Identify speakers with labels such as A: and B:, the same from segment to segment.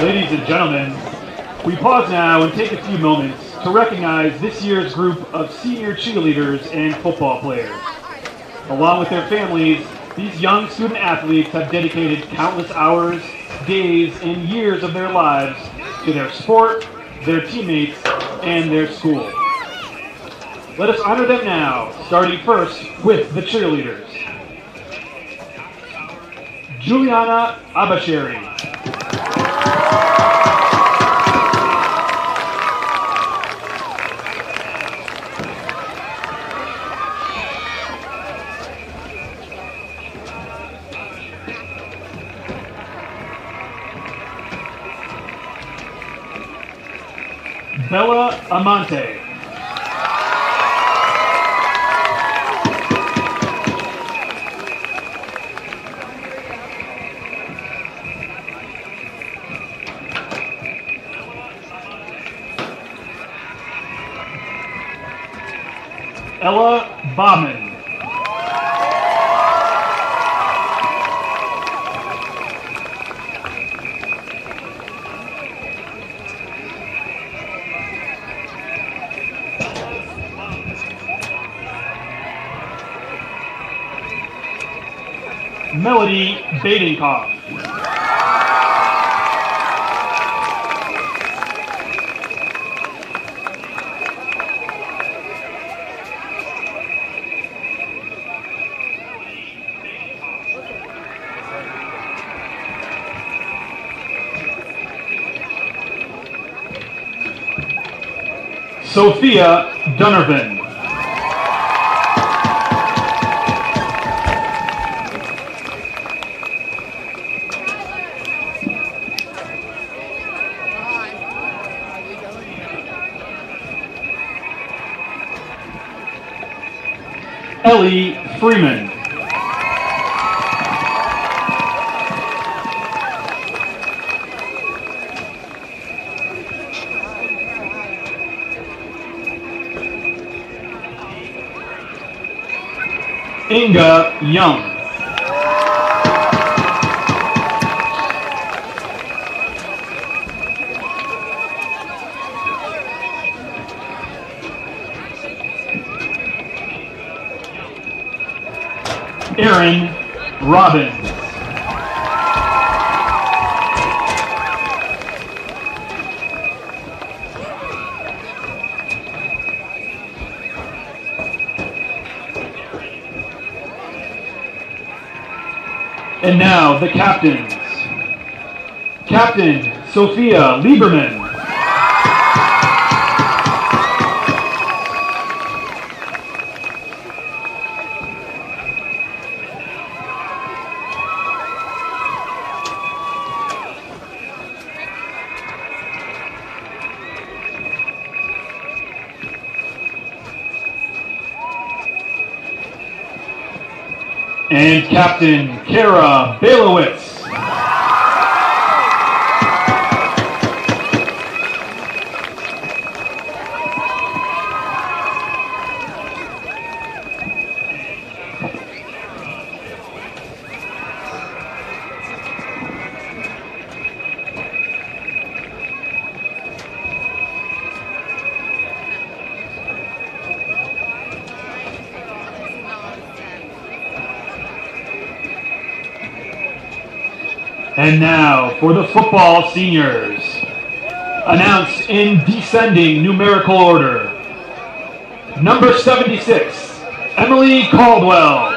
A: Ladies and gentlemen, we pause now and take a few moments to recognize this year's group of senior cheerleaders and football players. Along with their families, these young student athletes have dedicated countless hours, days, and years of their lives to their sport, their teammates, and their school. Let us honor them now, starting first with the cheerleaders. Juliana Abasheri. Bella Amante. Ella Bauman. Melody Badenkoff. Sophia Dunnervin. Ellie Freeman. Inga Young. Aaron Robbins. And now the captains. Captain Sophia Lieberman. And Captain Kara Bailowitz. And now for the football seniors. Announced in descending numerical order. Number 76, Emily Caldwell.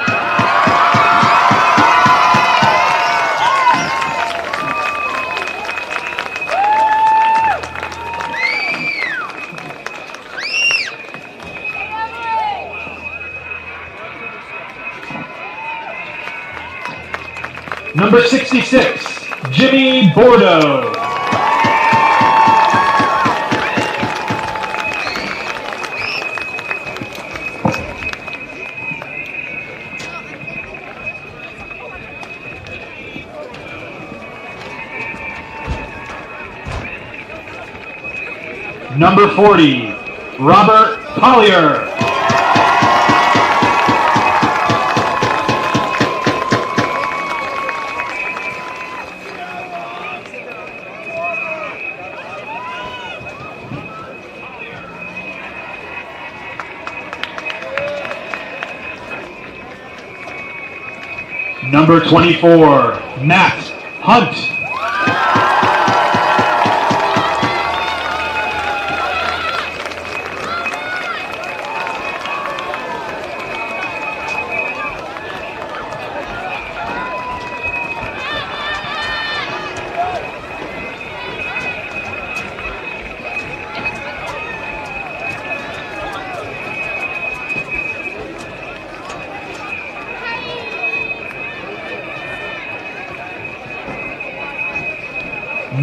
A: Number 66, Jimmy Bordeaux. Number 40, Robert Collier. Number 24, Matt Hunt.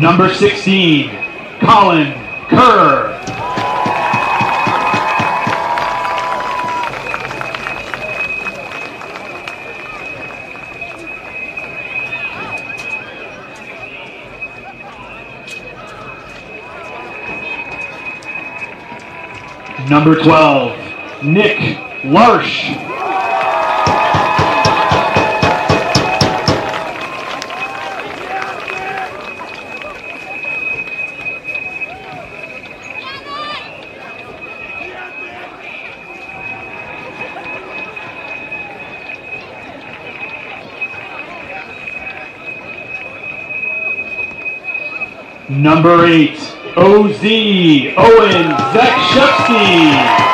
A: Number 16, Colin Kerr. Number 12, Nick Larsh. Number 8, OZ Owen Zakshevsky.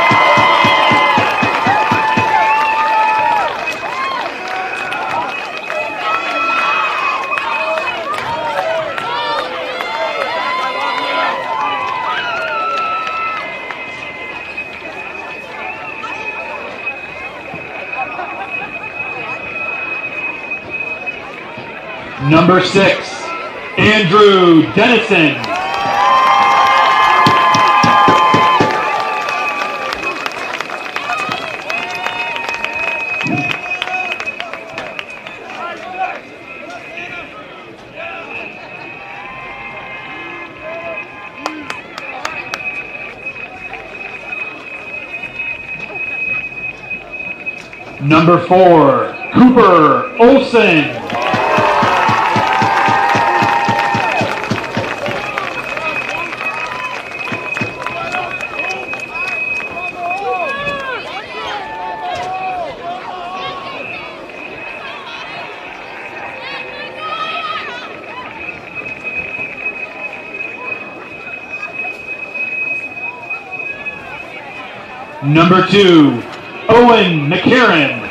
A: Number 6, Andrew Dennison. Number 4, Cooper Olson. Number 2, Owen McCarron.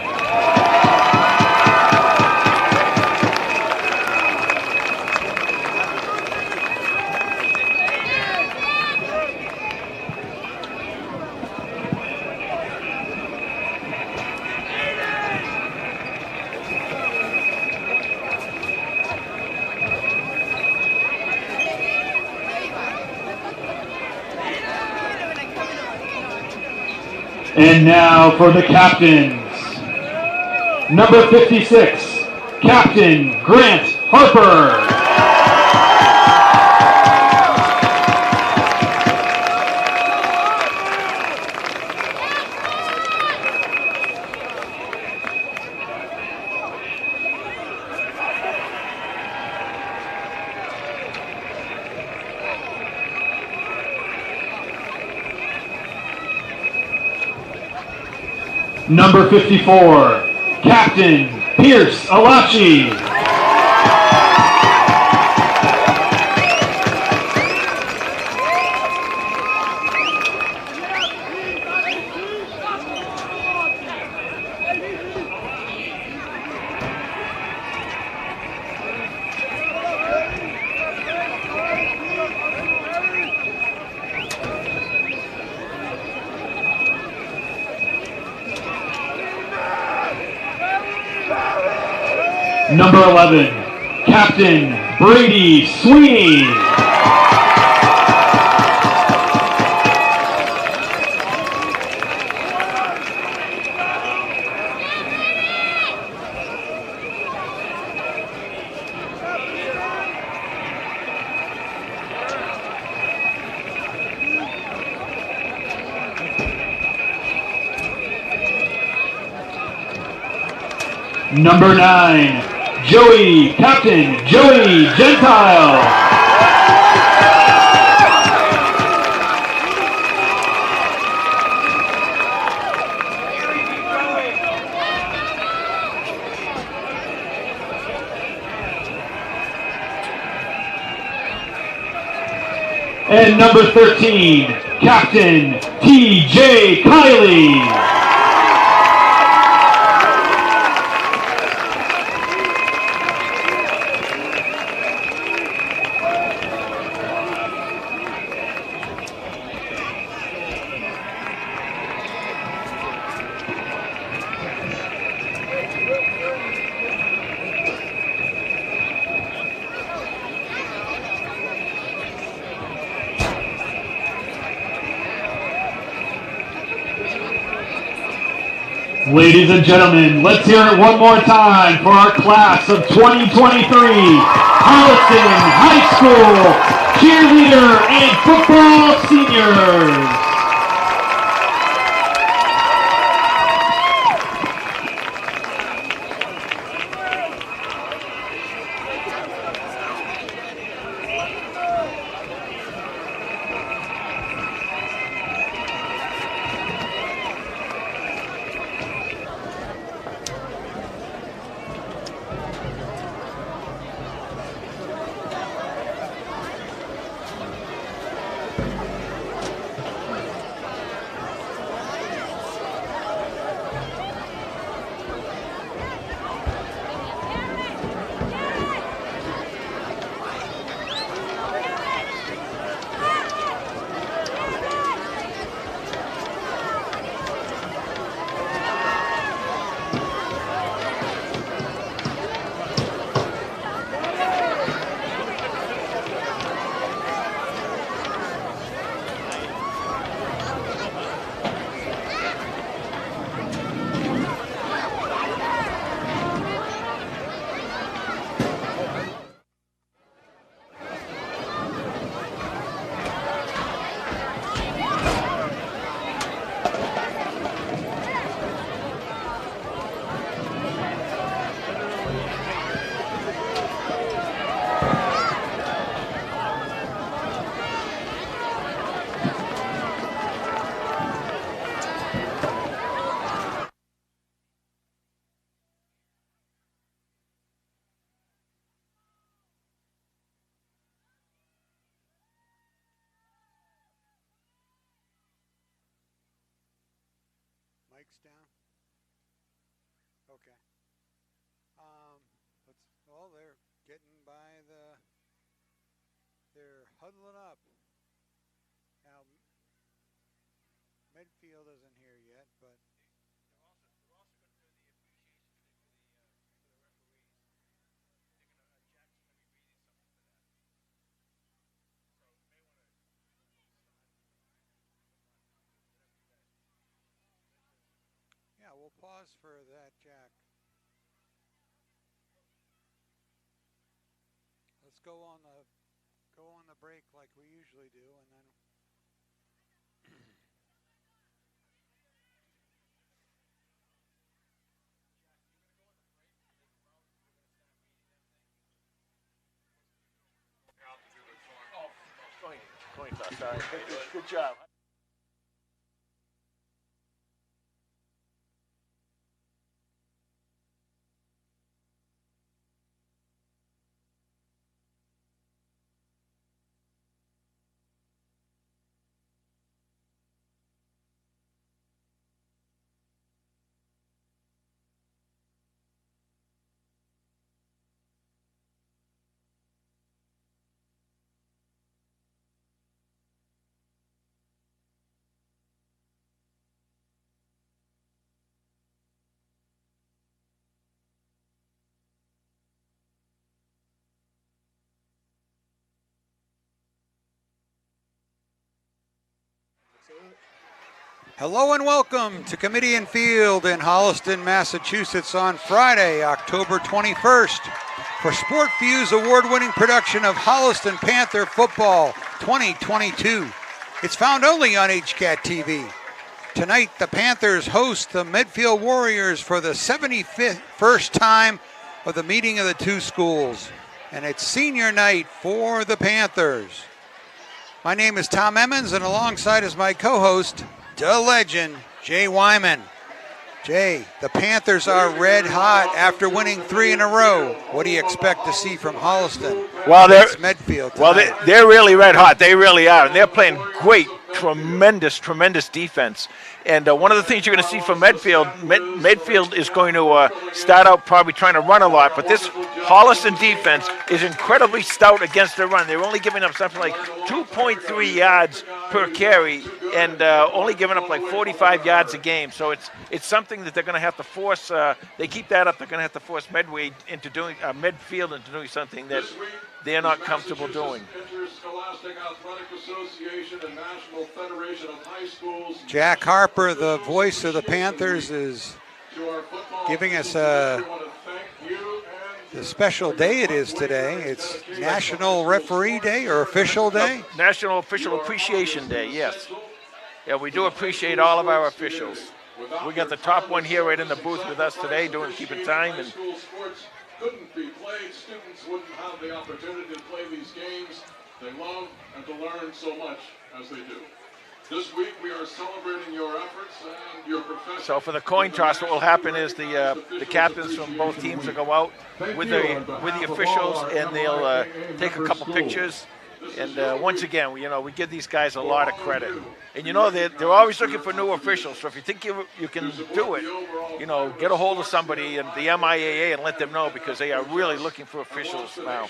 A: And now for the captains. Number 56, Captain Grant Harper. Number 54, Captain Pierce Alachi. Number 11, Captain Brady Sweeney. Number 9, Captain Joey Gentile. And number 13, Captain T.J. Kiley. Ladies and gentlemen, let's hear it one more time for our class of 2023 Holliston High School cheerleader and football seniors.
B: Mic's down. Okay. Well, they're getting by they're huddling up. Now, Medfield isn't here yet, but they're also going to do the appreciation thing for the referees. They're going to Jack's going to be reading something for that. So you may want to. Yeah, we'll pause for that, Jack. Let's go on the break like we usually do, and then.
C: Coin toss, sorry. Good job.
B: Hello and welcome to Kamitian Field in Holliston, Massachusetts on Friday, October 21st for Sport View's award-winning production of Holliston Panther Football 2022. It's found only on HCAT TV. Tonight, the Panthers host the Medfield Warriors for the 71st time of the meeting of the two schools, and it's senior night for the Panthers. My name is Tom Emmons, and alongside is my co-host, the legend, Jay Wyman. Jay, the Panthers are red hot after winning 3 in a row. What do you expect to see from Holliston?
C: Well,
B: against Medfield tonight?
C: they're really red hot. They really are, and they're playing great, tremendous defense. And one of the things you're going to see from Medfield, Medfield is going to start out probably trying to run a lot, but this Holliston defense is incredibly stout against the run. They're only giving up something like 2.3 yards per carry, and only giving up like 45 yards a game. So it's something that they're going to have to force. They keep that up, they're going to have to force Medfield into doing something that they're not comfortable doing.
B: Jack Harper, the voice of the Panthers, is giving us the special day it is today. It's National Referee Day or Official Day?
C: National Official Appreciation Day, yes. Yeah, we do appreciate all of our officials. We got the top one here right in the booth with us today, keeping time. And
D: couldn't be played. Students wouldn't have the opportunity to play these games they love and to learn so much as they do. This week we are celebrating your efforts and your profession.
C: So for the coin toss, what will happen is the captains from both teams will go out with the officials, and they'll take a couple pictures. And once again, we give these guys a lot of credit. And they're always looking for new officials. So if you think you can do it, get a hold of somebody and the MIAA and let them know, because they are really looking for officials now.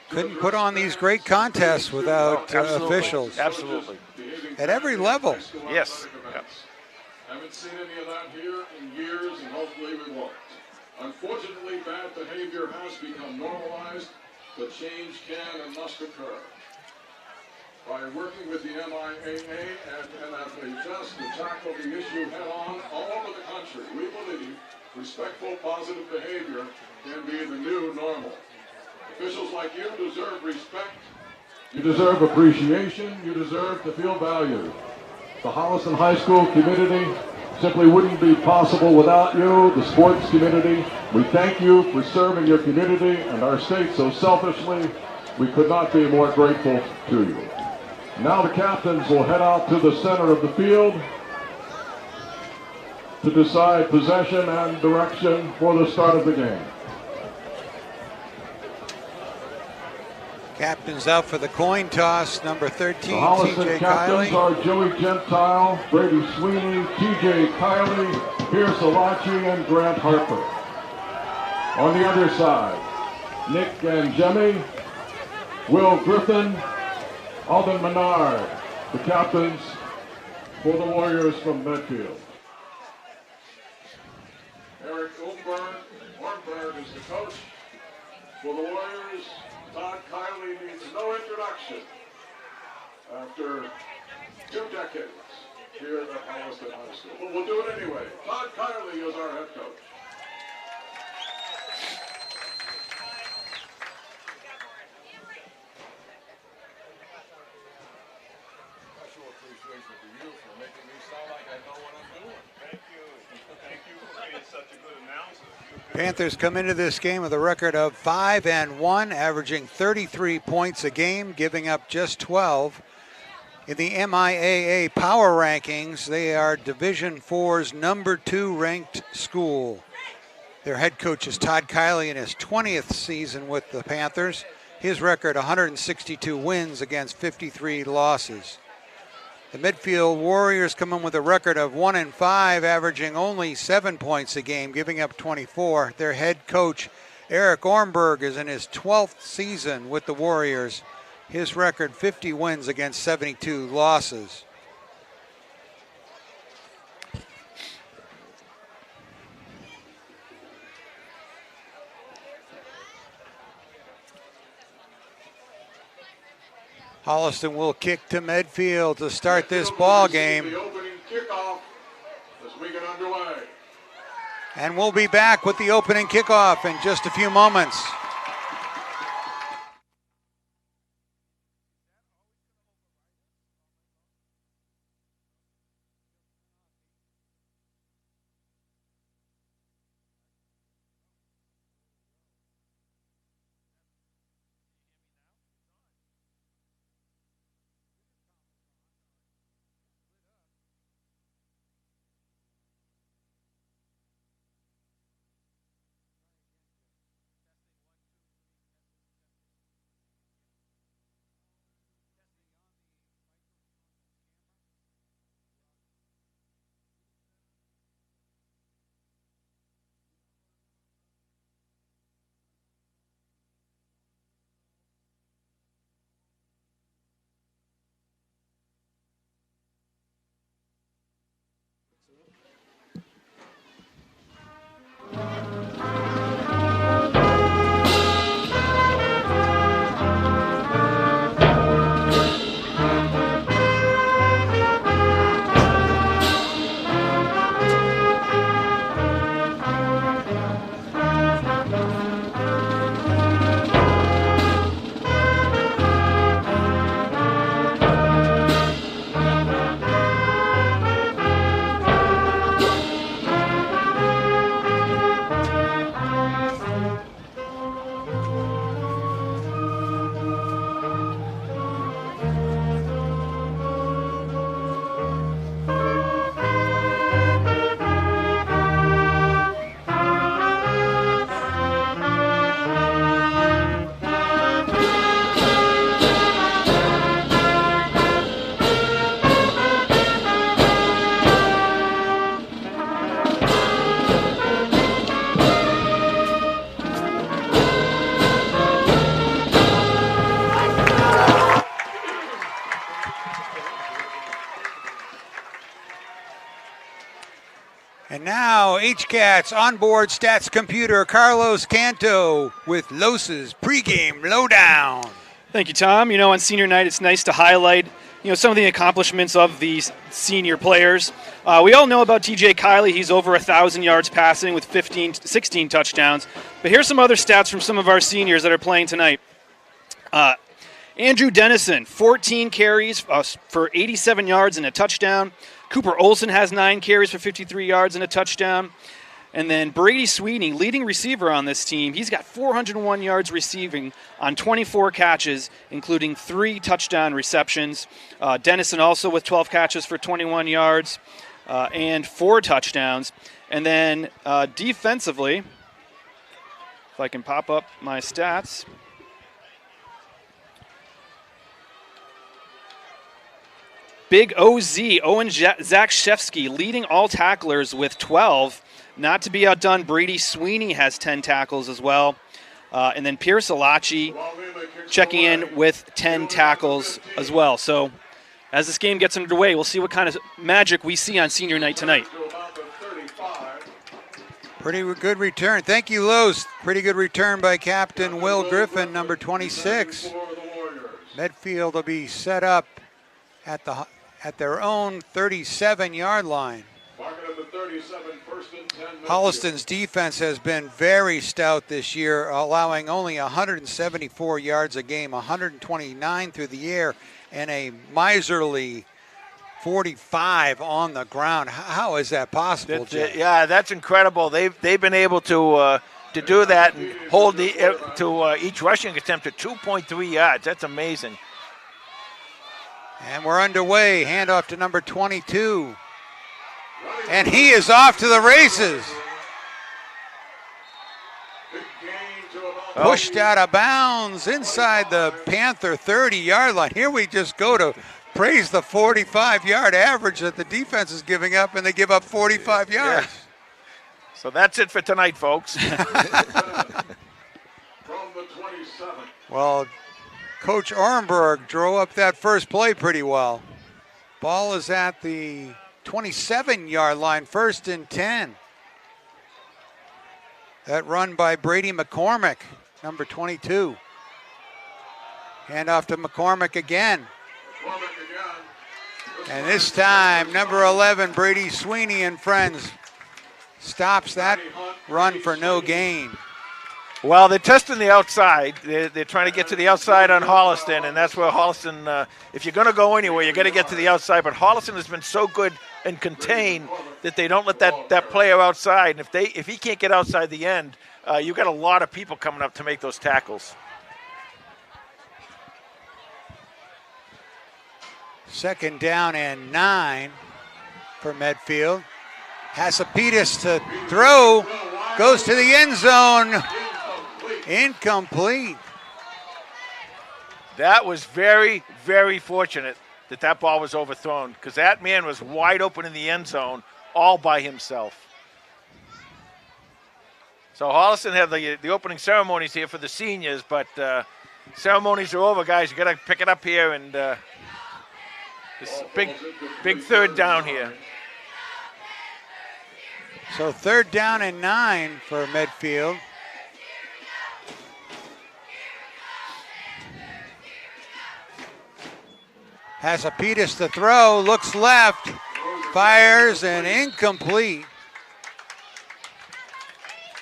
B: Couldn't put on these great contests without officials.
C: Absolutely.
B: At every level.
C: Yes. Yep.
D: Haven't seen any of that here in years, and hopefully we won't. Unfortunately, bad behavior has become normalized, but change can and must occur. By working with the MIAA and NFHS to tackle the issue head-on all over the country, we believe respectful, positive behavior can be the new normal. Officials like you deserve respect, you deserve appreciation, you deserve to feel valued. The Holliston High School community simply wouldn't be possible without you, the sports community. We thank you for serving your community and our state so selfishly. We could not be more grateful to you. Now the captains will head out to the center of the field to decide possession and direction for the start of the game.
B: Captain's out for the coin toss, number 13,
D: The Holliston
B: TJ
D: captains
B: Kiley.
D: are Joey Gentile, Brady Sweeney, TJ Kiley, Pierce Alachi, and Grant Harper. On the other side, Nick Angemi, Will Griffin, Alden Menard, the captains for the Warriors from Medfield. Eric Ornberg is the coach for the Warriors. Todd Kiley needs no introduction after 2 decades here at Holliston High School. But we'll do it anyway. Todd Kiley is our head coach. Special appreciation to you for making me sound like I know what I'm doing.
E: Thank you. Thank you for being such a good announcer.
B: Panthers come into this game with a record of 5-1, averaging 33 points a game, giving up just 12. In the MIAA power rankings, they are Division IV's number 2 ranked school. Their head coach is Todd Kiley in his 20th season with the Panthers. His record, 162 wins against 53 losses. The Medfield Warriors come in with a record of 1-5, averaging only 7 points a game, giving up 24. Their head coach, Eric Ornberg, is in his 12th season with the Warriors. His record, 50 wins against 72 losses. Holliston will kick to Medfield to start this ball game.
D: The opening kickoff as we get underway.
B: And we'll be back with the opening kickoff in just a few moments. HCAT's onboard stats computer, Carlos Canto, with Los's pregame lowdown.
F: Thank you, Tom. You know, on senior night, it's nice to highlight, some of the accomplishments of these senior players. We all know about TJ Kiley. He's over 1,000 yards passing with 16 touchdowns. But here's some other stats from some of our seniors that are playing tonight. Andrew Dennison, 14 carries for 87 yards and a touchdown. Cooper Olson has 9 carries for 53 yards and a touchdown. And then Brady Sweeney, leading receiver on this team, he's got 401 yards receiving on 24 catches, including 3 touchdown receptions. Dennison also with 12 catches for 21 yards and 4 touchdowns. And then defensively, if I can pop up my stats. Big OZ, Owen Zakshevsky, leading all tacklers with 12. Not to be outdone, Brady Sweeney has 10 tackles as well. And then Pierce Alachi checking in with 10 tackles as well. So as this game gets underway, we'll see what kind of magic we see on senior night tonight.
B: Pretty good return. Thank you, Los. Pretty good return by Captain Will Griffin, number 26. Medfield will be set up at their own 37-yard line. Holliston's defense has been very stout this year, allowing only 174 yards a game, 129 through the air, and a miserly 45 on the ground. How is that possible, Jim?
C: Yeah, that's incredible. They've been able to do that and hold each rushing attempt to 2.3 yards. That's amazing.
B: And we're underway. Handoff to number 22. And he is off to the races. Pushed out of bounds inside the Panther 30-yard line. Here we just go to praise the 45-yard average that the defense is giving up, and they give up 45 yards.
C: Yeah. So that's it for tonight, folks.
D: From the 27.
B: Well, Coach Orenberg drew up that first play pretty well. Ball is at the 27-yard line, 1st and 10. That run by Brady McCormick, number 22. Handoff to McCormick again. And this time, number 11, Brady Sweeney and friends, stops that run for no gain.
C: Well, they're testing the outside. They're trying to get to the outside on Holliston, and that's where Holliston, if you're going to go anywhere, you got to get to the outside. But Holliston has been so good and contained that they don't let that player outside. And if he can't get outside the end, you've got a lot of people coming up to make those tackles.
B: Second down and 9 for Medfield. Hasapitas to throw, goes to the end zone. Incomplete.
C: That was very, very fortunate that ball was overthrown, because that man was wide open in the end zone all by himself. So Holliston have the opening ceremonies here for the seniors, but ceremonies are over, guys. You got to pick it up here, and this big third down here.
B: So 3rd down and 9 for Medfield. Hasapitas to throw, looks left, fires, and incomplete.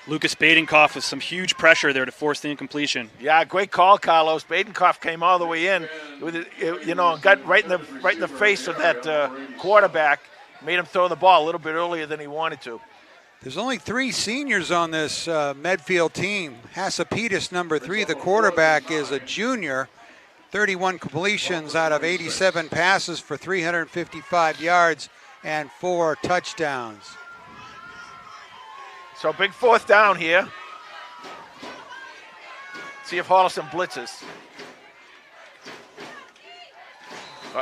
F: Lucas Badenkoff with some huge pressure there to force the incompletion.
C: Yeah, great call, Carlos. Badenkoff came all the way in, with it, got right in the face of that quarterback, made him throw the ball a little bit earlier than he wanted to.
B: There's only 3 seniors on this Medfield team. Hasapitas, number 3, the quarterback, is a junior. 31 completions out of 87 passes for 355 yards and 4 touchdowns.
C: So big 4th down here. See if Holliston blitzes.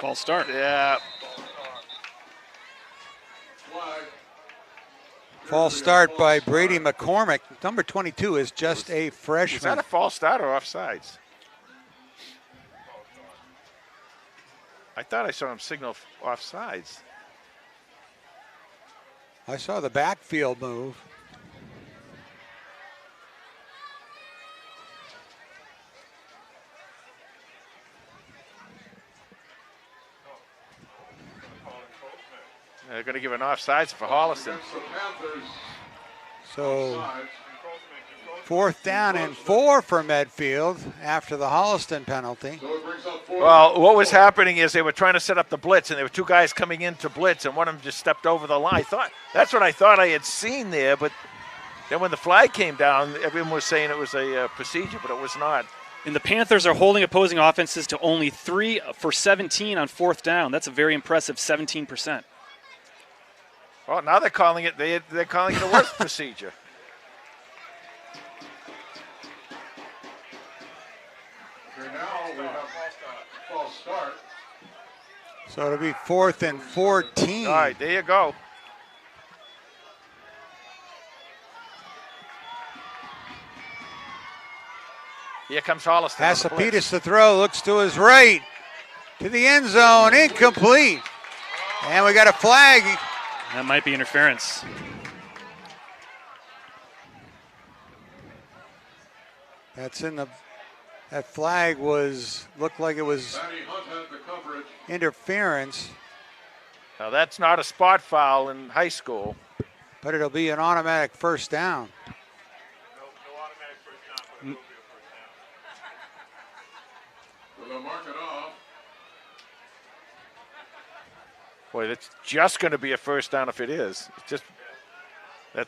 F: False start.
C: Yeah.
B: False start by Brady McCormick. Number 22 is just a freshman.
C: Is that a false start or offsides? I thought I saw him signal offsides.
B: I saw the backfield move.
C: They're going to give an offsides for Holliston.
D: Against the Panthers.
B: So
D: Offside.
B: 4th down and 4 for Medfield after the Holliston penalty.
D: So it brings up 4.
C: Well, what was happening is they were trying to set up the blitz, and there were 2 guys coming in to blitz, and one of them just stepped over the line. That's what I thought I had seen there, but then when the flag came down, everyone was saying it was a procedure, but it was not.
F: And the Panthers are holding opposing offenses to only 3 for 17 on 4th down. That's a very impressive 17%.
C: Well, now they're calling it a worse procedure.
D: Here now we have false start.
B: So it'll be 4th and 14.
C: All right, there you go. Here comes Holliston. on the blitz.
B: Hasapitas to throw, looks to his right, to the end zone, incomplete. And we got a flag.
F: That might be interference.
B: That flag looked like it was
D: Matty Hunt had the coverage.
B: interference,
C: Now, that's not a spot foul in high school.
B: but it'll be an automatic first down.
E: No automatic first down, but it will be a first down.
D: So they'll mark it off.
C: Boy, that's just going to be a first down if it is. Because they're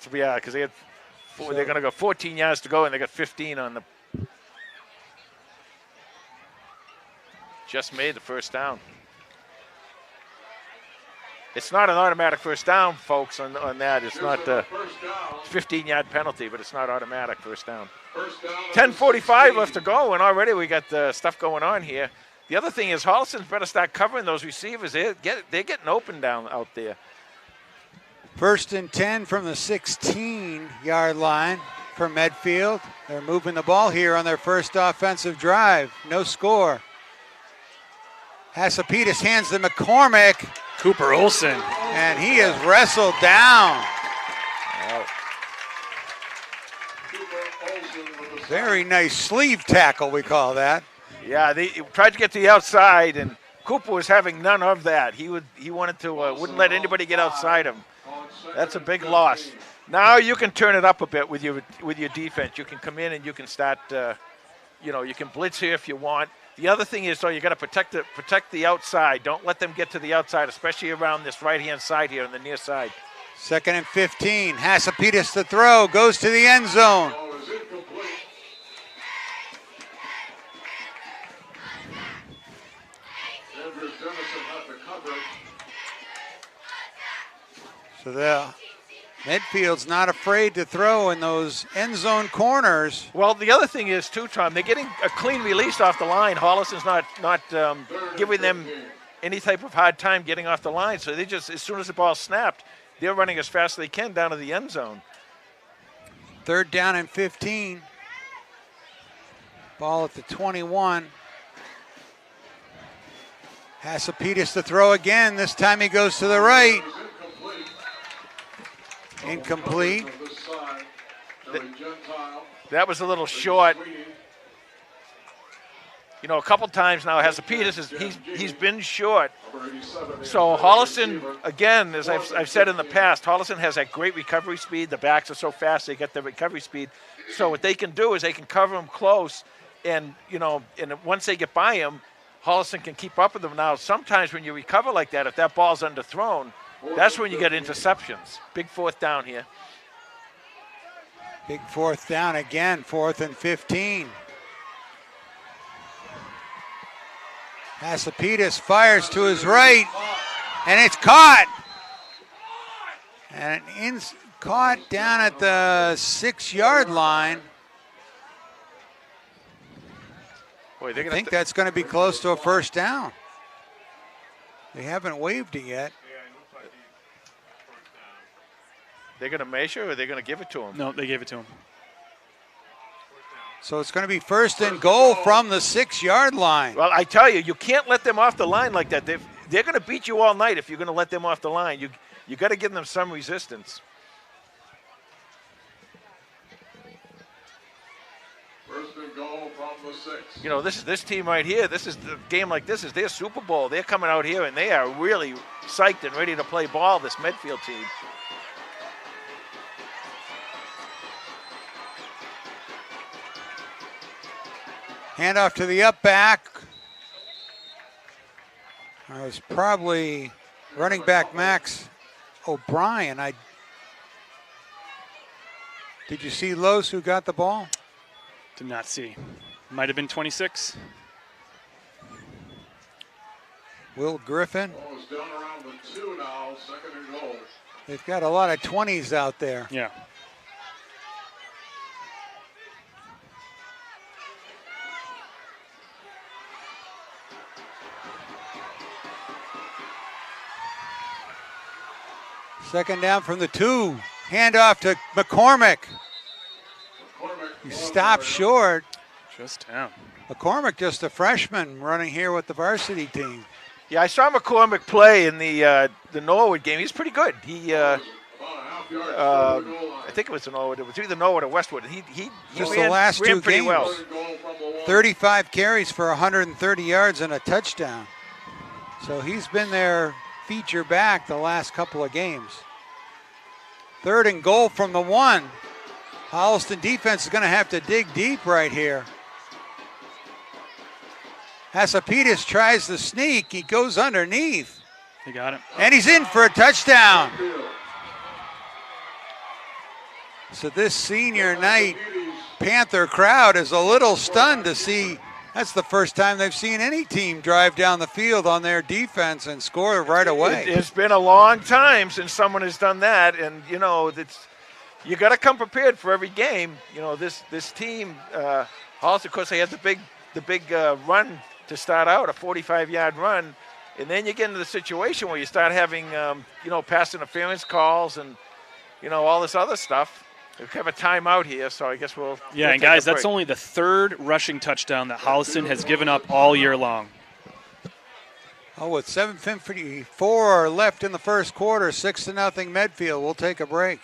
C: going to go 14 yards to go, and they got 15 on the. Just made the first down. It's not an automatic first down, folks, on that. It's not a
D: First down.
C: 15-yard penalty, but it's not automatic first down.
D: First down.
C: 10:45 left to go, and already we got stuff going on here. The other thing is Holliston's better start covering those receivers. They're getting open out there.
B: 1st and 10 from the 16-yard line for Medfield. They're moving the ball here on their first offensive drive. No score. Hasapitas hands to McCormick,
F: Cooper Olson.
B: and he is wrestled down. Very nice sleeve tackle, we call that.
C: Yeah, they tried to get to the outside, and Cooper was having none of that. He wanted to wouldn't let anybody get outside him. That's a big loss. Now you can turn it up a bit with your defense. You can come in and you can start. You can blitz here if you want. The other thing is, though, you got to protect the outside. Don't let them get to the outside, especially around this right-hand side here on the near side.
B: 2nd and 15. Hasapitas to throw, goes to the end zone.
D: Ball is incomplete. Andrew Dennison had the coverage.
B: So the Medfield's not afraid to throw in those end zone corners.
C: Well, the other thing is, too, Tom, they're getting a clean release off the line. Holliston's not giving them any type of hard time getting off the line. So they just, as soon as the ball snapped, they're running as fast as they can down to the end zone.
B: 3rd down and 15. Ball at the 21. Hasapitas to throw again. This time he goes to the right. Incomplete.
D: On this side, Terry Gentile.
C: That was a little short. You know, a couple times now, Hasapitas he's been short. So Holliston, again, as I've said in the past, Holliston has that great recovery speed. The backs are so fast, they get the recovery speed. So what they can do is they can cover them close, and once they get by him, Holliston can keep up with them. Now, sometimes when you recover like that, if that ball's underthrown, that's when you get interceptions. Big 4th down here.
B: Big 4th down again, 4th and 15. Hasapitas fires to his right, and it's caught. And caught down at the 6-yard line.
C: Boy,
B: I think that's going to be close to a first down. They haven't waved it yet.
C: They're going to measure, or they're going to give it to him?
F: No, they gave it to him.
B: So it's going to be 1st and goal from the 6-yard line.
C: Well, I tell you, you can't let them off the line like that. They're going to beat you all night if you're going to let them off the line. you got to give them some resistance.
D: First and goal from the 6.
C: You know, this team right here, this is the game like this is their Super Bowl. They're coming out here and they are really psyched and ready to play ball, this Medfield team.
B: Handoff to the up back. I was probably running back Max O'Brien. Did you see Los who got the ball?
F: Did not see. Might have been 26.
B: Will Griffin.
D: Ball is down around the 2 now, second and goal.
B: They've got a lot of 20s out there.
F: Yeah.
B: Second down from the 2. Handoff to McCormick. He stopped short.
F: Just down.
B: McCormick, just a freshman, running here with the varsity team.
C: Yeah, I saw McCormick play in the Norwood game. He's pretty good. He, I think it was the Norwood. It was either Norwood or Westwood. He
B: Just
C: ran,
B: the last
C: ran
B: 2
C: pretty
B: games.
C: well.
B: 35 carries for 130 yards and a touchdown. So he's been their feature back the last couple of games. Third and goal from the 1. Holliston defense is going to have to dig deep right here. Hasapides tries to sneak. He goes underneath.
F: They got it.
B: And he's in for a touchdown. So this senior night Panther crowd is a little stunned to see. That's the first time they've seen any team drive down the field on their defense and score right away.
C: It's been a long time since someone has done that, and you know you got to come prepared for every game. You know this team. Also, of course, they had the big run to start out, a 45-yard run, and then you get into the situation where you start having pass interference calls and all this other stuff. We have a timeout here, so I guess we'll
F: and guys, that's only the 3rd rushing touchdown that Holliston has given up all year long.
B: Oh, with 7:54 left in the first quarter, 6-0 Medfield. We'll take a break.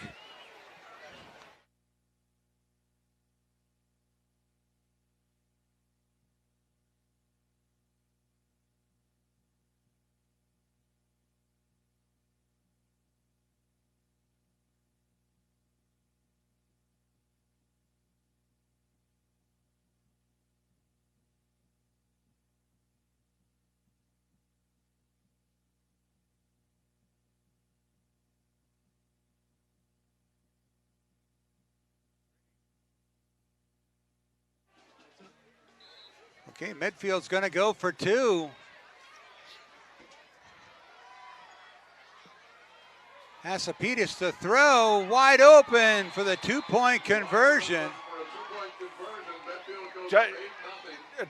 B: Okay, Medfield's going to go for 2. Hasapides to throw, wide open for the 2-point conversion.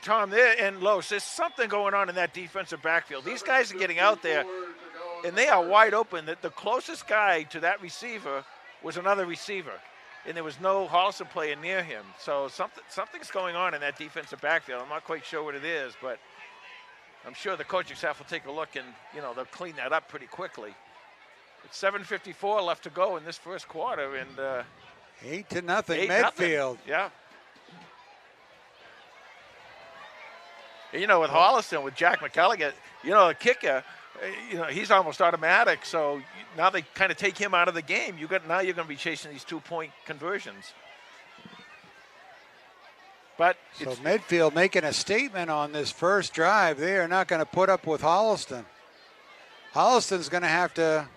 C: Tom, there and Los, there's something going on in that defensive backfield. These guys are getting out there, and they are wide open. The closest guy to that receiver was another receiver, and there was no Holliston player near him. So something's going on in that defensive backfield. I'm not quite sure what it is, but I'm sure the coaching staff will take a look and, they'll clean that up pretty quickly. It's 7:54 left to go in this first quarter, and
B: 8-0 Medfield.
C: Yeah. And, with Holliston, with Jack McCullough, the kicker, he's almost automatic. So now they kind of take him out of the game. Now you're going to be chasing these 2-point conversions. But
B: so Medfield making a statement on this first drive. They are not going to put up with Holliston. Holliston's going to have to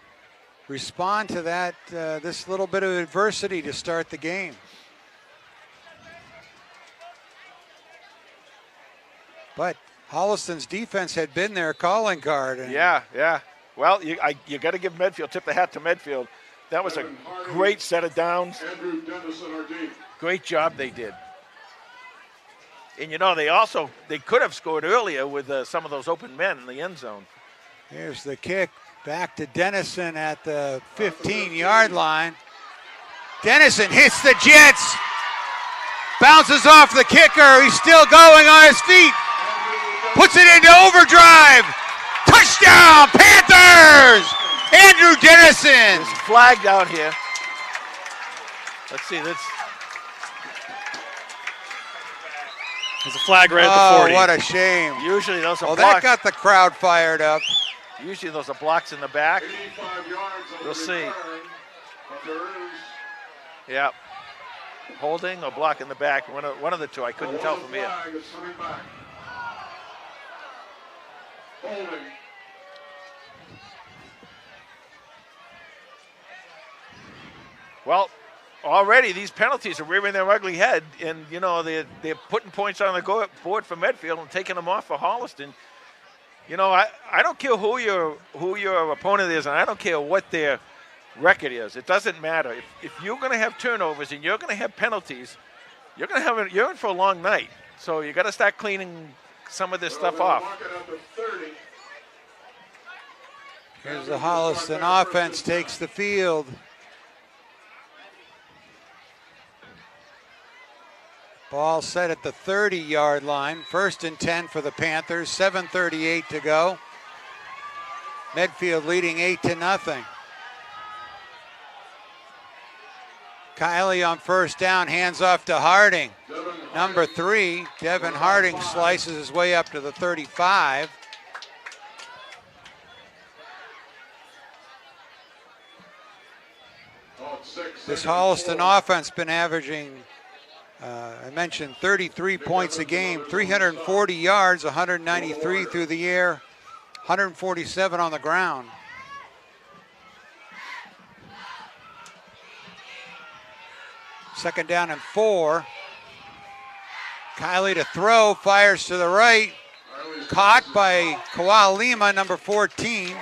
B: respond to that, this little bit of adversity to start the game. But Holliston's defense had been their calling card. And
C: yeah. Well, you got to give Medfield, tip the hat to Medfield. That was a great set of downs. Great job they did. And, they could have scored earlier with some of those open men in the end zone.
B: Here's the kick back to Dennison at the 15-yard line. Dennison hits the Jets. Bounces off the kicker. He's still going on his feet. Puts it into overdrive. Touchdown, Panthers! Andrew Dennison.
C: There's a flag down here. Let's see. There's
F: a flag right at the 40.
B: Oh, what a shame.
C: usually those are
B: Oh,
C: blocks.
B: that got the crowd fired up.
C: Usually those are blocks in the back.
D: 85 yards on
C: We'll
D: the
C: see.
D: return, but there is
C: Yeah. Holding or block in the back. One of the two. I couldn't tell from here.
D: flag is coming back. Holding.
C: Well, already these penalties are rearing their ugly head, and you know they're putting points on the board for Medfield and taking them off for Holliston. You know, I don't care who your opponent is, and I don't care what their record is. It doesn't matter. If you're going to have turnovers and you're going to have penalties, you're in for a long night. So you got to start cleaning some of this stuff off.
D: Mark it up to 30.
B: Here's the Holliston offense takes the field. Ball set at the 30-yard line. 1st and 10 for the Panthers. 7:38 to go. Medfield leading 8-0. Kiley on 1st down, hands off to Harding. Number 3, Devin Harding slices his way up to the 35. This Holliston offense been averaging, I mentioned 33 points a game, 340 yards, 193 through the air, 147 on the ground. Second down and 4. Kiley to throw, fires to the right. Caught by Kawhi Lima, number 14.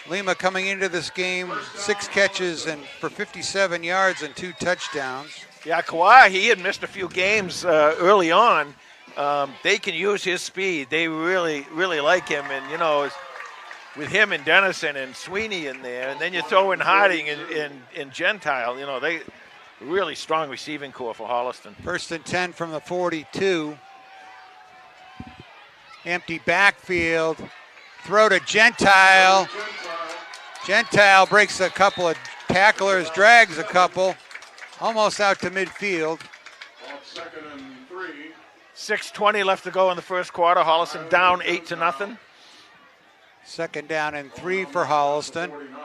B: Lima coming into this game, 6 catches and for 57 yards and 2 touchdowns.
C: Yeah, Kawhi, he had missed a few games early on. They can use his speed. They really, really like him. And, you know, with him and Dennison and Sweeney in there, and then you throw in Harding and Gentile, you know, they really strong receiving core for Holliston.
B: 1st and 10 from the 42. Empty backfield. Throw to Gentile. Gentile breaks a couple of tacklers, drags a couple, almost out to midfield.
D: 2nd and 3.
C: 6:20 left to go in the first quarter. Holliston down 8-0.
B: 2nd down and 3 for Holliston.
D: 49.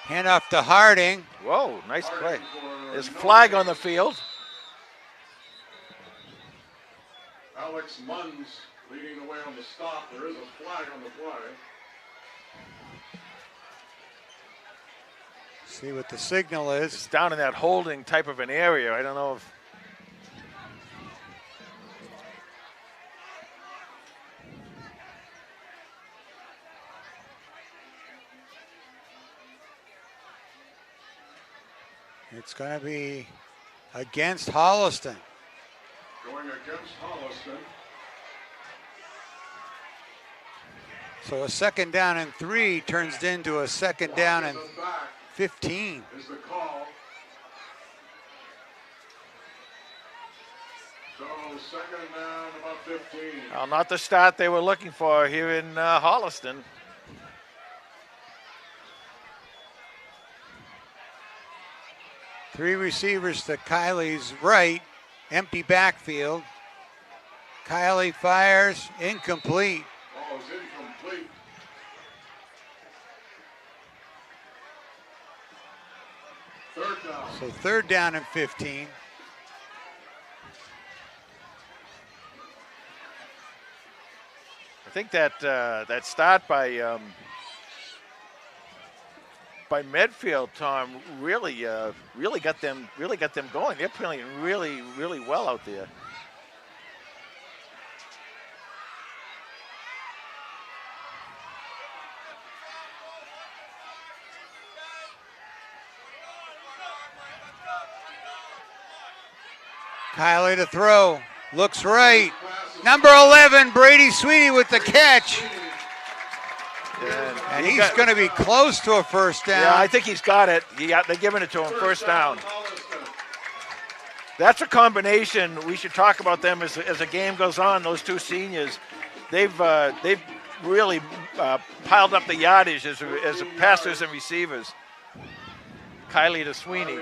B: Handoff to Harding.
C: Whoa, nice play. There's a flag on the field.
D: Alex Munns leading the way on the stop. There is a flag on the play.
B: See what the signal is.
C: It's down in that holding type of an area. I don't know if
B: It's going to be against Holliston.
D: Going against Holliston.
B: So a 2nd down and 3 turns into a 2nd down and 15.
D: Is the call. So 2nd down, about 15.
C: well, not the start they were looking for here in Holliston.
B: Three receivers to Kiley's right, empty backfield. Kiley fires, incomplete.
D: Ball is incomplete. Third down.
B: So 3rd down and 15.
C: I think that that start by Medfield, Tom, really got them going. They're playing really, really well out there.
B: Kiley to throw, looks right,
D: Pass
B: Number 11, Brady Sweeney with the catch. And he's going to be close to a first down.
C: Yeah, I think he's got it. They're giving it to him, first down. That's a combination. We should talk about them as the game goes on. Those two seniors, they've really piled up the yardage as passers and receivers. Kylie to Sweeney.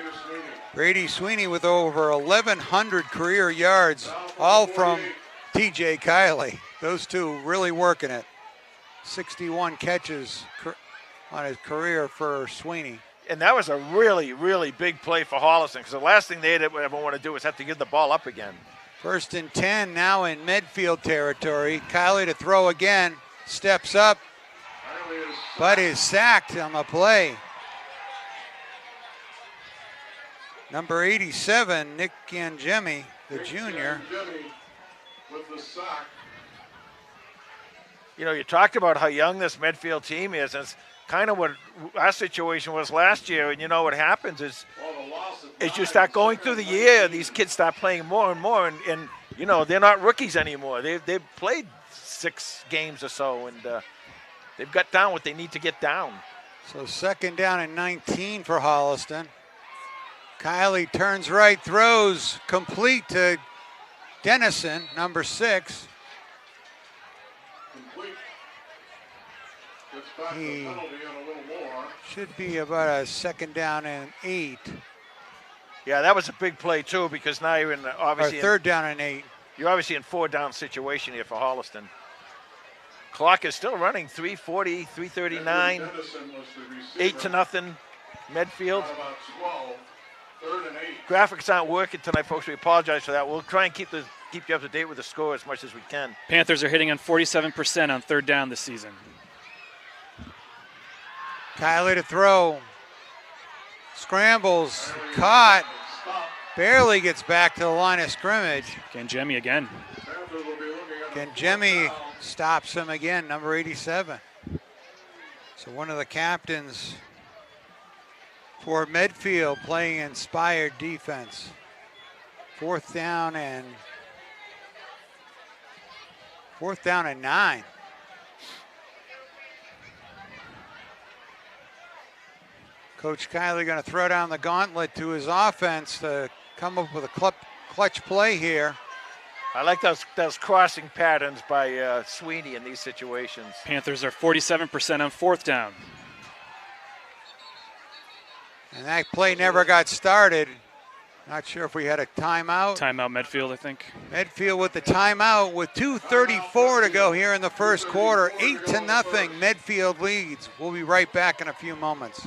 B: Brady Sweeney with over 1,100 career yards, all from TJ Kylie. Those two really working it. 61 catches on his career for Sweeney.
C: And that was a really, really big play for Holliston, because the last thing they'd ever want to do is have to give the ball up again.
B: 1st and 10 now in Medfield territory. Kylie to throw again, steps up, but is sacked on the play. Number 87, Nick Gangemi, the junior.
D: With the sack.
C: You know, you talked about how young this Medfield team is, and it's kind of what our situation was last year. And you know what happens is, as you start going through the year, these kids start playing more and more, and you know, they're not rookies anymore. They've played 6 games or so, and they've got down what they need to get down.
B: So 2nd down and 19 for Holliston. Kylie turns right, throws complete to Dennison, number 6.
D: Complete. Gets back
B: He
D: the penalty and a little more.
B: should be about a 2nd down and 8.
C: Yeah, that was a big play too, because now you're in
B: Or
C: obviously
B: 3rd down and 8.
C: you're obviously in 4-down situation here for Holliston. Clock is still running, 3:40, 3:39,
D: Edwin Dennison was the receiver.
C: 8-0 Medfield.
D: About 12, 3rd and 8.
C: Graphics aren't working tonight, folks. We apologize for that. We'll try and keep you up to date with the score as much as we can.
F: Panthers are hitting on 47% on 3rd down this season.
B: Kylie to throw. Scrambles, caught, barely gets back to the line of scrimmage.
F: Gangemi again.
D: Panthers will be looking at
B: Gangemi stops him again, number 87. So one of the captains for Medfield playing inspired defense. 4th down and 9. Coach Kylie going to throw down the gauntlet to his offense to come up with a clutch play here.
C: I like those crossing patterns by Sweeney in these situations.
F: Panthers are 47% on 4th down.
B: And that play never got started. Not sure if we had a timeout.
F: Timeout Medfield, I think.
B: Medfield with the timeout with 2:34 to go here in the first quarter. 8-0, Medfield leads. We'll be right back in a few moments.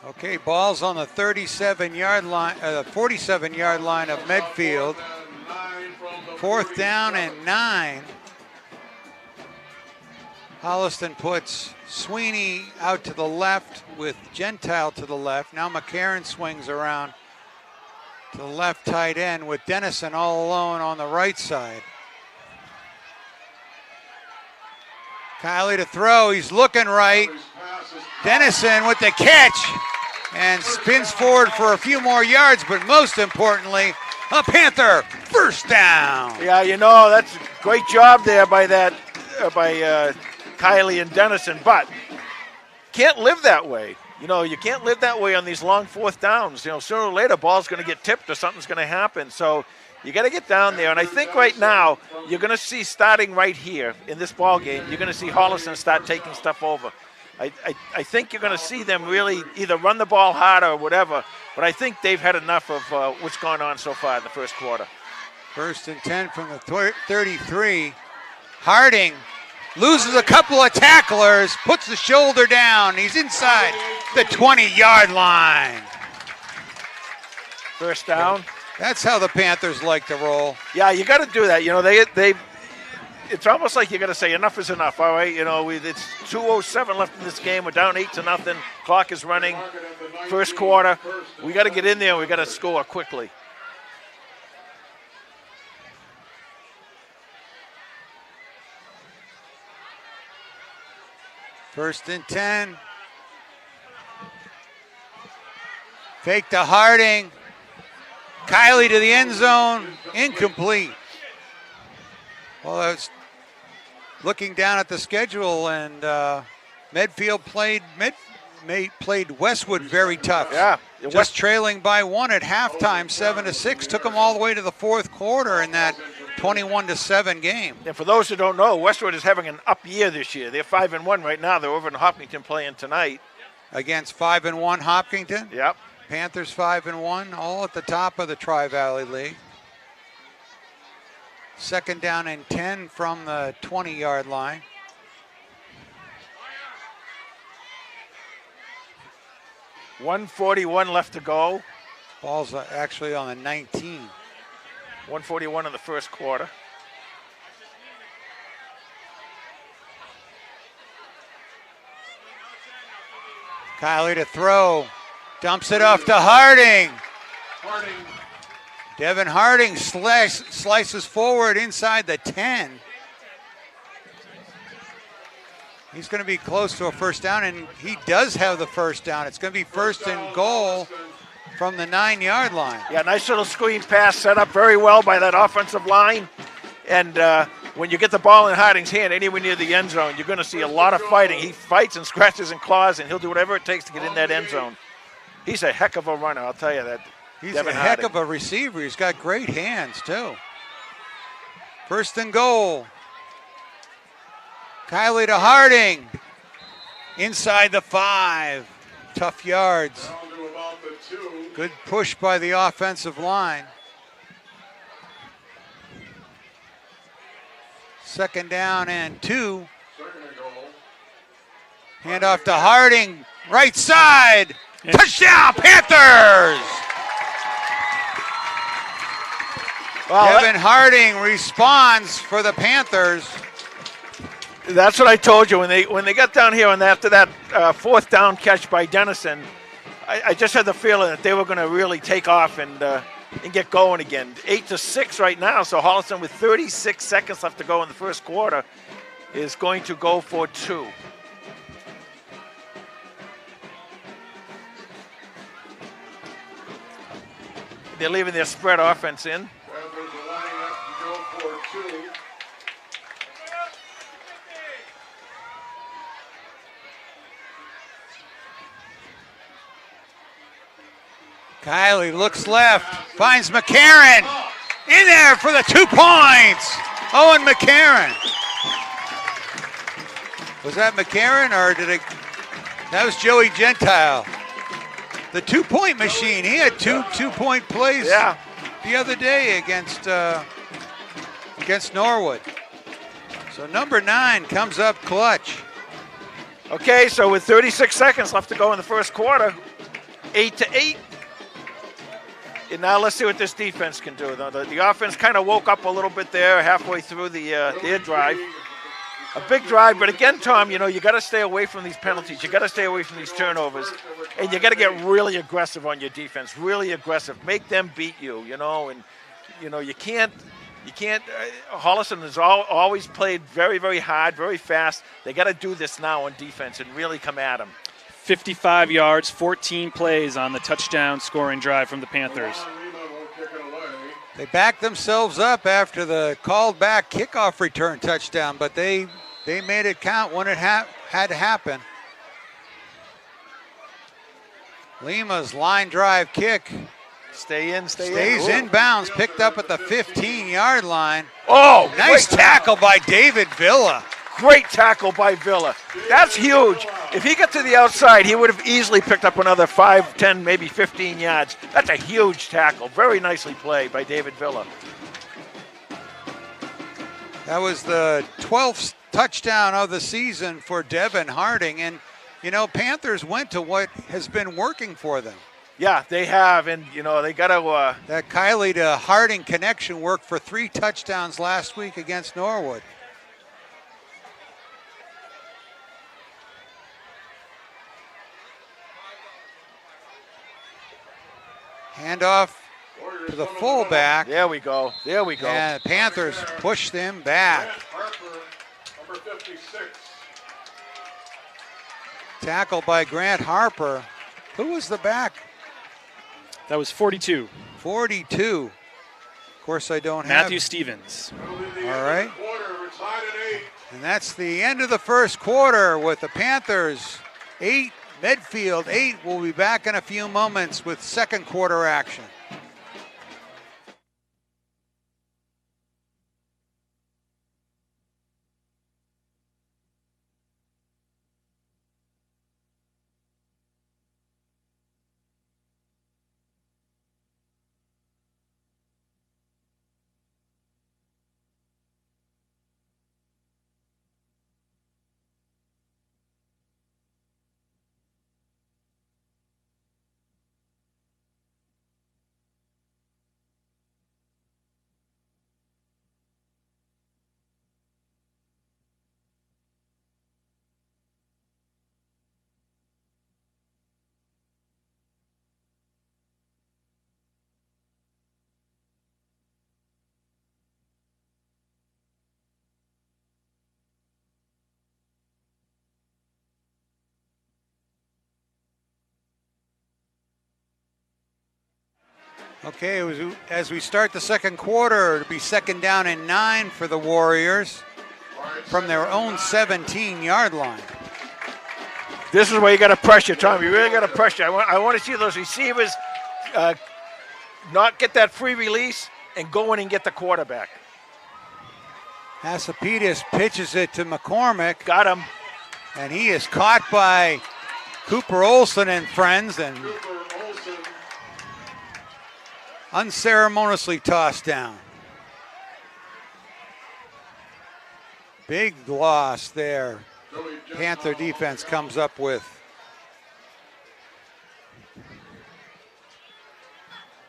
B: Okay, ball's on the 47-yard line, 47-yard line of Medfield. 4th down and 9. Holliston puts Sweeney out to the left with Gentile to the left. Now McCarron swings around to the left tight end with Dennison all alone on the right side. Kylie to throw, he's looking right. Dennison with the catch and spins forward for a few more yards, but most importantly, a Panther first down.
C: Yeah, you know, that's a great job there by Kylie and Dennison, but can't live that way. You know, you can't live that way on these long 4th downs. You know, sooner or later, ball's going to get tipped or something's going to happen. So you got to get down there. And I think right now, you're going to see starting right here in this ball game, you're going to see Holliston start taking stuff over. I think you're going to see them really either run the ball harder or whatever, but I think they've had enough of what's gone on so far in the first quarter.
B: First and 10 from the 33. Harding loses a couple of tacklers, puts the shoulder down. He's inside the 20-yard line.
C: First down.
B: That's how the Panthers like to roll.
C: Yeah, you got to do that. You know, it's almost like you got to say enough is enough. All right, you know, it's 2:07 left in this game. We're down 8-0. Clock is running. First quarter. We got to get in there. We got to score quickly.
B: First and 10. Fake to Harding. Kiley to the end zone. Incomplete. Well, I was looking down at the schedule, and Medfield played Westwood very tough.
C: Yeah.
B: Just trailing by 1 at halftime, 7-6. Took them all the way to the fourth quarter in that 21-7 game.
C: And for those who don't know, Westwood is having an up year this year. They're 5-1 right now. They're over in Hopkinton playing tonight.
B: Against 5-1 Hopkinton.
C: Yep.
B: Panthers 5-1, all at the top of the Tri-Valley League. Second down and 10 from the 20-yard line.
C: $141 left to go.
B: Ball's actually on the 19.
C: 141 in the first quarter.
B: Kiley to throw. Dumps it off to Harding. Devin Harding slices forward inside the 10. He's going to be close to a first down, and he does have the first down. It's going to be first and goal from the 9-yard line.
C: Yeah, nice little screen pass set up very well by that offensive line. And when you get the ball in Harding's hand anywhere near the end zone, you're going to see a lot of fighting. He fights and scratches and claws, and he'll do whatever it takes to get in that end zone. He's a heck of a runner, I'll tell you that.
B: He's
C: Devin
B: a heck
C: Harding.
B: of a receiver. He's got great hands, too. First and goal. Kiley to Harding. Inside the 5. Tough yards. Good push by the offensive line. Second down and 2. Hand off to Harding. Right side. Touchdown, Panthers!
C: Well,
B: Devin Harding responds for the Panthers.
C: that's what I told you when they got down here, and after that fourth down catch by Dennison, I just had the feeling that they were going to really take off and get going again. 8-6 right now, so Holliston with 36 seconds left to go in the first quarter is going to go for 2. They're leaving their spread offense in.
D: Panthers are lining up to go for 2.
B: Kiley looks left, finds McCarron. In there for the 2 points. Owen McCarron. Was that McCarron or did it? That was Joey Gentile. The 2-point machine. He had two-point plays the other day against Norwood. So number 9 comes up clutch.
C: Okay, so with 36 seconds left to go in the first quarter, 8-8. And now let's see what this defense can do. The offense kind of woke up a little bit there halfway through their drive. A big drive, but again, Tom, you know, you got to stay away from these penalties. You got to stay away from these turnovers, and you got to get really aggressive on your defense. Really aggressive. Make them beat you. You know, and you know you can't. Holliston has always played very, very hard, very fast. They got to do this now on defense and really come at them.
F: 55 yards, 14 plays on the touchdown scoring drive from the Panthers.
B: They backed themselves up after the called back kickoff return touchdown, but they made it count when it had to happen. Lima's line drive kick
C: Stays
B: stays inbounds, picked up at the 15-yard line.
C: Oh,
B: Nice
C: great
B: tackle by David Villa.
C: Great tackle by Villa. That's huge. If he got to the outside, he would have easily picked up another 5, 10, maybe 15 yards. That's a huge tackle. Very nicely played by David Villa.
B: That was the 12th touchdown of the season for Devin Harding. And, you know, Panthers went to what has been working for them.
C: Yeah, they have, and, you know, they got to...
B: That Kylie to Harding connection worked for 3 touchdowns last week against Norwood. Handoff to the fullback.
C: There we go. There we go.
B: And the Panthers push them back.
D: Harper, number 56.
B: Tackle by Grant Harper. Who was the back?
F: That was 42.
B: 42. Of course, I don't have.
F: Matthew Stevens.
B: All right.
D: Quarter, we're tied at 8.
B: And that's the end of the first quarter with the Panthers 8, Medfield 8. We'll be back in a few moments with second quarter action. Okay, as we start the second quarter, it'll be second down and 9 for the Warriors from their own 17-yard line.
C: This is where you got to pressure, Tom. You really got to pressure. I want to see those receivers not get that free release and go in and get the quarterback.
B: Hasapetis pitches it to McCormick.
C: Got him.
B: And he is caught by Cooper Olson and friends and unceremoniously tossed down. Big loss there. Panther defense comes up with.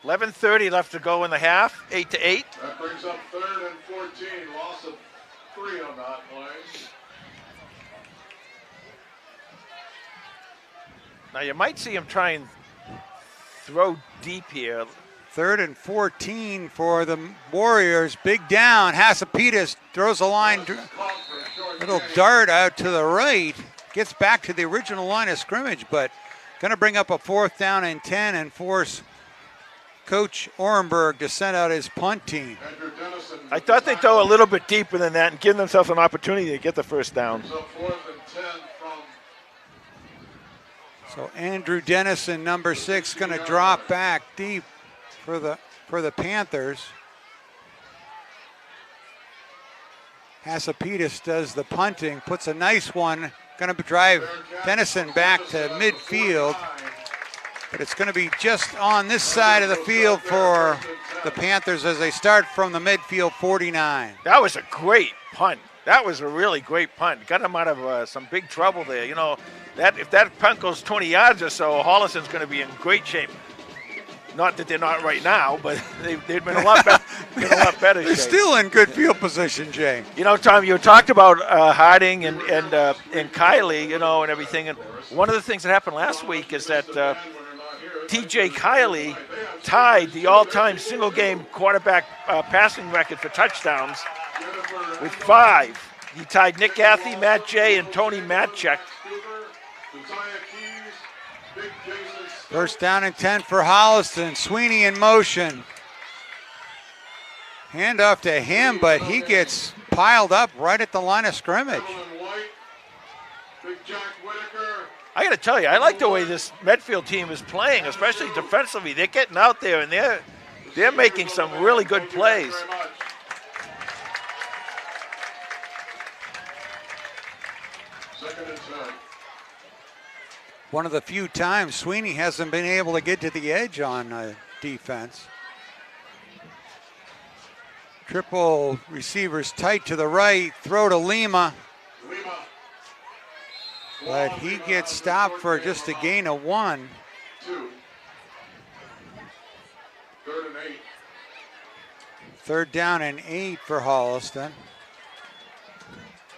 C: 11:30 left to go in the half, 8-8.
D: That brings up 3rd and 14. Loss of 3 on that play.
C: Now you might see him try and throw deep here.
B: 3rd and 14 for the Warriors. Big down. Hasapetis throws a line, little dart out to the right. Gets back to the original line of scrimmage, but going to bring up a 4th down and 10 and force Coach Orenberg to send out his punt team.
C: I thought they'd go a little bit deeper than that and give themselves an opportunity to get the first down.
B: So Andrew Dennison, number 6, going to drop back deep for the Panthers. Hasapetis does the punting, puts a nice one, going to drive Dennison back to midfield, but it's going to be just on this side of the field for the Panthers as they start from the midfield 49.
C: That was a great punt. That was a really great punt. Got him out of some big trouble there. You know, that if that punt goes 20 yards or so, Holliston's going to be in great shape. Not that they're not right now, but they've been a lot better.
B: They're
C: shape.
B: Still in good field position, Jay.
C: You know, Tom, you talked about Harding and Kylie, you know, and everything. And one of the things that happened last week is that T.J. Kylie tied the all-time single-game quarterback passing record for touchdowns with 5. He tied Nick Athey, Matt Jay, and Tony Matchek.
B: First down and 10 for Holliston. Sweeney in motion. Hand off to him, but he gets piled up right at the line of scrimmage.
C: I got to tell you, I like the way this Medfield team is playing, especially defensively. They're getting out there and they're making some really good plays.
B: One of the few times Sweeney hasn't been able to get to the edge on defense. Triple receivers tight to the right. Throw to Lima. But he gets stopped for just a gain of 1.
D: 2. 3rd and 8.
B: 3rd down and 8 for Holliston.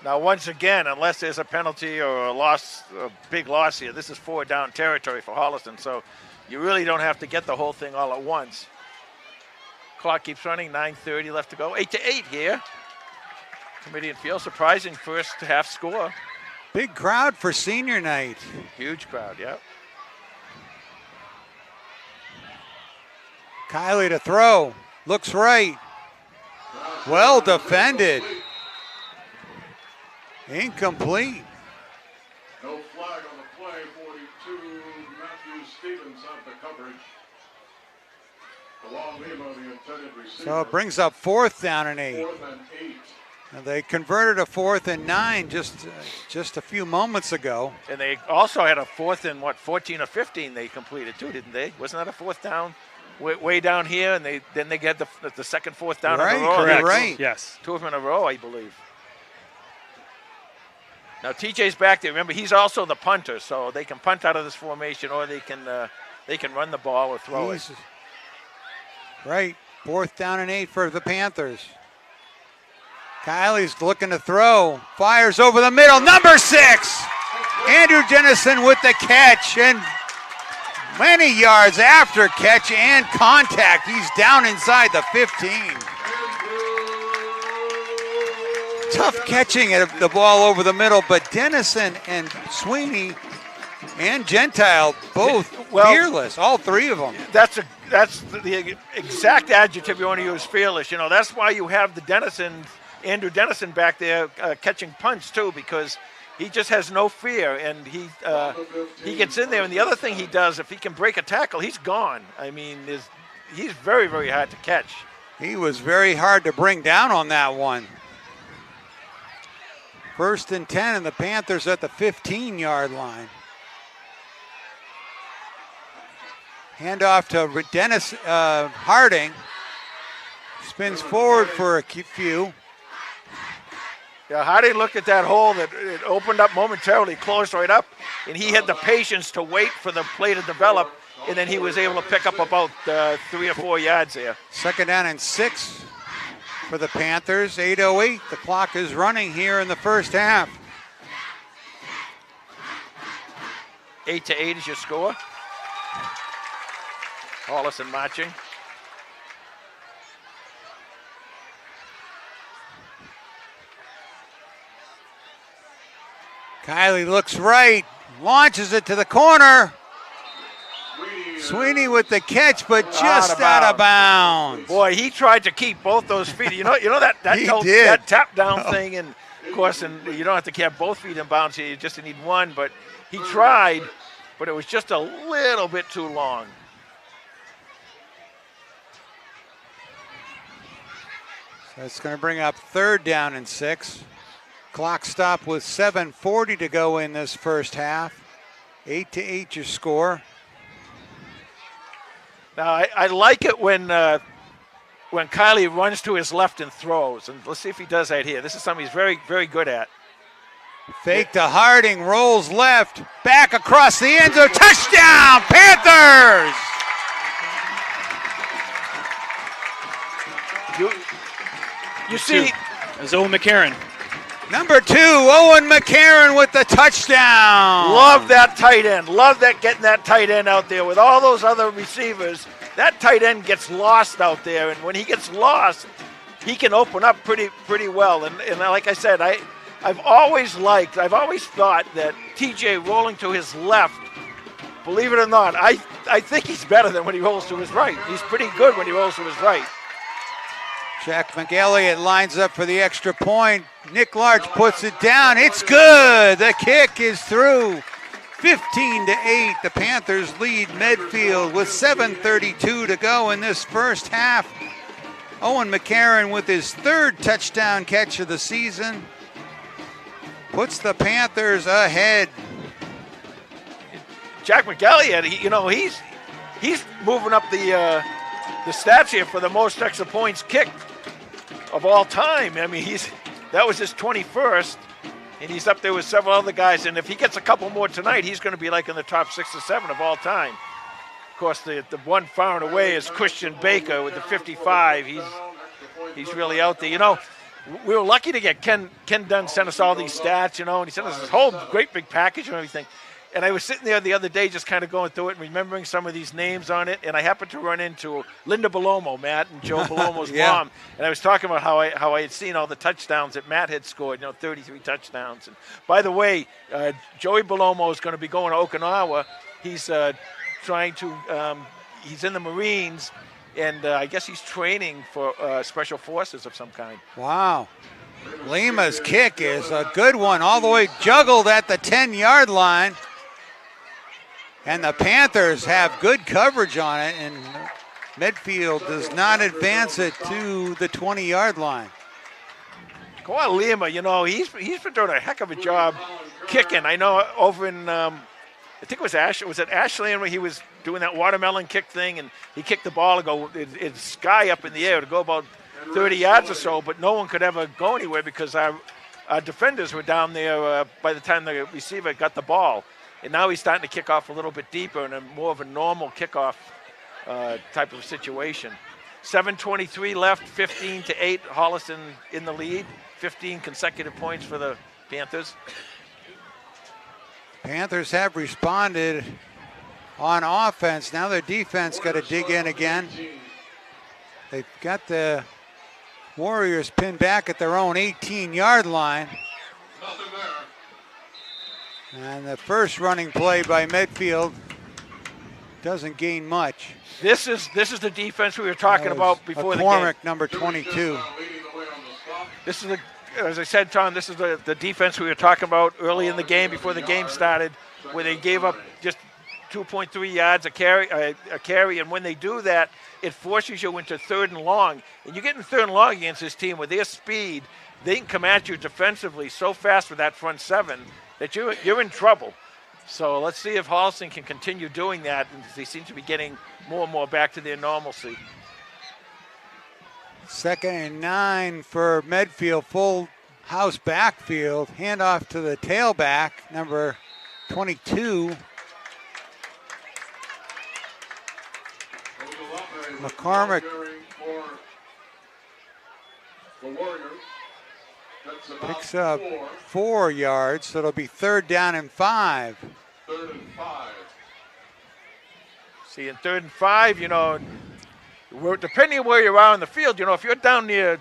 C: Now, once again, unless there's a penalty or a loss, a big loss here, this is 4 down territory for Holliston, so you really don't have to get the whole thing all at once. Clock keeps running, 9:30 left to go. 8-8 here. Kamitian Field, surprising first half score.
B: Big crowd for senior night.
C: Huge crowd, yeah.
B: Kylie to throw. Looks right. Well defended. Incomplete.
D: No flag on the play. 42. Matthew Stevens out the coverage. Along Lima, the intended receiver.
B: So it brings up 4th down and 8.
D: 4th and 8.
B: And they converted a 4th and 9 just a few moments ago.
C: And they also had a 4th and 14 or 15 they completed too, didn't they? Wasn't that a 4th down? Way down here, and then they get the second 4th down in a row.
F: Correct.
B: Right.
F: Yes.
C: 2 of them in a row, I believe. Now TJ's back there. Remember, he's also the punter, so they can punt out of this formation, or they can run the ball or throw it.
B: Right. 4th down and 8 for the Panthers. Kylie's looking to throw. Fires over the middle. Number 6. Andrew Jennison with the catch, and many yards after catch and contact. He's down inside the 15. Tough catching at the ball over the middle, but Dennison and Sweeney and Gentile both fearless, all 3 of them.
C: That's the exact adjective you want to use, fearless. You know, that's why you have the Andrew Dennison back there catching punts too, because he just has no fear, and he gets in there. And the other thing he does, if he can break a tackle, he's gone. I mean, he's very, very hard to catch.
B: He was very hard to bring down on that one. 1st and 10, and the Panthers at the 15-yard line. Handoff to Dennis Harding. Spins forward for a few.
C: Yeah, Harding looked at that hole that it opened up momentarily, closed right up, and he had the patience to wait for the play to develop, and then he was able to pick up about 3 or 4 yards there.
B: 2nd down and 6 for the Panthers. 8:08. The clock is running here in the first half.
C: 8-8 is your score. Holliston marching.
B: Kylie looks right, launches it to the corner. Sweeney with the catch, but just out of bounds.
C: Boy, he tried to keep both those feet. You know that tap down thing, and of course, and you don't have to have both feet in bounds here. You just need one, but he tried, but it was just a little bit too long.
B: So it's going to bring up 3rd down and 6. Clock stop with 7:40 to go in this first half. 8-8 your score.
C: Now I like it when Kylie runs to his left and throws, and let's see if he does that here. This is something he's very, very good at.
B: Fake to Harding, rolls left, back across the end zone, touchdown, Panthers!
C: You see,
F: There's Owen McCarron.
B: Number 2, Owen McCarron with the touchdown.
C: love that tight end. Love that, getting that tight end out there with all those other receivers. That tight end gets lost out there, and when he gets lost, he can open up pretty well. And like I said, I've always thought that TJ rolling to his left, believe it or not, I think he's better than when he rolls to his right. He's pretty good when he rolls to his right.
B: Jack McElliott lines up for the extra point. Nick Larch puts it down. It's good. The kick is through. 15-8. The Panthers lead Medfield with 7:32 to go in this first half. Owen McCarron with his 3rd touchdown catch of the season puts the Panthers ahead.
C: Jack McElliott, he's moving up the stats here for the most extra points kicked. of all time. I mean, that was his 21st, and he's up there with several other guys. And if he gets a couple more tonight, he's going to be like in the top 6 or 7 of all time. Of course, the one far and away is Christian Baker with the 55. He's really out there. You know, we were lucky to get Ken Dunn sent us all these stats, you know, and he sent us this whole great big package and everything. And I was sitting there the other day just kind of going through it and remembering some of these names on it, and I happened to run into Linda Belomo, Matt and Joe Belomo's mom, and I was talking about how I had seen all the touchdowns that Matt had scored, 33 touchdowns. And by the way, Joey Belomo is going to be going to Okinawa. He's he's in the Marines, and I guess he's training for special forces of some kind.
B: Wow. Lima's kick is a good one, all the way juggled at the 10-yard line. And the Panthers have good coverage on it, and Medfield does not advance it to the 20-yard line.
C: Go on, Lima. He's been doing a heck of a job kicking. I know over in I think it was Ashland where he was doing that watermelon kick thing, and he kicked the ball to it's sky up in the air to go about 30 yards or so, but no one could ever go anywhere because our defenders were down there by the time the receiver got the ball. And now he's starting to kick off a little bit deeper in more of a normal kickoff type of situation. 7:23 left, 15-8, Holliston in the lead. 15 consecutive points for the Panthers.
B: Panthers have responded on offense. Now their defense got to dig in again. They've got the Warriors pinned back at their own 18-yard line. And the first running play by Medfield doesn't gain much.
C: This is the defense we were talking about before the game.
B: McCormick, number 22.
C: This is as I said, Tom, this is the defense we were talking about early in the game before the game started, where they gave up just 2.3 yards a carry, and when they do that, it forces you into 3rd and long. And you get in 3rd and long against this team with their speed, they can come at you defensively so fast with that front 7 that you're in trouble. So let's see if Holliston can continue doing that, and they seem to be getting more and more back to their normalcy.
B: 2nd and 9 for Medfield, full house backfield. Handoff to the tailback, number 22. McCormick picks up 4 yards, so it'll be 3rd down and 5.
D: 3rd and 5.
C: See, in 3rd and 5, depending on where you are in the field, if you're down in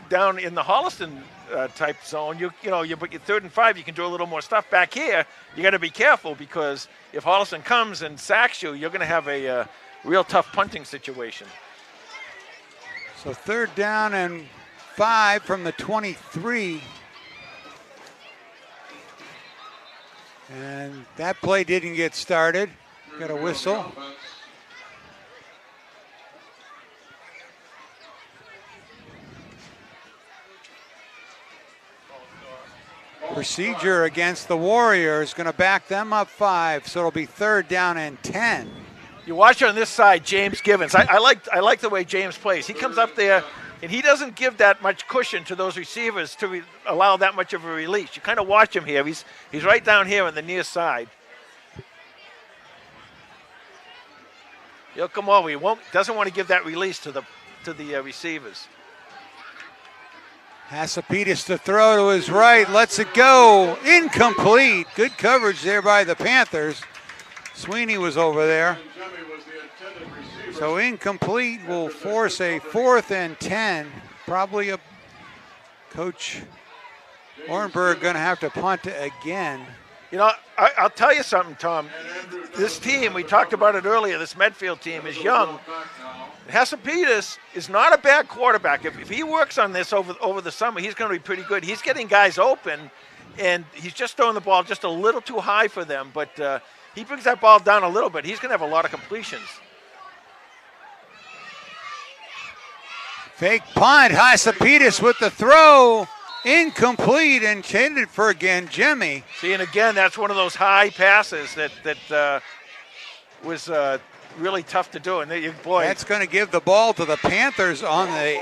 C: the Holliston type zone, but you're 3rd and 5, you can do a little more stuff. Back here, you got to be careful because if Holliston comes and sacks you, you're going to have a real tough punting situation.
B: So 3rd down and 5 from the 23. And that play didn't get started. Got a whistle. Procedure against the Warriors, going to back them up 5, so it'll be 3rd down and 10.
C: You watch on this side, James Givens. I like the way James plays. He comes up there, and he doesn't give that much cushion to those receivers to allow that much of a release. You kind of watch him here. He's right down here on the near side. He'll come over. He doesn't want to give that release to the receivers.
B: Hasapides to throw to his right, lets it go, incomplete. Good coverage there by the Panthers. Sweeney was over there. So incomplete will force a 4th and 10. Probably Coach Ornberg going to have to punt again.
C: I'll tell you something, Tom. This team, we talked about it earlier, this Medfield team is young. Hasapides is not a bad quarterback. If he works on this over the summer, he's going to be pretty good. He's getting guys open, and he's just throwing the ball just a little too high for them. But he brings that ball down a little bit. He's going to have a lot of completions.
B: Fake punt, Hasapides with the throw. Incomplete, intended for again Jimmy.
C: See, and again, that's one of those high passes that was really tough to do. And boy,
B: that's going to give the ball to the Panthers on the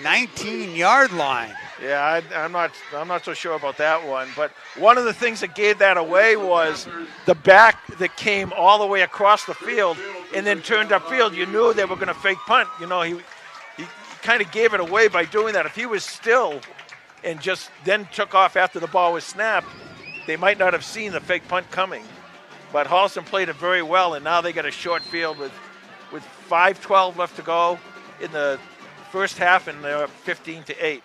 B: 19-yard line.
C: Yeah, I'm not so sure about that one. But one of the things that gave that away was the back that came all the way across the field and then turned upfield. You knew they were going to fake punt. You know, he kind of gave it away by doing that. If he was still and just then took off after the ball was snapped, they might not have seen the fake punt coming. But Holliston played it very well, and now they got a short field with 5:12 left to go in the first half, and they're up 15-8.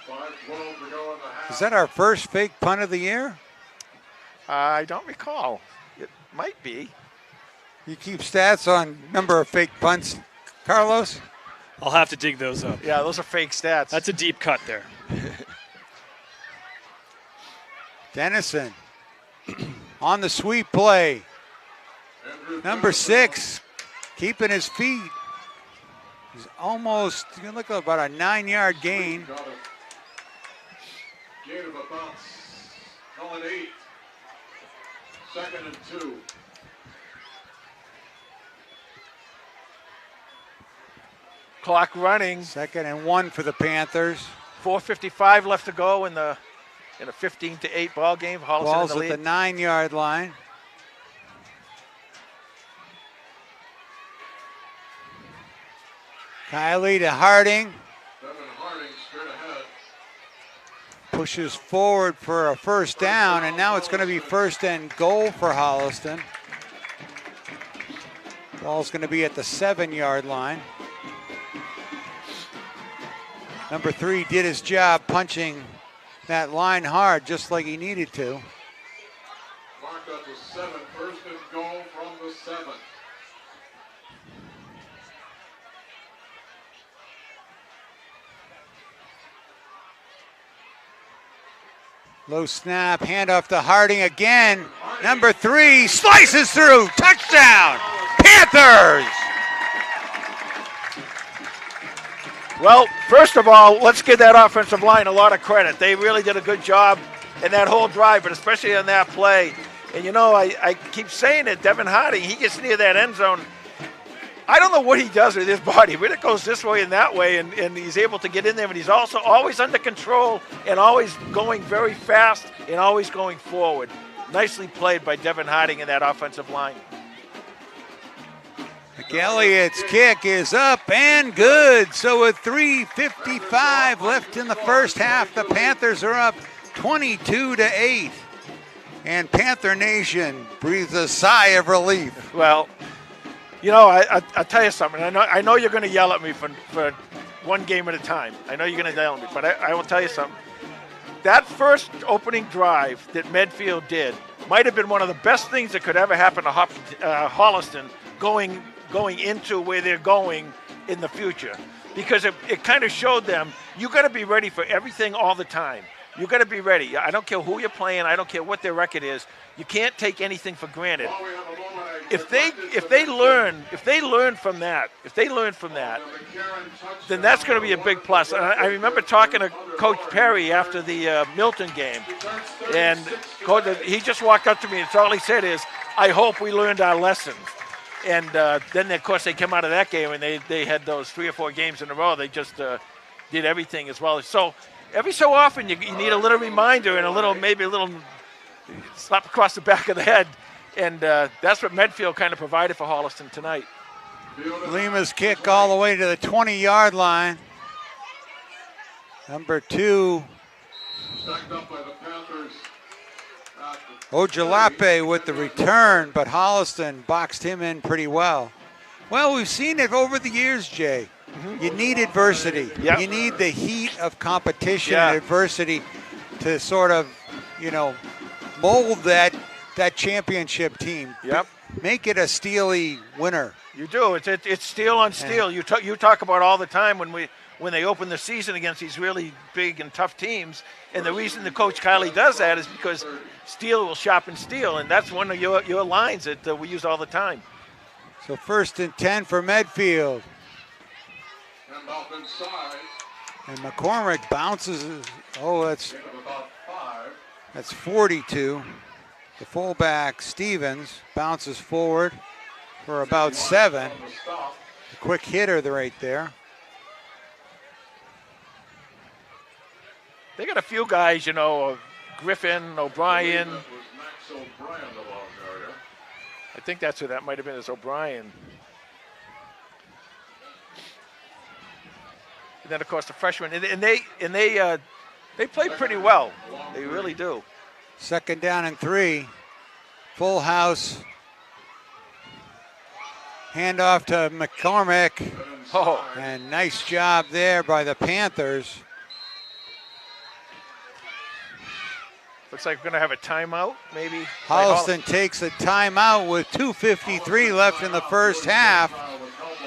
D: 5:12 to go in the half.
B: Is that our first fake punt of the year?
C: I don't recall. It might be.
B: You keep stats on number of fake punts, Carlos?
F: I'll have to dig those up.
C: Yeah, those are fake stats.
F: That's a deep cut there.
B: Dennison on the sweep play. Number 6, keeping his feet. He's almost, you can look at about a 9-yard gain.
D: Gain of about 8. 2nd and 2.
C: Clock running.
B: 2nd and 1 for the Panthers.
C: 4:55 left to go in a 15-8 ball game. Holliston
B: Ball's
C: in the
B: at
C: lead.
B: the 9-yard line. Kylie to Harding.
D: Devin Harding straight ahead.
B: Pushes forward for a first down, and now it's going to be 1st and goal for Holliston. Ball's going to be at the 7-yard line. Number 3 did his job punching that line hard just like he needed to.
D: Marked at the 7. 1st and goal from the 7.
B: Low snap, handoff to Harding again. Number 3 slices through, touchdown, Panthers!
C: Well, first of all, let's give that offensive line a lot of credit. They really did a good job in that whole drive, but especially on that play. And you know, I keep saying it, Devin Harding, he gets near that end zone. I don't know what he does with his body, but it goes this way and that way, and he's able to get in there, but he's also always under control and always going very fast and always going forward. Nicely played by Devin Harding in that offensive line.
B: McElliott's kick is up and good. So with 3:55 left in the first half, the Panthers are up 22-8. And Panther Nation breathes a sigh of relief.
C: Well, you know, I'll tell you something. I know you're going to yell at me for one game at a time. I know you're going to yell at me, but I will tell you something. That first opening drive that Medfield did might have been one of the best things that could ever happen to Holliston going into where they're going in the future, because it kind of showed them you got to be ready for everything all the time. You got to be ready. I don't care who you're playing. I don't care what their record is. You can't take anything for granted. If they learn from that, then that's going to be a big plus. I remember talking to Coach Perry after the Milton game, and he just walked up to me, and all he said is, "I hope we learned our lessons." And then, of course, they came out of that game, and they had those 3 or 4 games in a row. They just did everything as well. So every so often, you need a little reminder and maybe a little slap across the back of the head. And that's what Medfield kind of provided for Holliston tonight.
B: Lima's kick all the way to the 20-yard line. Number 2,
D: Stacked up by the Panthers.
B: Ojalape with the return, but Holliston boxed him in pretty well. Well, we've seen it over the years, Jay. You need adversity.
C: Yep.
B: You need the heat of competition and adversity to sort of, mold that championship team.
C: Yep.
B: Make it a steely winner.
C: You do. It's steel on steel. You talk about all the time when they open the season against these really big and tough teams. And the reason the Coach Kiley does that is because steel will sharpen steel, and that's one of your lines that we use all the time.
B: So 1st and 10 for Medfield.
D: And off inside.
B: And McCormick bounces. That's
D: Gain of about 5.
B: That's 42. The fullback, Stevens, bounces forward for about 7.
D: On the stop.
B: The Quick hitter right there.
C: They got a few guys, you know, Griffin, O'Brien.
D: That was Max O'Brien, the ball carrier.
C: I think that's who that might have been, is O'Brien. And then, of course, the freshmen. And they play pretty well. They really do.
B: Second down and 3. Full house. Handoff to McCormick.
C: Oh,
B: And nice job there by the Panthers.
C: looks like we're going to have a timeout, maybe.
B: Holliston takes a timeout with 2:53 left in the first half.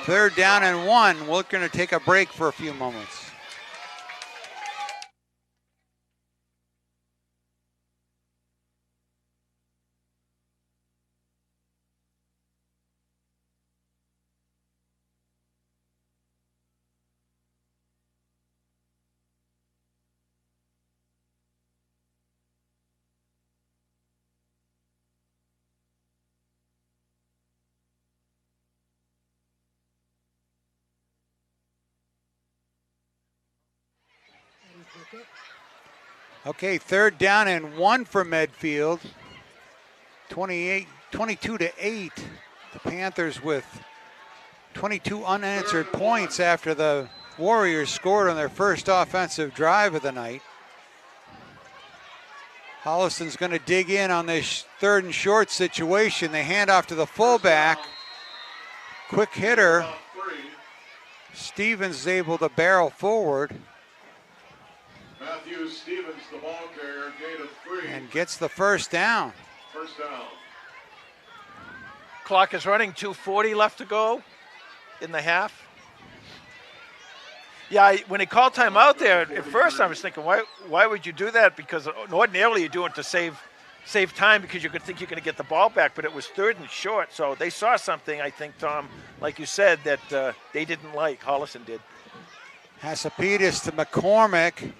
B: Third down and 1. We're going to take a break for a few moments. Okay, third down and 1 for Medfield. 22-8. The Panthers with 22 unanswered points after the Warriors scored on their first offensive drive of the night. Holliston's going to dig in on this third and short situation. They hand off to the fullback. Quick hitter. Stevens is able to barrel forward.
D: Matthew Stevens, the ball carrier, gain of 3.
B: And gets the first down.
D: First down.
C: Clock is running, 2:40 left to go in the half. Yeah, when he called timeout there, at first I was thinking, why would you do that? Because ordinarily you do it to save time because you could think you're going to get the ball back, but it was third and short. So they saw something, I think, Tom, like you said, that they didn't like. Holliston did.
B: Hasapides to McCormick.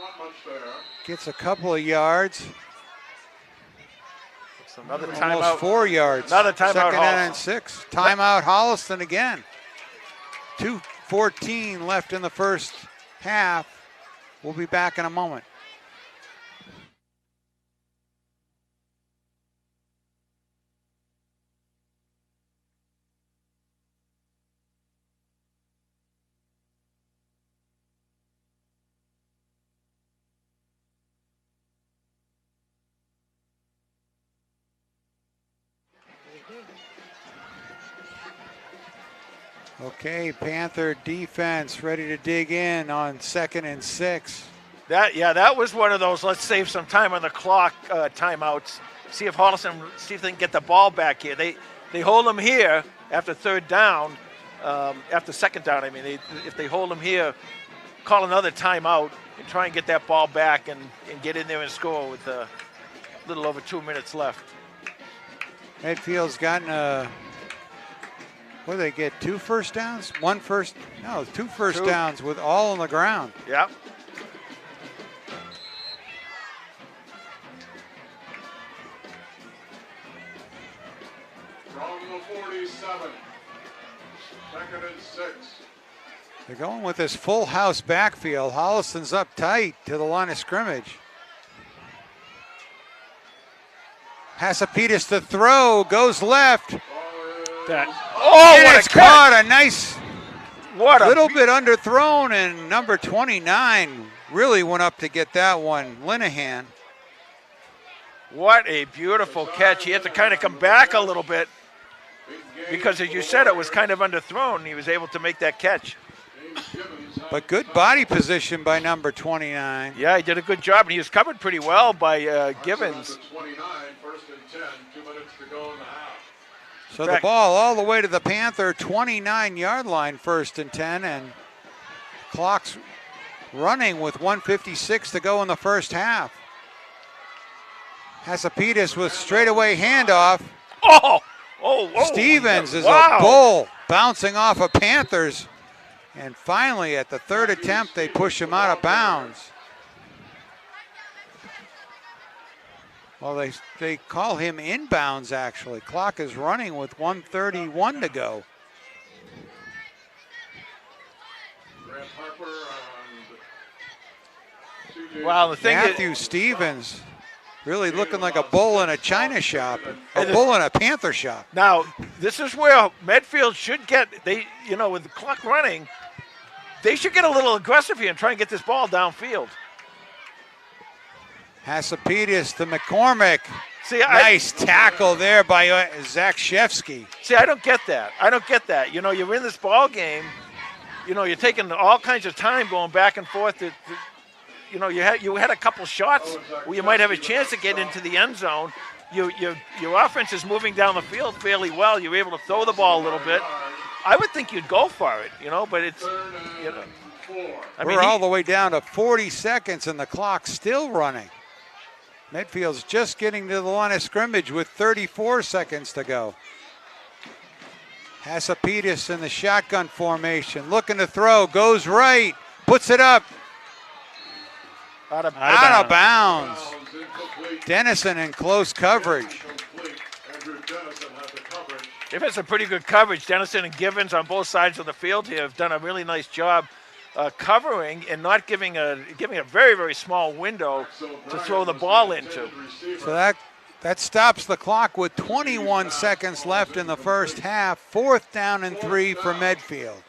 D: Not much there.
B: Gets a couple of yards.
C: It's another
B: Almost
C: timeout.
B: 4 yards.
C: Another timeout.
B: Second down
C: Holliston.
B: and 6. Timeout Holliston again. 2:14 left in the first half. We'll be back in a moment. Okay, Panther defense ready to dig in on 2nd and 6.
C: That was one of those let's save some time on the clock timeouts. See if they can get the ball back here. They hold them here after third down, after second down. I mean, if they hold them here, call another timeout and try and get that ball back and get in there and score with a little over 2 minutes left.
B: Medfield's gotten what did they get? 2 first downs? 2 first downs with all on the ground.
C: Yeah.
D: From the 47. 2nd and 6.
B: They're going with this full house backfield. Holliston's up tight to the line of scrimmage. Hasapides to throw, goes left.
F: That
B: And it's caught a nice
C: What a
B: little bit underthrown, and number 29 really went up to get that one, Linehan.
C: What a beautiful catch. He had to kind of come back a little bit because, as you said, it was kind of underthrown. He was able to make that catch.
B: But good body position by number 29.
C: Yeah, he did a good job, and he was covered pretty well by Givens.
D: 29, 1st and 10. 2 minutes to go in the half.
B: So the ball all the way to the Panther 29-yard line, 1st and 10, and clock's running with 1:56 to go in the first half. Hasapides with straightaway handoff.
C: Oh!
B: Stevens is
C: wow.
B: a bull bouncing off of Panthers. And finally, at the third attempt, they push him out of bounds. Well, they call him inbounds, actually. Clock is running with 1:31 to go.
C: Well, the thing is,
B: Matthew Stevens really looking like a bull in a china shop, a bull in a Panther shop.
C: now this is where Medfield should get, with the clock running, they should get a little aggressive here and try and get this ball downfield.
B: Hasapides to McCormick.
C: See,
B: Nice tackle there by Zach Shefsky.
C: See, I don't get that. You're in this ball game. You're taking all kinds of time going back and forth. You had a couple shots where you might have a chance to get into the end zone. Your offense is moving down the field fairly well. You're able to throw the ball a little bit. I would think you'd go for it, but it's,
B: We're all the way down to 40 seconds and the clock's still running. Medfield's just getting to the line of scrimmage with 34 seconds to go. Hasapides in the shotgun formation, looking to throw, goes right, puts it up.
C: out of
B: bounds. Dennison in close coverage.
C: They've had some pretty good coverage. Dennison and Givens on both sides of the field here have done a really nice job covering and not giving a very, very small window to throw the ball into.
B: So that stops the clock with 21 seconds left in the first half. 4th down and 3 for Medfield.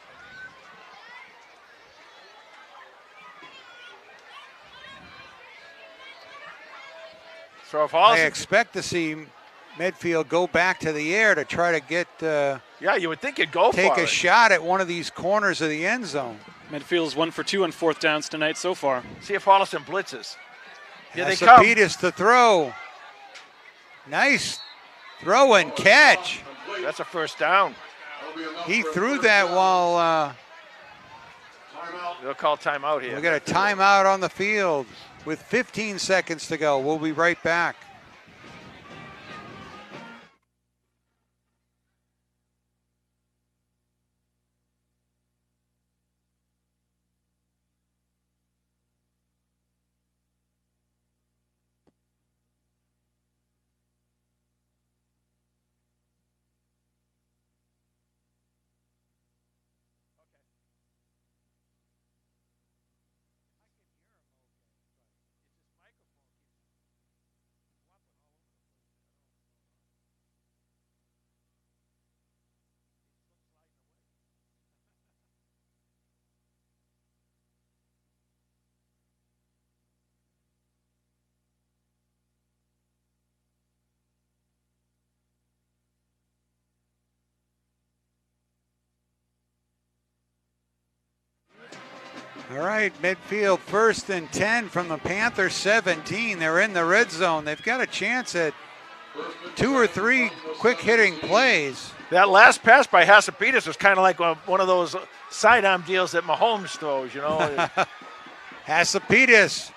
C: So if
B: I expect to see Medfield go back to the air to try to get
C: you would think you'd go
B: take
C: for
B: a
C: it.
B: shot at one of these corners of the end zone.
F: Medfield's 1 for 2 on 4th downs tonight so far.
C: See if Holliston blitzes. Here they come.
B: Hasapides to throw. Nice throw and catch.
C: That's a first down.
B: He threw that while
C: They'll call timeout here.
B: we got a timeout on the field with 15 seconds to go. We'll be right back. All right, Medfield 1st and 10 from the Panthers 17. They're in the red zone. They've got a chance at 2 or 3 quick hitting plays.
C: That last pass by Hasapides was kind of like one of those sidearm deals that Mahomes throws,
B: Hasapides,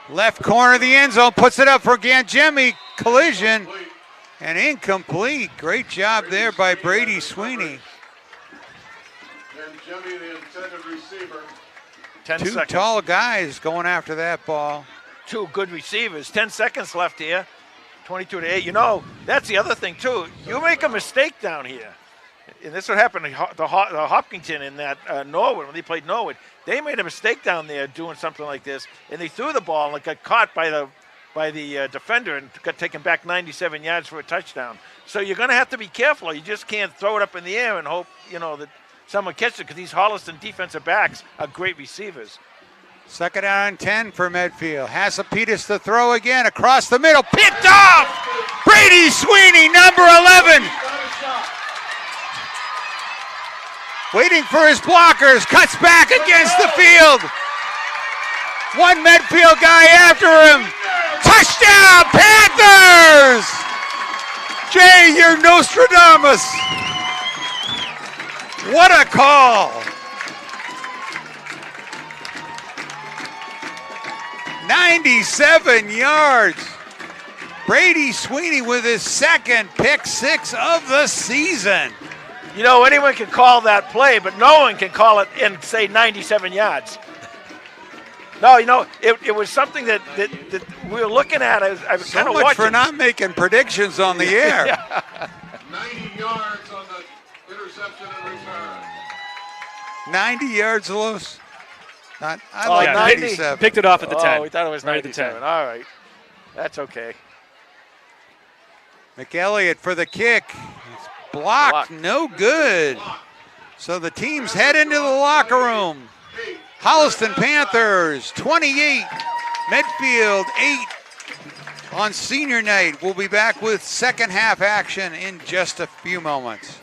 B: left corner of the end zone, puts it up for Gangemi. Collision and incomplete. Great job there by Brady Sweeney.
D: Gangemi, the intended receiver.
C: 10
B: Two
C: seconds.
B: tall guys going after that ball.
C: 2 good receivers. 10 seconds left here. 22-8. That's the other thing, too. You make a mistake down here. And this would happen to Hopkinton in that Norwood, when they played Norwood. They made a mistake down there doing something like this, and they threw the ball and it got caught by the defender and got taken back 97 yards for a touchdown. So you're going to have to be careful. You just can't throw it up in the air and hope, that someone catches it, because these Holliston defensive backs are great receivers.
B: 2nd down and 10 for Medfield. Hasapides to throw again across the middle. Picked off! Brady Sweeney, number 11. Waiting for his blockers. Cuts back against the field. One Medfield guy after him. Touchdown, Panthers! Jay, you're Nostradamus. What a call! 97 yards. Brady Sweeney with his 2nd pick 6 of the season.
C: Anyone can call that play, but no one can call it and say 97 yards. No, it was something that we were looking at. I was
B: So
C: kind of
B: much
C: watching.
B: for not making predictions on the air.
D: 90 yards on the interception and return.
B: 90 yards, Los. I like
C: yeah,
B: 97.
F: Picked it off at the 10.
C: Oh, we thought it was
F: Right at the
C: 97.
F: 10.
C: All right. That's okay.
B: McElliott for the kick. It's blocked. No good. So the teams head into the locker room. Holliston Panthers 28, Medfield 8 on senior night. We'll be back with second half action in just a few moments.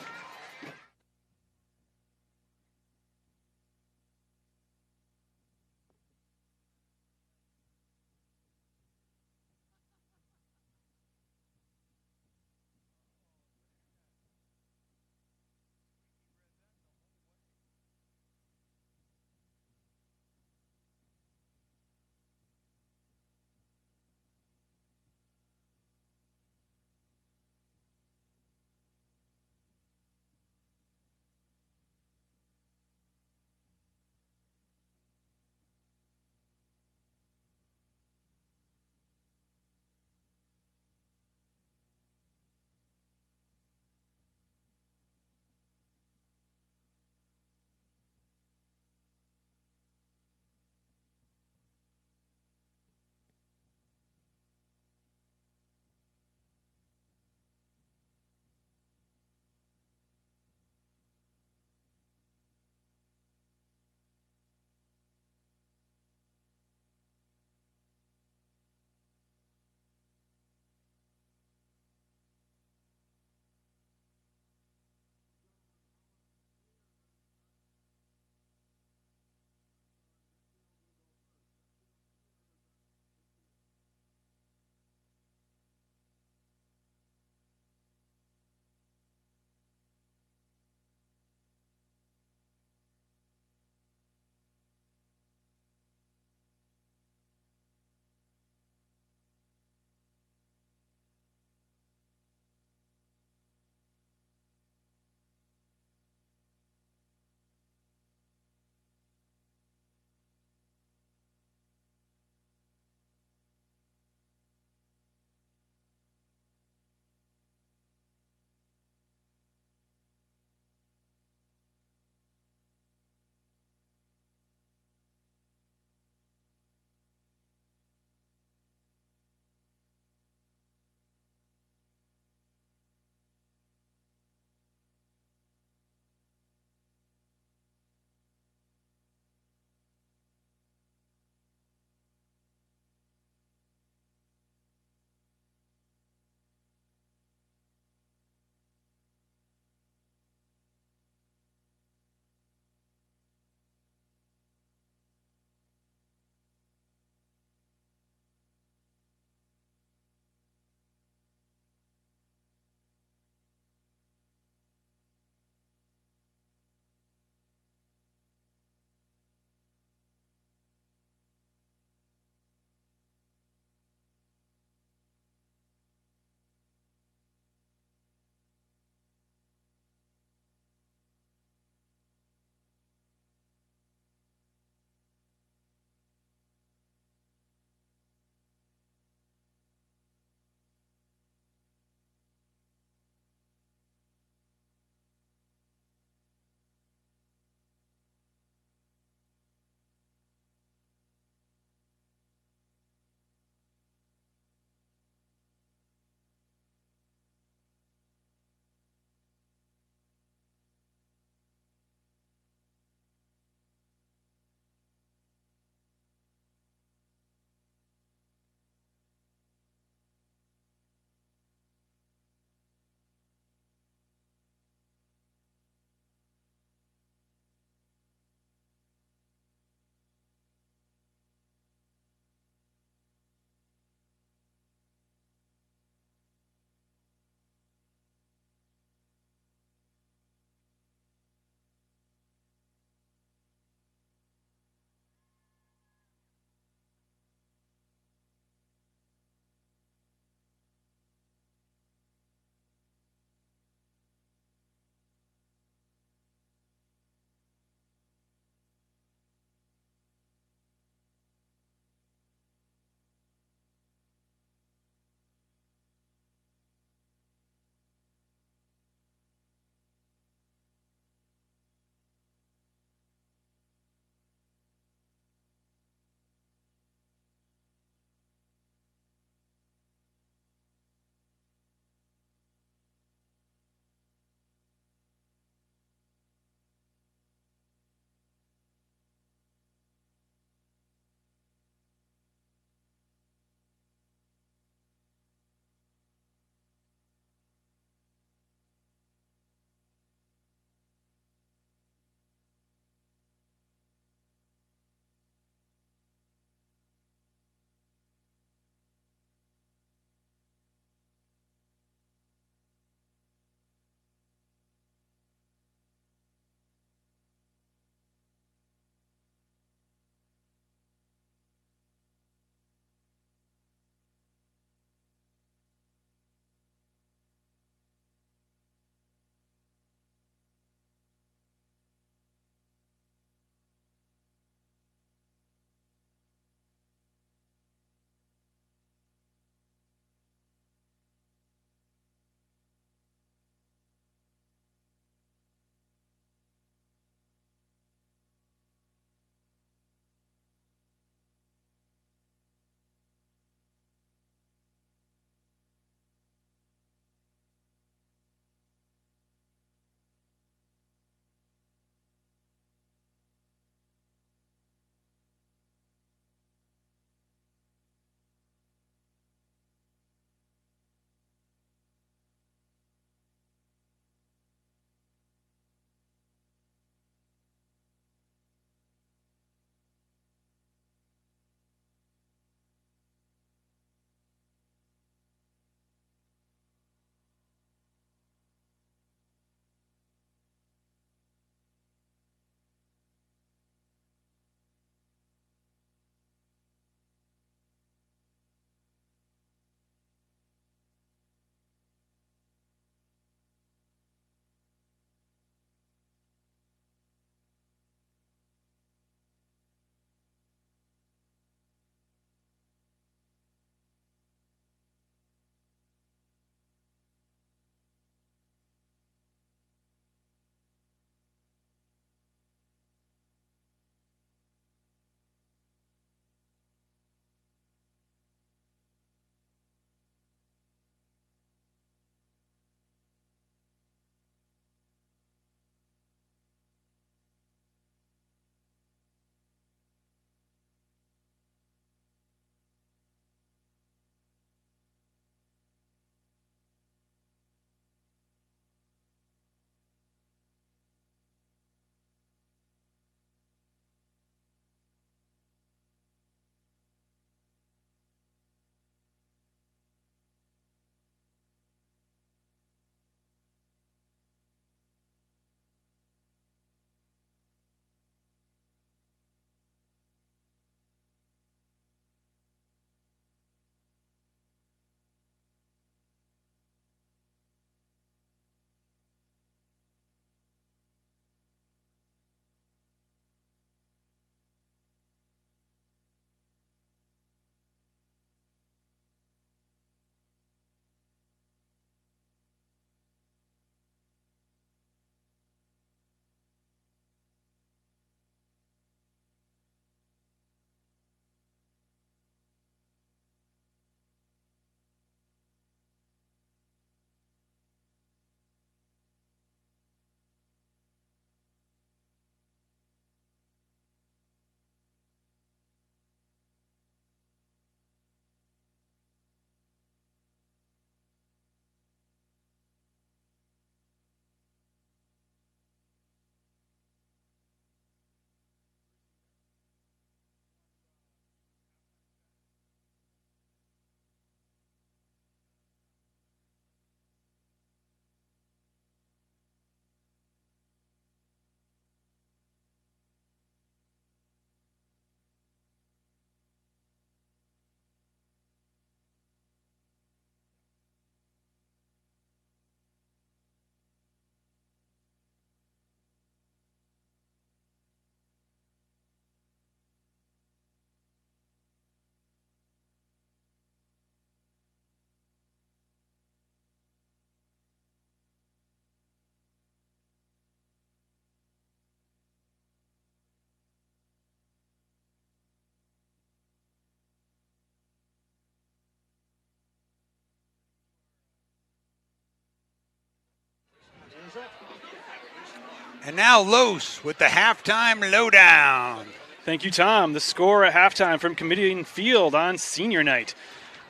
B: And now Los with the halftime lowdown.
F: Thank you, Tom. The score at halftime from Kamitian Field on senior night.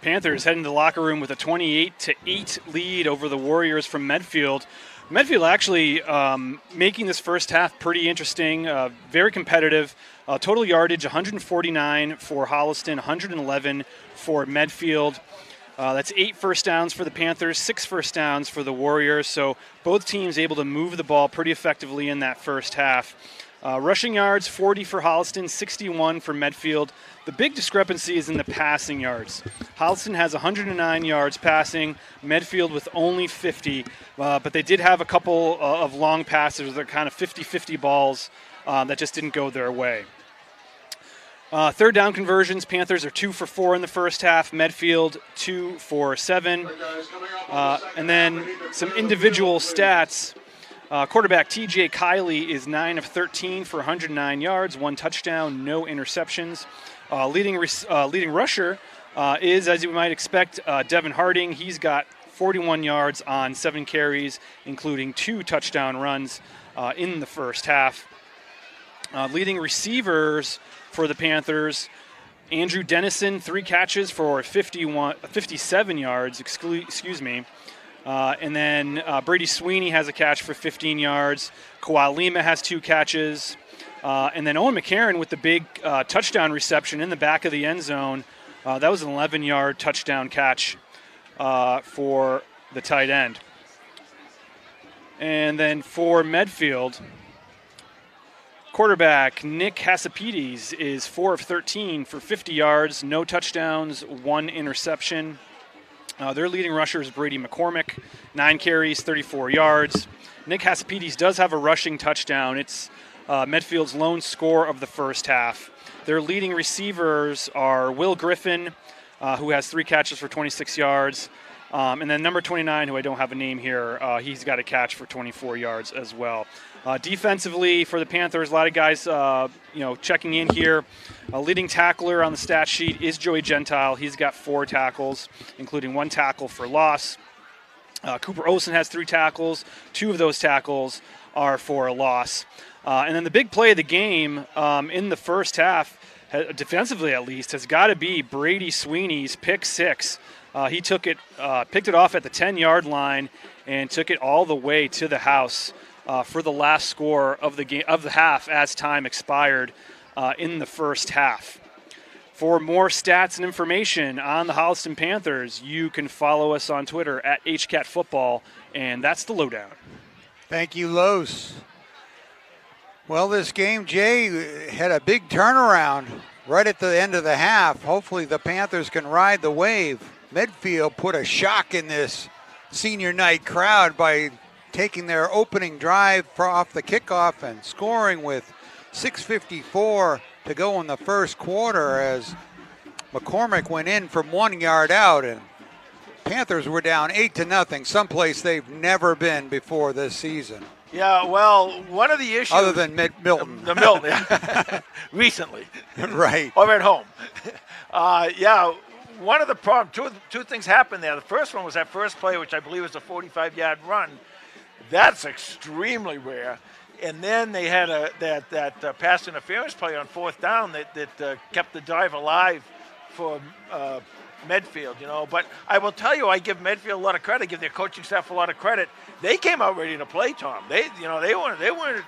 F: Panthers head into the locker room with a 28-8 lead over the Warriors from Medfield. Medfield actually making this first half pretty interesting, very competitive. Total yardage 149 for Holliston, 111 for Medfield. That's 8 first downs for the Panthers, 6 first downs for the Warriors. So both teams able to move the ball pretty effectively in that first half. Rushing yards, 40 for Holliston, 61 for Medfield. The big discrepancy is in the passing yards. Holliston has 109 yards passing, Medfield with only 50, but they did have a couple of long passes. They're kind of 50-50 balls that just didn't go their way. Third down conversions, Panthers are 2 for 4 in the first half, Medfield 2 for 7. And then some individual stats. Quarterback TJ Kiley is 9 of 13 for 109 yards, 1 touchdown, no interceptions. Leading rusher is, as you might expect, Devin Harding. He's got 41 yards on 7 carries, including 2 touchdown runs in the first half. Leading receivers for the Panthers, Andrew Dennison, 3 catches for 57 yards, and then Brady Sweeney has a catch for 15 yards. Kawhi Lima has 2 catches. And then Owen McCarron with the big touchdown reception in the back of the end zone. That was an 11-yard touchdown catch for the tight end. And then for Medfield, quarterback Nick Hasapides is 4 of 13 for 50 yards, no touchdowns, 1 interception. Their leading rusher is Brady McCormick, 9 carries, 34 yards. Nick Hasapides does have a rushing touchdown. It's Medfield's lone score of the first half. Their leading receivers are Will Griffin, who has 3 catches for 26 yards. And then number 29, who I don't have a name here, he's got a catch for 24 yards as well. Defensively for the Panthers, a lot of guys checking in here. Leading tackler on the stat sheet is Joey Gentile. He's got 4 tackles, including 1 tackle for loss. Cooper Olsen has 3 tackles. 2 of those tackles are for a loss. And then the big play of the game in the first half, defensively at least, has got to be Brady Sweeney's pick 6. He picked it off at the 10-yard line and took it all the way to the house for the last score of the game of the half as time expired in the first half. For more stats and information on the Holliston Panthers, you can follow us on Twitter at HCatFootball, and that's the lowdown.
B: Thank you, Los. Well, this game, Jay, had a big turnaround right at the end of the half. Hopefully the Panthers can ride the wave. Medfield put a shock in this senior night crowd by taking their opening drive off the kickoff and scoring with 6:54 to go in the first quarter as McCormick went in from 1 yard out, and Panthers were down 8-0, someplace they've never been before this season.
C: Yeah, well, one of the issues...
B: Other than Milton.
C: The Milton, yeah. Recently.
B: Right.
C: Or at home. One of the problems, two things happened there. The first one was that first play, which I believe was a 45-yard run. That's extremely rare. And then they had that pass interference play on 4th down that kept the drive alive for Medfield, But I will tell you, I give Medfield a lot of credit. I give their coaching staff a lot of credit. They came out ready to play, Tom. They weren't.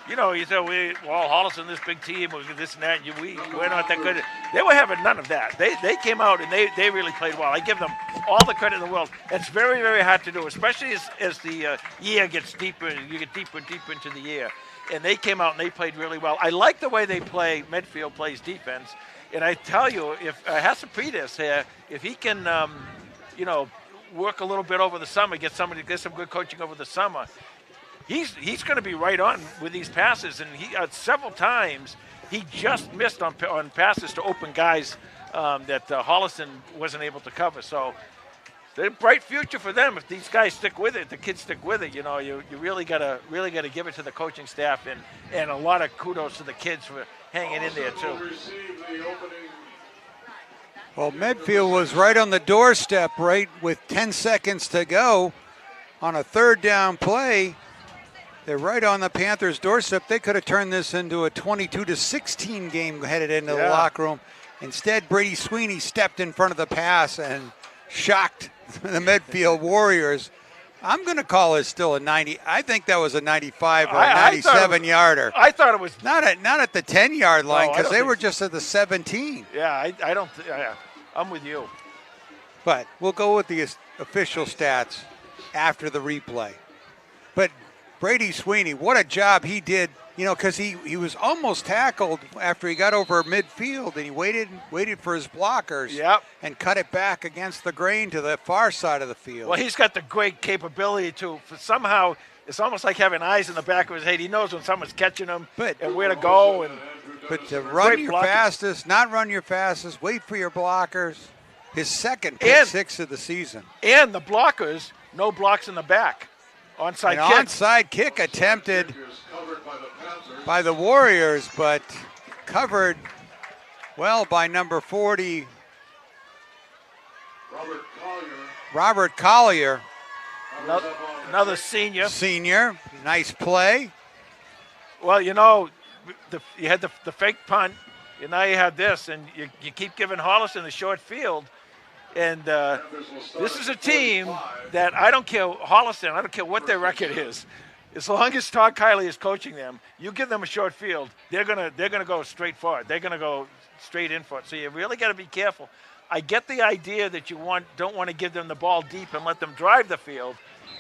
C: You said, Holliston, this big team, this and that, we're not that good. They were having none of that. They came out and they really played well. I give them all the credit in the world. It's very, very hard to do, especially as the year gets deeper, you get deeper and deeper into the year. And they came out and they played really well. I like the way they play. Medfield plays defense. And I tell you, if Hasapides here, if he can, work a little bit over the summer, get some good coaching over the summer, he's going to be right on with these passes. And he several times he just missed on passes to open guys that Holliston wasn't able to cover. So there's a bright future for them if these guys stick with it. The kids stick with it. You really gotta give it to the coaching staff and a lot of kudos to the kids for hanging in there too.
B: Well, Medfield was right on the doorstep, right with 10 seconds to go on a 3rd down play. They're right on the Panthers' doorstep. They could have turned this into a 22-16 game headed into the locker room. Instead, Brady Sweeney stepped in front of the pass and shocked the Medfield Warriors. I'm going to call it still a 90. I think that was a 95 or a 97-yarder.
C: I thought it was
B: not at the 10-yard line because they were just at the 17.
C: Yeah, I don't. I'm with you.
B: But we'll go with the official stats after the replay. But Brady Sweeney, what a job he did, because he was almost tackled after he got over midfield, and he waited for his blockers and cut it back against the grain to the far side of the field.
C: Well, he's got the great capability somehow, it's almost like having eyes in the back of his head. He knows when someone's catching him and where to go.
B: But to run your fastest, not run your fastest, wait for your blockers. His second pick six of the season.
C: And the blockers, no blocks in the back.
B: Onside kick attempted by the Warriors, but covered well by number 40, Robert Collier.
C: Another senior.
B: Nice play.
C: Well, you had the fake punt, and now you have this, and you keep giving Holliston the short field. And this is a team that I don't care what their record is. As long as Todd Kiley is coaching them, you give them a short field, they're gonna go straight for it. They're gonna go straight in for it. So you really got to be careful. I get the idea that you don't want to give them the ball deep and let them drive the field.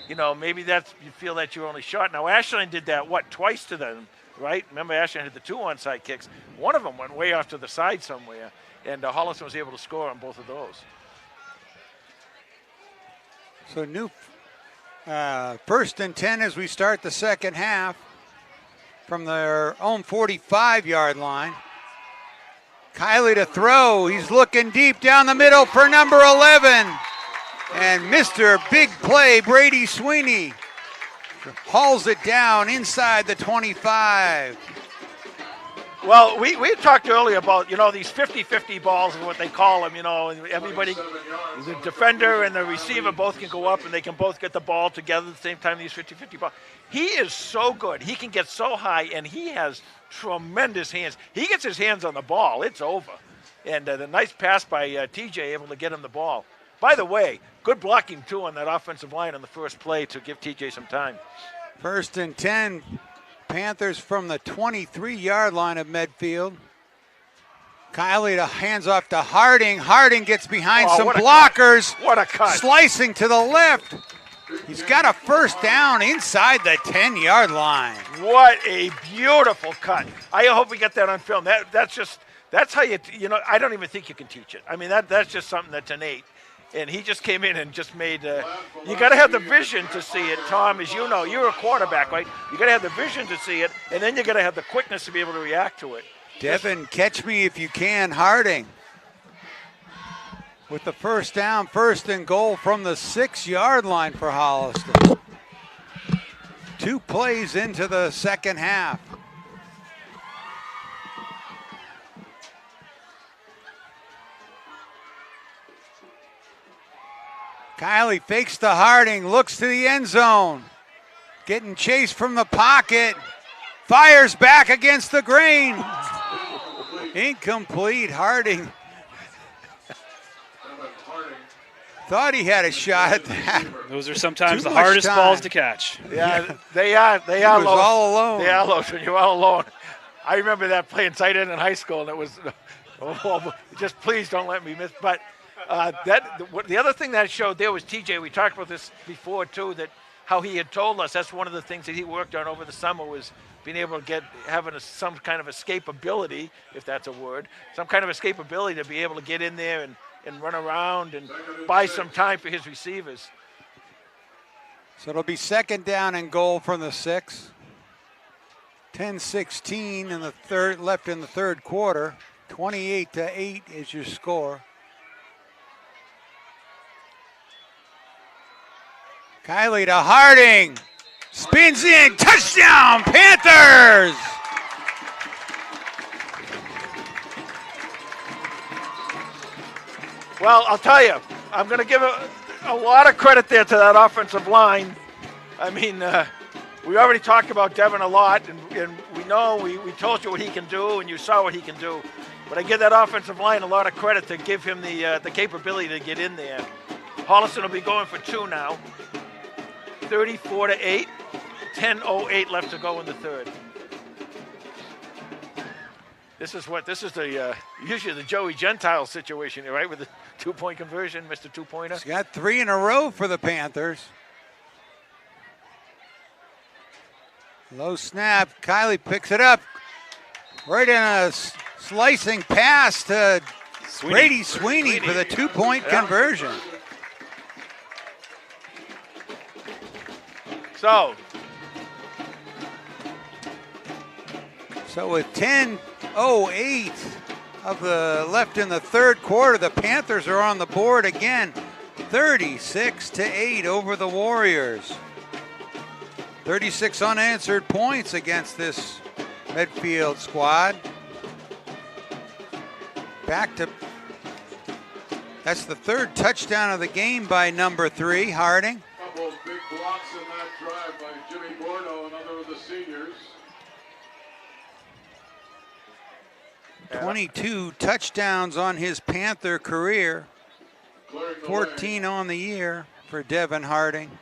C: Maybe you feel that you're only short. Now Ashland did that twice to them, right? Remember Ashland had the 2 onside kicks. One of them went way off to the side somewhere, and Holliston was able to score on both of those.
B: So new first and 10 as we start the second half from their own 45-yard line. Kiley to throw. He's looking deep down the middle for number 11. And Mr. Big Play, Brady Sweeney, hauls it down inside the 25.
C: Well, we talked earlier about, these 50-50 balls is what they call them, and everybody, the defender and the receiver both can go up and they can both get the ball together at the same time, these 50-50 balls. He is so good. He can get so high, and he has tremendous hands. He gets his hands on the ball, it's over. And the nice pass by TJ, able to get him the ball. By the way, good blocking, too, on that offensive line on the first play to give TJ some time.
B: First and 10. Panthers from the 23-yard line of Medfield. Kiley hands off to Harding. Harding gets behind some blockers.
C: What a cut.
B: Slicing to the left. He's got a first down inside the 10-yard line.
C: What a beautiful cut. I hope we get that on film. That's how I don't even think you can teach it. I mean, that's just something that's innate. And he just came in and just made you got to have the vision to see it, Tom, as you know. You're a quarterback, right? You got to have the vision to see it, and then you got to have the quickness to be able to react to it.
B: Devin, catch me if you can. Harding with the first down, first and goal from the 6-yard line for Holliston. 2 plays into the second half. Kiley fakes to Harding, looks to the end zone. Getting chased from the pocket. Fires back against the grain. Incomplete. Harding thought he had a shot at that.
F: Those are sometimes the hardest balls to catch.
C: Yeah, they are. They are.
B: He was all alone.
C: They are lost when you're all alone. I remember that playing tight end in high school, and it was, just please don't let me miss. But the other thing that showed there was TJ. We talked about this before too. That how he had told us that's one of the things that he worked on over the summer was being able to having some kind of escapability, if that's a word, some kind of escapability to be able to get in there and run around and buy some time for his receivers.
B: So it'll be second down and goal from the 6. 10-16 in the third, left in the third quarter. 28-8 is your score. Kiley to Harding. Spins in. Touchdown, Panthers!
C: Well, I'll tell you, I'm going to give a lot of credit there to that offensive line. I mean, we already talked about Devin a lot, and we know we told you what he can do, and you saw what he can do. But I give that offensive line a lot of credit to give him the capability to get in there. Holliston will be going for 2 now. 34-8, 10:08 left to go in the third. This is the usually the Joey Gentile situation, right? With the 2-point conversion, Mr. 2-pointer.
B: He's got 3 in a row for the Panthers. Low snap. Kiley picks it up. Right in a slicing pass to Brady Sweeney for the 2-point conversion.
C: So
B: with 10:08 of the left in the third quarter, the Panthers are on the board again, 36-8 over the Warriors. 36 unanswered points against this Medfield squad. That's the 3rd touchdown of the game by number 3, Harding.
D: Couple of big blocks in that drive by Jimmy Bordeaux, another of the seniors.
B: 22 touchdowns on his Panther career. 14 on the year for Devin Harding.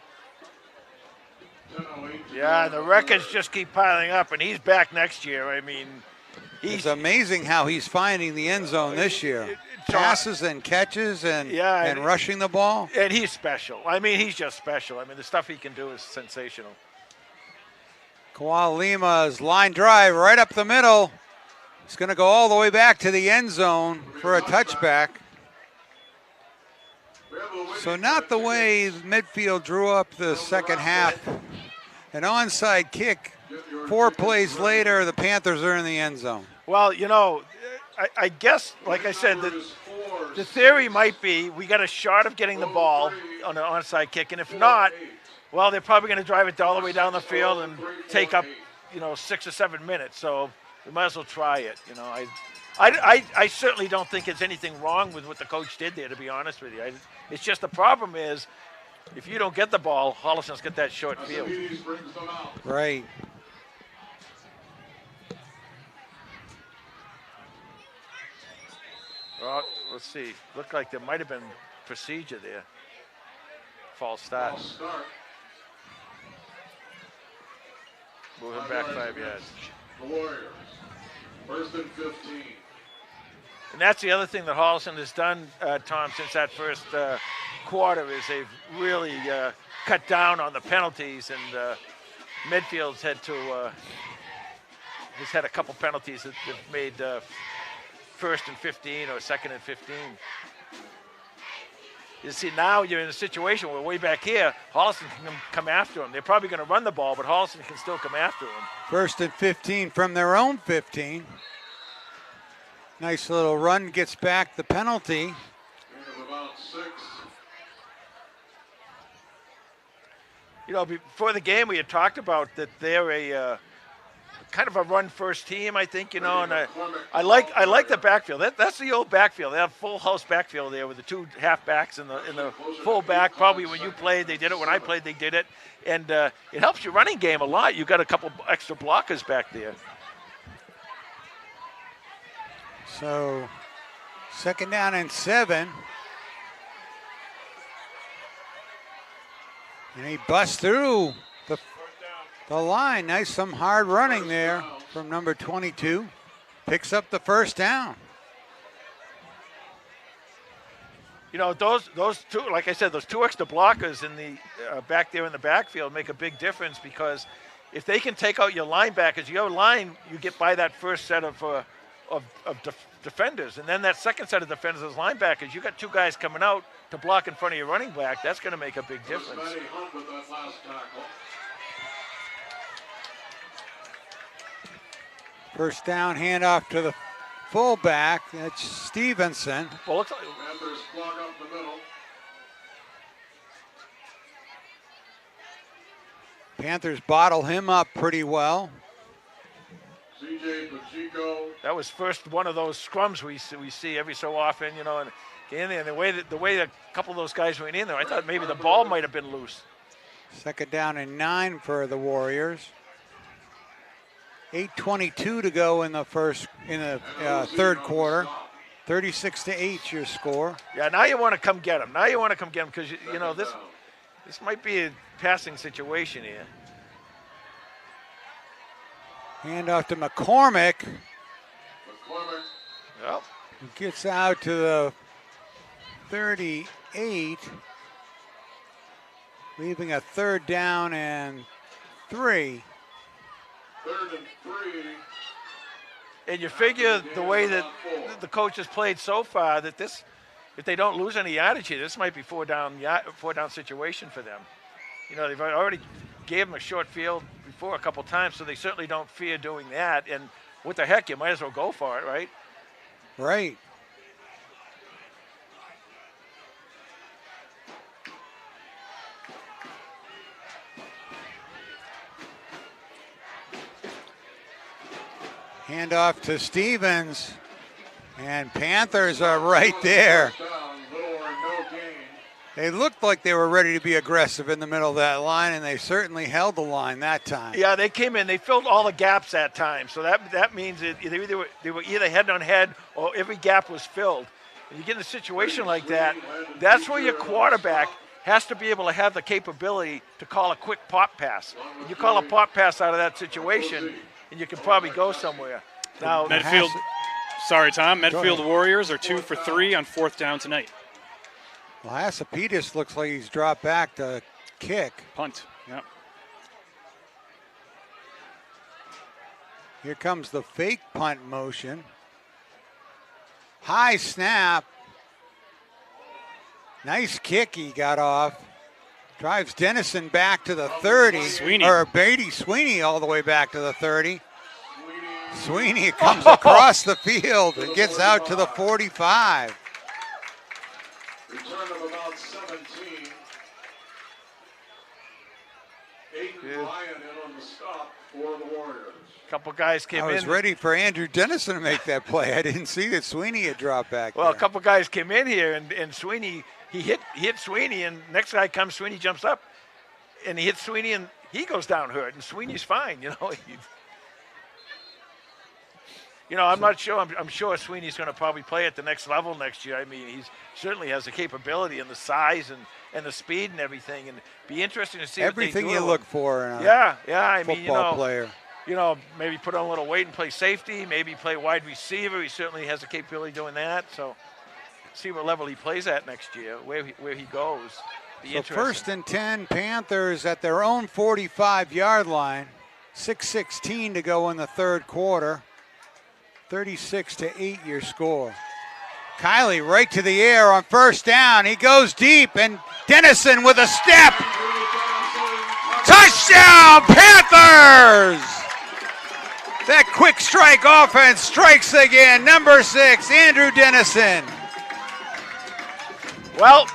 C: yeah, the records just keep piling up, and he's back next year. I mean,
B: It's amazing how he's finding the end zone this year. Passes and catches and rushing the ball.
C: And he's special. I mean, he's just special. I mean, the stuff he can do is sensational.
B: Koala Lima's line drive right up the middle. It's going to go all the way back to the end zone for a touchback. So not the way Medfield drew up the second half. An onside kick. 4 plays later, the Panthers are in the end zone.
C: Well, you know, I guess, like I said, the theory might be we got a shot of getting the ball on an onside kick, and if not, well, they're probably going to drive it all the way down the field and take up, 6 or 7 minutes. So we might as well try it. I certainly don't think there's anything wrong with what the coach did there, to be honest with you. It's just the problem is if you don't get the ball, Holliston's got that short field.
B: Right.
C: Well, let's see. Looked like there might have been procedure there. False start. Moving back 5 yards.
D: The Warriors, 1st and 15.
C: And that's the other thing that Holliston has done, Tom, since that first quarter is they've really cut down on the penalties, and Medfield's has had a couple penalties that have made 1st and 15 or 2nd and 15. You see, now you're in a situation where way back here, Holliston can come after them. They're probably going to run the ball, but Holliston can still come after them.
B: 1st and 15 from their own 15. Nice little run, gets back the penalty.
D: About 6.
C: Before the game, we had talked about that they're a kind of a run-first team, I think, and I like the backfield. That's the old backfield. They have full house backfield there with the 2 halfbacks and the full back. Probably when you played, they did it. When I played, they did it. And it helps your running game a lot. You got a couple extra blockers back there.
B: So 2nd down and 7. And he busts through the line. Nice, some hard running there from number 22. Picks up the 1st down.
C: Those 2, like I said, those 2 extra blockers in the back there in the backfield make a big difference, because if they can take out your linebackers, your line, you get by that first set of defenders, and then that second set of defenders as linebackers, you got 2 guys coming out to block in front of your running back. That's going to make a big difference.
B: First down, handoff to the fullback. That's Stevenson.
C: Well, looks like
D: Panthers clog up the middle.
B: Panthers bottle him up pretty well.
D: CJ Pacheco.
C: that was first one of those scrums we see every so often, and the way a couple of those guys went in there, I thought maybe the ball might have been loose.
B: Second down and 9 for the Warriors. 8:22 to go in the third quarter. 36-8 your score.
C: Yeah, now you want to come get them. Now you want to come get them because, you know, this might be a passing situation here.
B: Hand off to McCormick.
C: Well,
B: He gets out to the 38, leaving a third down and 3.
D: 3rd and 3.
C: and you figure the way that the coach has played so far that this, if they don't lose any yardage here, this might be four down situation for them. You know, they've already gave them a short field before a couple times, so they certainly don't fear doing that. And what the heck, you might as well go for it, right?
B: Right. Hand off to Stevens, and Panthers are right there. They looked like they were ready to be aggressive in the middle of that line, and they certainly held the line that time.
C: Yeah, they came in. They filled all the gaps that time. So that means that they were either head on head or every gap was filled. And you get in a situation like that, that's where your quarterback has to be able to have the capability to call a quick pop pass. And you call a pop pass out of that situation, and you can probably go somewhere. Now,
F: Medfield, sorry, Tom. Medfield Warriors are 2 for 3 on 4th down tonight.
B: Well, Hasapetis looks like he's dropped back to kick.
F: Punt, yeah.
B: Here comes the fake punt motion. High snap. Nice kick he got off. Drives Dennison back to the 30.
F: Sweeney.
B: Or Beatty Sweeney all the way back to the 30. Sweeney comes across the field and gets out to the 45.
D: Return of about 17. Aiden Ryan in on the stop for the Warriors.
C: a couple guys came in.
B: I was ready for Andrew Dennison to make that play. I didn't see that Sweeney had dropped back
C: Well,
B: there.
C: a couple guys came in here, and Sweeney, he hit Sweeney, and next guy comes, Sweeney jumps up, and he hits Sweeney, and he goes down hurt, and Sweeney's fine, you know. I'm not sure. I'm sure Sweeney's going to probably play at the next level next year. I mean, he certainly has the capability and the size and the speed and everything, and be interesting to see
B: everything
C: what they do.
B: you look for in a
C: football
B: player.
C: Maybe put on a little weight and play safety, maybe play wide receiver. He certainly has the capability of doing that. So see what level he plays at next year, where he goes.
B: So 1st and 10, Panthers at their own 45-yard line. 6:16 to go in the third quarter. 36-8 your score. Kiley right to the air on 1st down. He goes deep, and Dennison with a step. Touchdown, Panthers! That quick strike offense strikes again. Number 6, Andrew Dennison.
C: Well,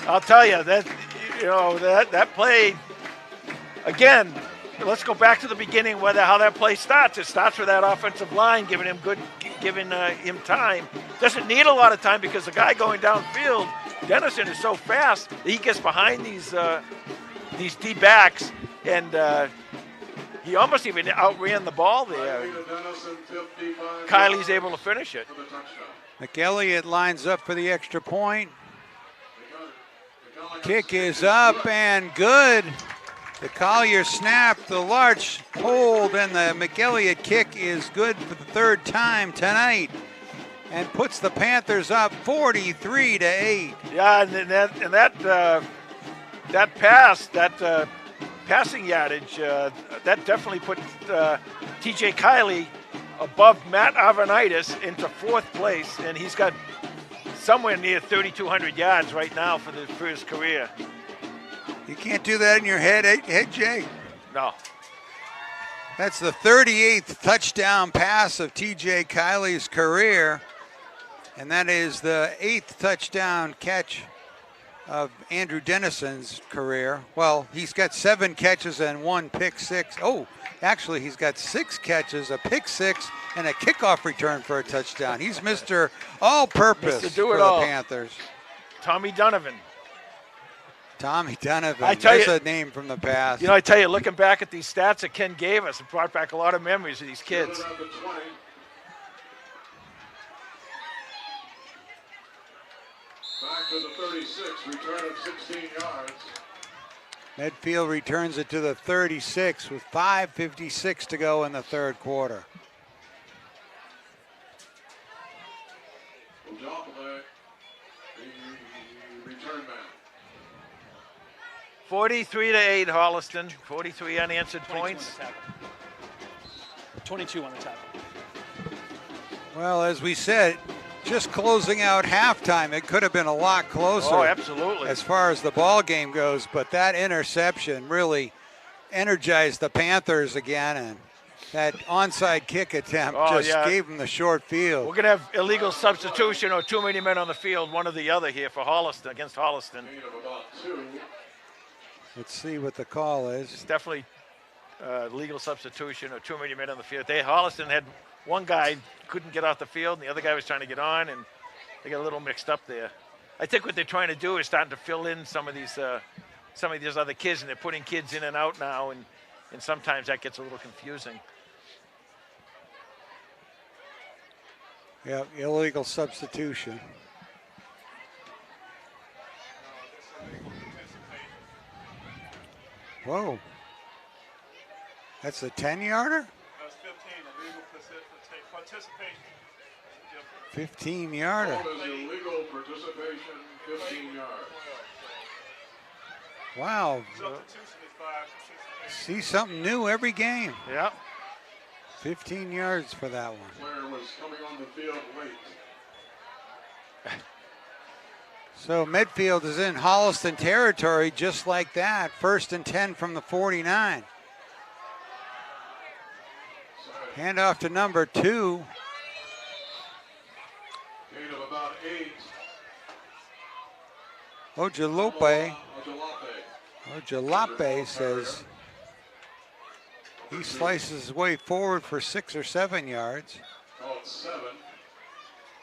C: I'll tell you that play again. Let's go back to the beginning how that play starts. It starts with that offensive line giving him time. Doesn't need a lot of time because the guy going downfield, Dennison, is so fast that he gets behind these D-backs, and he almost even outran the ball there. Kiley's able to finish it.
B: McElliott lines up for the extra point. Kick is up and good. The Collier snap, the large hold, and the McElliott kick is good for the 3rd time tonight, and puts the Panthers up 43-8.
C: Yeah, and that pass, that passing yardage, that definitely put T.J. Kiley above Matt Avanitis into 4th place, and he's got somewhere near 3,200 yards right now for his career.
B: You can't do that in your head, Jay?
C: No.
B: That's the 38th touchdown pass of T.J. Kiley's career, and that is the 8th touchdown catch of Andrew Dennison's career. Well, he's got 7 catches and 1 pick six. Oh, actually, he's got 6 catches, a pick six, and a kickoff return for a touchdown. He's Mr. All-Purpose for the Panthers.
C: Tommy Donovan.
B: Tommy Donovan.
C: I tell
B: There's
C: you-
B: a name from the past.
C: You know, I tell you, looking back at these stats that Ken gave us, it brought back a lot of memories of these kids.
D: At the 20. Back to the 36, return of 16 yards.
B: Medfield returns it to the 36 with 5:56 to go in the third quarter.
D: Ojapale, the return man.
C: 43-8, Holliston. 43 unanswered
F: 22 on
C: points.
F: the tackle. 22 on the tackle.
B: Well, as we said, just closing out halftime, it could have been a lot closer.
C: Oh, absolutely.
B: As far as the ball game goes, but that interception really energized the Panthers again, and that onside kick attempt
C: Oh,
B: just
C: yeah.
B: gave them the short field.
C: We're going to have illegal substitution or too many men on the field, one or the other here for Holliston, against Holliston.
D: Gain of about 2.
B: Let's see what the call
C: It's
B: is.
C: definitely legal substitution or too many men on the field. Holliston had one guy couldn't get off the field, and the other guy was trying to get on, and they got a little mixed up there. I think what they're trying to do is starting to fill in some of these other kids, and they're putting kids in and out now, and sometimes that gets a little confusing.
B: Yeah, illegal substitution. Whoa. That's a 10-yarder?
E: That's 15, illegal participation. Different.
B: 15-yarder.
D: Ball is illegal participation, 15 yards.
B: Wow.
E: Substitution is 5, participation.
B: See something new every game.
C: Yeah.
B: 15 yards for that one.
D: Player was coming on the field late.
B: So Medfield is in Holliston territory just like that. 1st and 10 from the 49. Handoff to number 2.
D: Gain of about 8.
B: Ojalape.
D: Ojalape.
B: Ojalape says he slices his way forward for 6 or 7 yards.
D: Call it 7.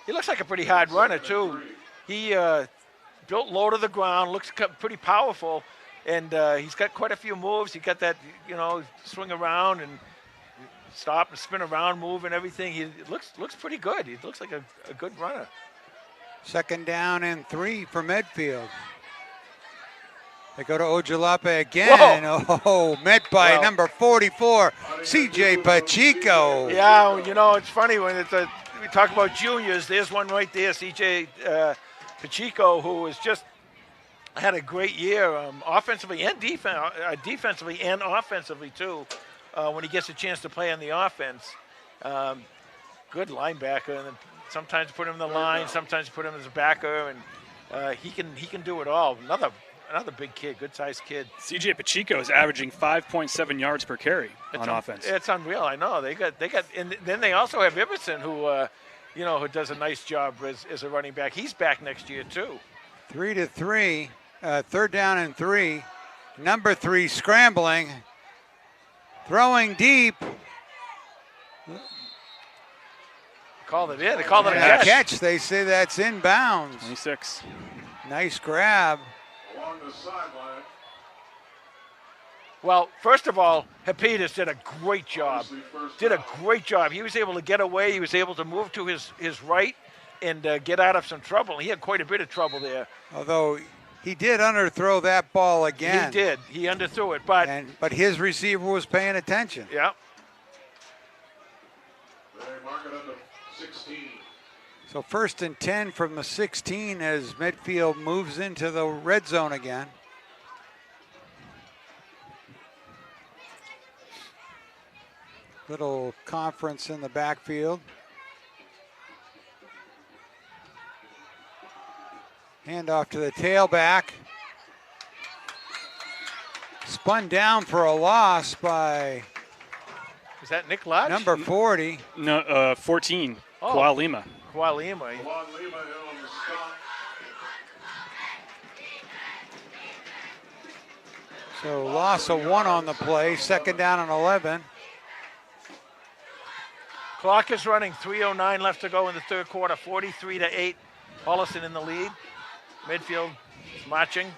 C: He looks like a pretty hard runner, too. He built low to the ground, looks pretty powerful, and he's got quite a few moves. He got that, swing around and stop and spin around move and everything. He looks pretty good. He looks like a good runner.
B: 2nd down and 3 for Medfield. They go to Ojalape again.
C: Whoa.
B: Oh, met by
C: Well-
B: number 44, CJ Pacheco.
C: Yeah, it's funny when we talk about juniors. There's one right there, CJ Pacheco, who has just had a great year offensively and defensively and offensively too. When he gets a chance to play on the offense, good linebacker, and sometimes put him in the line, sometimes put him as a backer, and he can do it all. Another big kid, good-sized kid.
F: CJ Pacheco is averaging 5.7 yards per carry on offense.
C: It's unreal. I know they got, and then they also have Iverson, who who does a nice job as a running back. He's back next year too.
B: 3-3, 3rd down and 3. Number 3 scrambling, throwing deep.
C: Called it in. They called it a
B: And a
C: catch.
B: catch. They say that's inbounds.
F: 26.
B: Nice grab.
D: Along the sideline.
C: Well, first of all, Hepedis did a great job.
D: Obviously first
C: Did a
D: down.
C: great job. He was able to get away. He was able to move to his right and get out of some trouble. He had quite a bit of trouble there.
B: Although he did underthrow that ball again.
C: He did. He underthrew it, but
B: But his receiver was paying attention.
C: yeah.
D: They mark it at the 16.
B: So 1st and 10 from the 16 as Medfield moves into the red zone again. Little conference in the backfield. Handoff to the tailback. Spun down for a loss by
C: Is that Nick Lodge?
B: number 40.
F: No, 14.
C: Oh.
F: Kualima.
C: Kualima.
D: Alon Lima in on the stop.
B: So loss of 1 on the play. 2nd down and 11.
C: Clock is running. 3:09 left to go in the third quarter. 43-8. Holliston in the lead. Midfield is marching.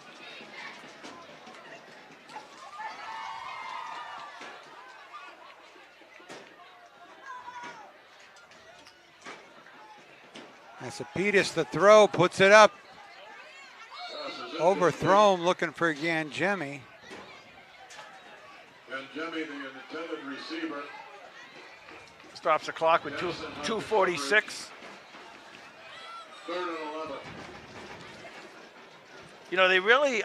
B: Asapitas the throw, puts it up. Overthrown, looking for Ganjemi.
D: And Jimmy, the intended receiver.
C: Stops the clock with 2:46.
D: 3rd and 11.
C: You know, they really,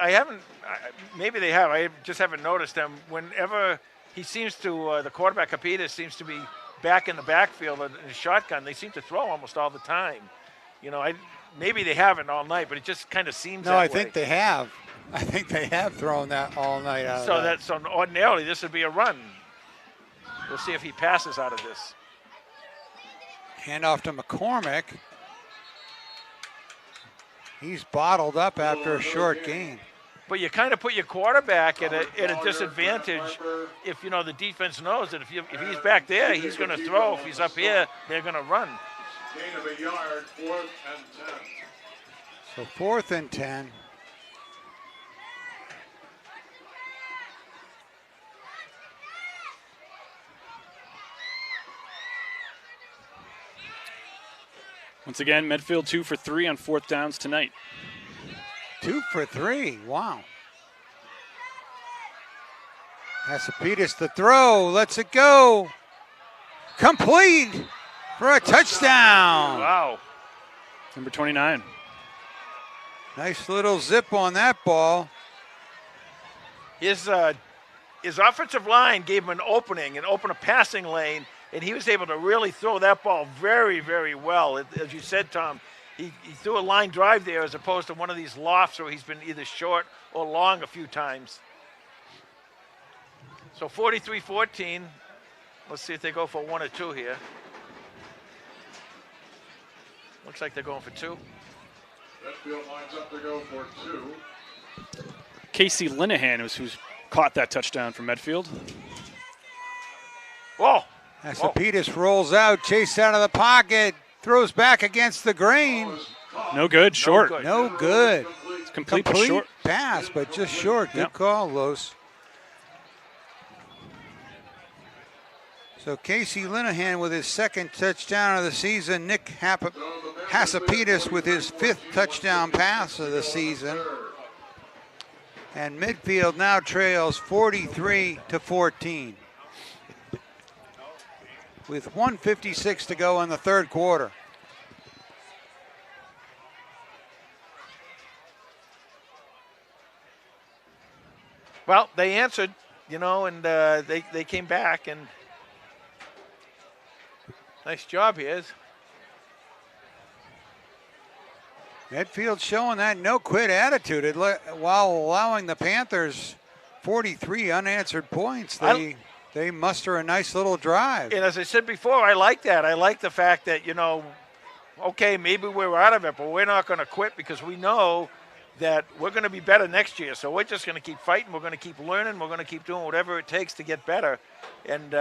C: maybe they have, I just haven't noticed them. Whenever he seems to, the quarterback, Kamitian, seems to be back in the backfield in a shotgun, they seem to throw almost all the time. You know, maybe they haven't all night, but it just kind of seems that way.
B: No, I think they have. I think they have thrown that all night out of that.
C: So ordinarily, this would be a run. We'll see if he passes out of this.
B: Handoff to McCormick. He's bottled up after a short gain.
C: But you kind of put your quarterback at a disadvantage if, you know, the defense knows that if he's back there, he's going to throw. If he's up here, they're going to run.
D: Gain of a yard, 4th and 10.
B: So 4th and 10.
F: Once again, Medfield 2 for 3 on 4th downs tonight.
B: 2 for 3, wow. Asapitas the throw, lets it go. Complete for a touchdown.
C: Wow.
F: Number 29.
B: Nice little zip on that ball.
C: His offensive line gave him an opening and opened a passing lane, and he was able to really throw that ball very, very well. As you said, Tom, he threw a line drive there as opposed to one of these lofts where he's been either short or long a few times. So 43-14. Let's see if they go for 1 or 2 here. Looks like they're going for 2.
D: Medfield lines up to go for 2.
F: Casey Linehan who's caught that touchdown from Medfield.
C: Whoa.
B: Asapitas rolls out, chased out of the pocket, throws back against the grain.
F: No good, short.
B: No good.
F: It's complete but short.
B: Pass, but just short. Good call, Los. So Casey Linehan with his 2nd touchdown of the season. Nick Asapitas with his 5th touchdown pass of the season. And Medfield now trails 43-14. With 1:56 to go in the 3rd quarter.
C: Well, they answered, you know, and they came back, and nice job here.
B: Medfield showing that no-quit attitude while allowing the Panthers 43 unanswered points. They muster a nice little drive.
C: And as I said before, I like that. I like the fact that, you know, okay, maybe we're out of it, but we're not going to quit because we know that we're going to be better next year. So we're just going to keep fighting. We're going to keep learning. We're going to keep doing whatever it takes to get better. And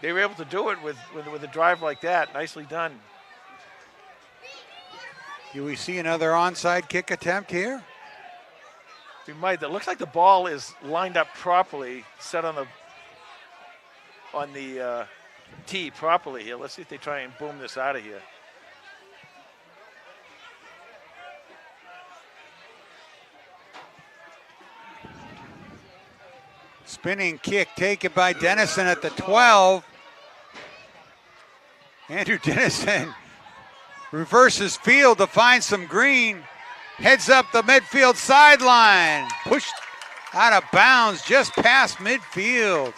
C: they were able to do it with a drive like that. Nicely done.
B: Do we see another onside kick attempt here?
C: We might. It looks like the ball is lined up properly, set on the tee properly here. Let's see if they try and boom this out of here.
B: Spinning kick taken by Dennison at the 12. Andrew Dennison reverses field to find some green. Heads up the midfield sideline. Pushed out of bounds just past midfield.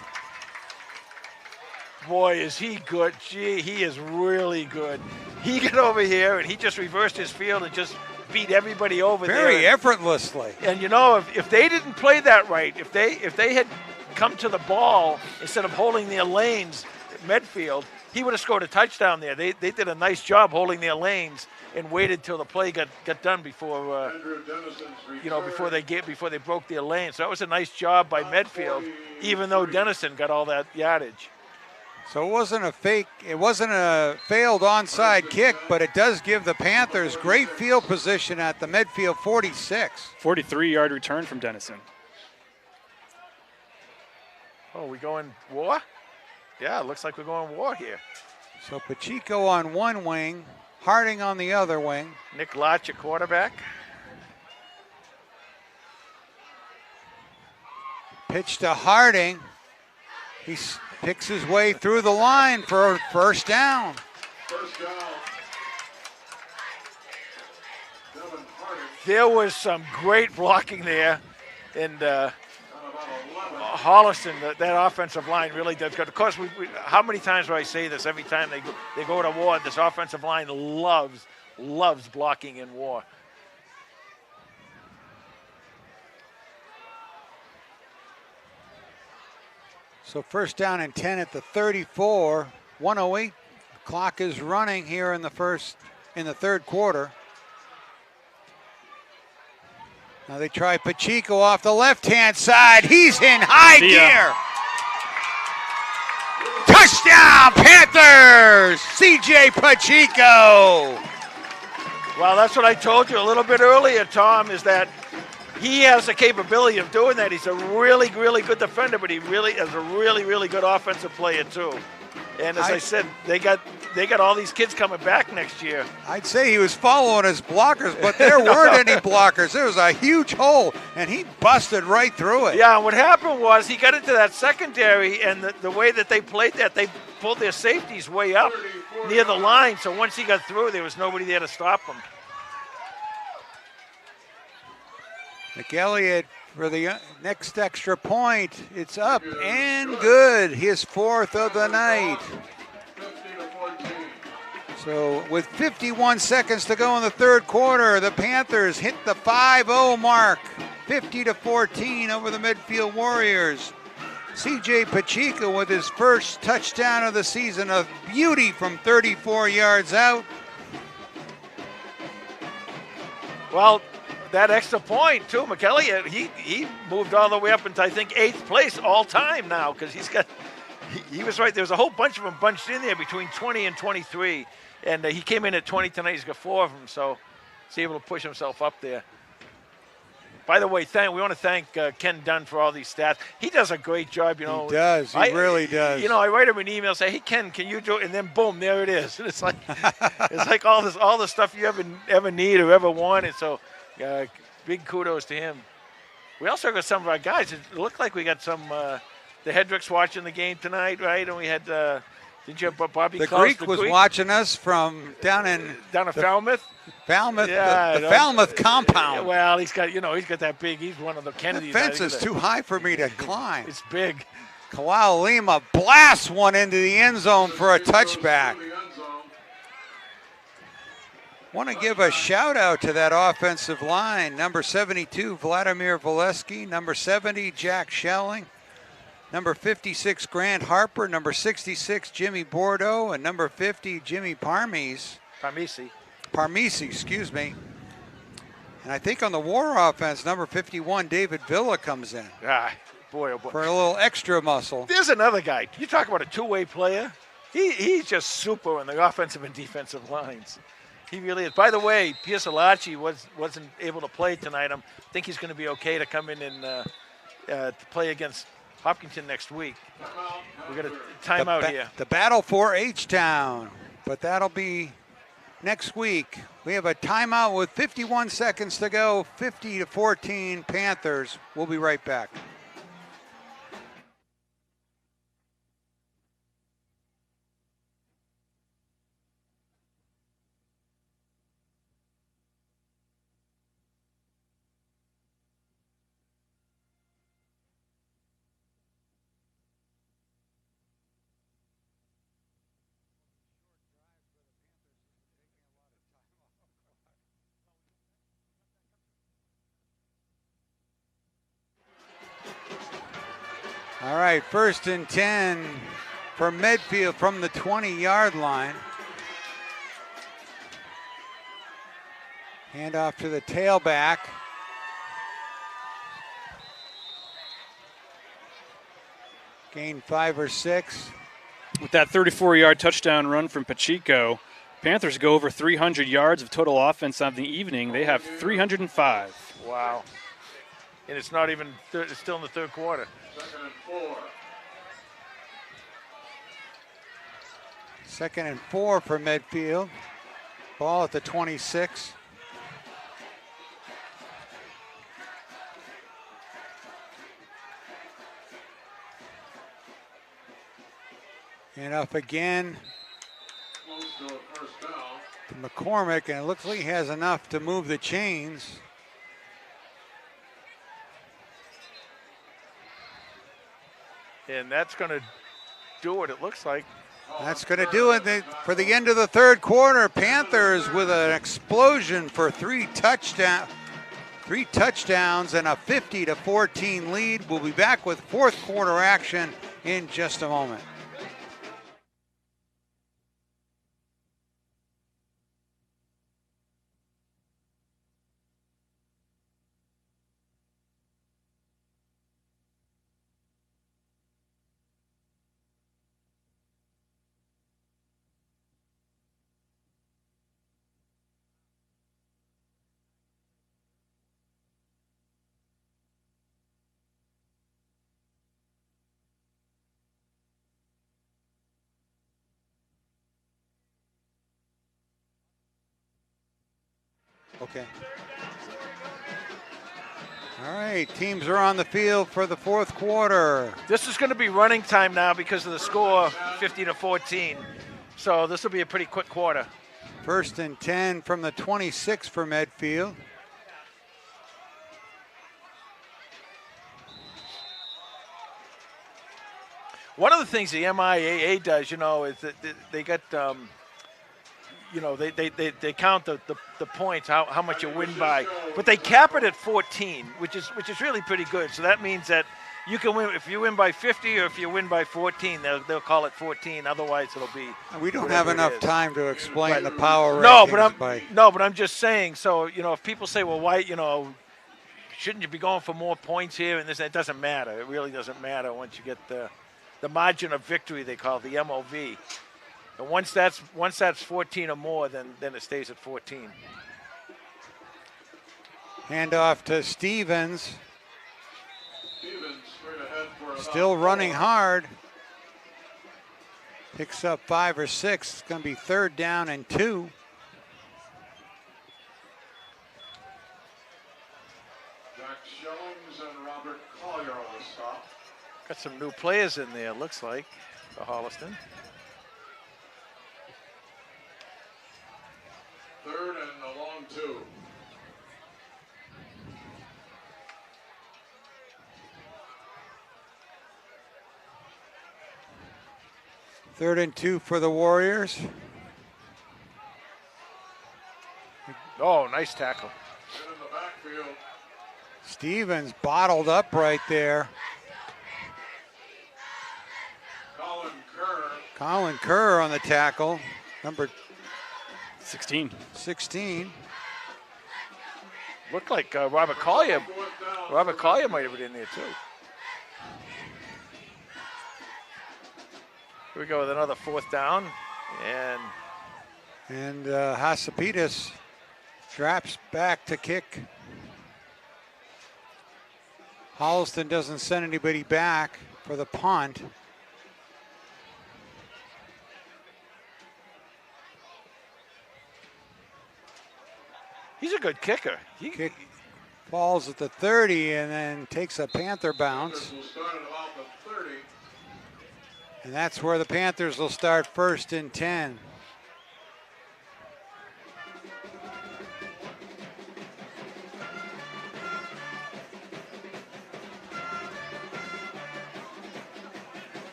C: Boy, is he good. Gee, he is really good. He got over here and he just reversed his field and just beat everybody over there.
B: Very effortlessly.
C: And you know, if they didn't play that right, if they had come to the ball instead of holding their lanes at Medfield, he would have scored a touchdown there. They did a nice job holding their lanes and waited till the play got done before before they broke their lane. So that was a nice job by Medfield, even though Dennison got all that yardage.
B: So it wasn't a failed onside kick, but it does give the Panthers great field position at the Medfield 46.
F: 43-yard return from Dennison.
C: Oh, we going war? Yeah, it looks like we're going war here.
B: So Pacheco on one wing, Harding on the other wing.
C: Nick Lotch, a quarterback.
B: Pitch to Harding. He picks his way through the line for a first down.
D: First down. Devin Harding.
C: There was some great blocking there, and
D: About 11.
C: Holliston, that offensive line really does good. Of course, how many times do I say this? Every time they go to war, this offensive line loves blocking in war.
B: So first down and 10 at the 34. 1:08. Clock is running here in the third quarter. Now they try Pacheco off the left-hand side. He's in high gear. Touchdown, Panthers! C.J. Pacheco.
C: Well, that's what I told you a little bit earlier, Tom, is that he has the capability of doing that. He's a really, really good defender, but he really is a really, really good offensive player too. And as I said, they got all these kids coming back next year.
B: I'd say he was following his blockers, but there weren't any blockers. There was a huge hole, and he busted right through it.
C: Yeah, and what happened was he got into that secondary, and the way that they played that, they pulled their safeties way up near the line. So once he got through, there was nobody there to stop him.
B: McElliott for the next extra point. It's up and good. His fourth of the night.
D: 50-14.
B: So with 51 seconds to go in the third quarter, the Panthers hit the 5-0 mark. 50-14 over the Medfield Warriors. C.J. Pacheco with his first touchdown of the season. A beauty from 34 yards out.
C: Well, that extra point too, McElliott, he moved all the way up into I think 8th place all time now because he was right. There was a whole bunch of them bunched in there between 20 and 23, and he came in at 20 tonight. He's got 4 of them, so he's able to push himself up there. By the way, we want to thank Ken Dunn for all these stats. He does a great job, you know.
B: He does. He really does.
C: You know, I write him an email, say, "Hey Ken, can you do it?" And then boom, there it is. And it's like all the stuff you ever need or ever wanted. So. Big kudos to him. We also got some of our guys. It looked like we got some, the Hedricks watching the game tonight, right? And we had, didn't you have Bobby Klaus?
B: The Greek was watching us from down in
C: Falmouth?
B: Falmouth,
C: yeah,
B: the Falmouth compound.
C: Yeah, well, he's got that big, he's one of the Kennedys.
B: The fence is too high for me to climb.
C: It's big.
B: Kawhi Lima blasts one into the end zone for a touchback. Want to give a shout out to that offensive line. Number 72, Vladimir Valesky. Number 70, Jack Schelling. Number 56, Grant Harper. Number 66, Jimmy Bordeaux. And number 50, Jimmy Parmisi, excuse me. And I think on the War offense, number 51, David Villa comes in.
C: Ah, boy, oh boy.
B: For a little extra muscle.
C: There's another guy. You talk about a two-way player. He's just super on the offensive and defensive lines. He really is. By the way, Pierce Alachi wasn't able to play tonight. I think he's going to be okay to come in and to play against Hopkinton next week. We got a timeout here.
B: The battle for H-Town, but that'll be next week. We have a timeout with 51 seconds to go. 50-14 Panthers. We'll be right back. All right, 1st and 10 for Medfield from the 20-yard line. Handoff to the tailback. Gain 5 or 6.
F: With that 34-yard touchdown run from Pacheco, Panthers go over 300 yards of total offense on the evening. They have 305.
C: Wow. And it's not even, it's still in the third quarter.
D: 2nd and 4.
B: 2nd and 4 for Medfield. Ball at the 26. And up again
D: Close to a first down.
B: to McCormick, and it looks like he has enough to move the chains.
C: And that's going to do what it looks like.
B: That's going to do it for the end of the third quarter. Panthers with an explosion for three touchdowns and a 50-14 lead. We'll be back with fourth quarter action in just a moment. Okay. All right, teams are on the field for the fourth quarter.
C: This is going to be running time now because of the score, 50-14. So this will be a pretty quick quarter.
B: First and 10 from the 26 for Medfield.
C: One of the things the MIAA does, is that they got, they count the points, how much you win by, but they cap it at 14, which is really pretty good. So that means that you can win if you win by 50 or if you win by 14, they'll call it 14. Otherwise, it'll be.
B: We don't have enough time to explain the power
C: but I'm just saying. So if people say, well, why, shouldn't you be going for more points here? And this, it doesn't matter. It really doesn't matter once you get the margin of victory, they call it, the MOV. And once that's 14 or more, then it stays at 14.
B: Handoff to Stevens.
D: Stevens straight ahead for about
B: Still running
D: 4.
B: hard. Picks up 5 or 6. It's going to be third down and 2.
D: Jack Shillings and Robert Collier on the stop.
C: Got some new players in there, looks like, for Holliston.
D: Third and a long 2.
B: Third and 2 for the Warriors.
C: Oh, nice tackle.
D: In the backfield.
B: Stevens bottled up right there. Colin Kerr on the tackle, number
F: 16.
B: 16.
C: Looked like Robert Collier. Robert Collier might have been in there too. Here we go with another fourth down,
B: And Hasapitas drops back to kick. Holliston doesn't send anybody back for the punt.
C: he's a good kicker.
B: Kick falls at the 30 and then takes a Panther bounce.
D: Will start at about the 30.
B: And that's where the Panthers will start first and 10.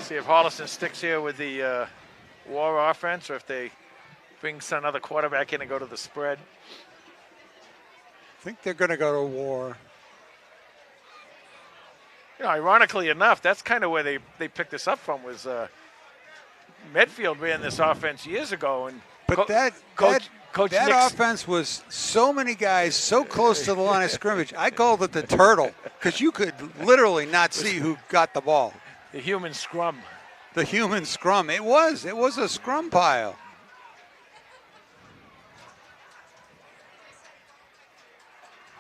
C: See if Holliston sticks here with the war offense or if they bring another quarterback in and go to the spread.
B: I think they're going to go to war.
C: Ironically enough, that's kind of where they picked this up from was Medfield ran this offense years ago.
B: But that offense was so many guys so close to the line of scrimmage. I called it the turtle because you could literally not see who got the ball.
C: The human scrum.
B: The human scrum. It was a scrum pile.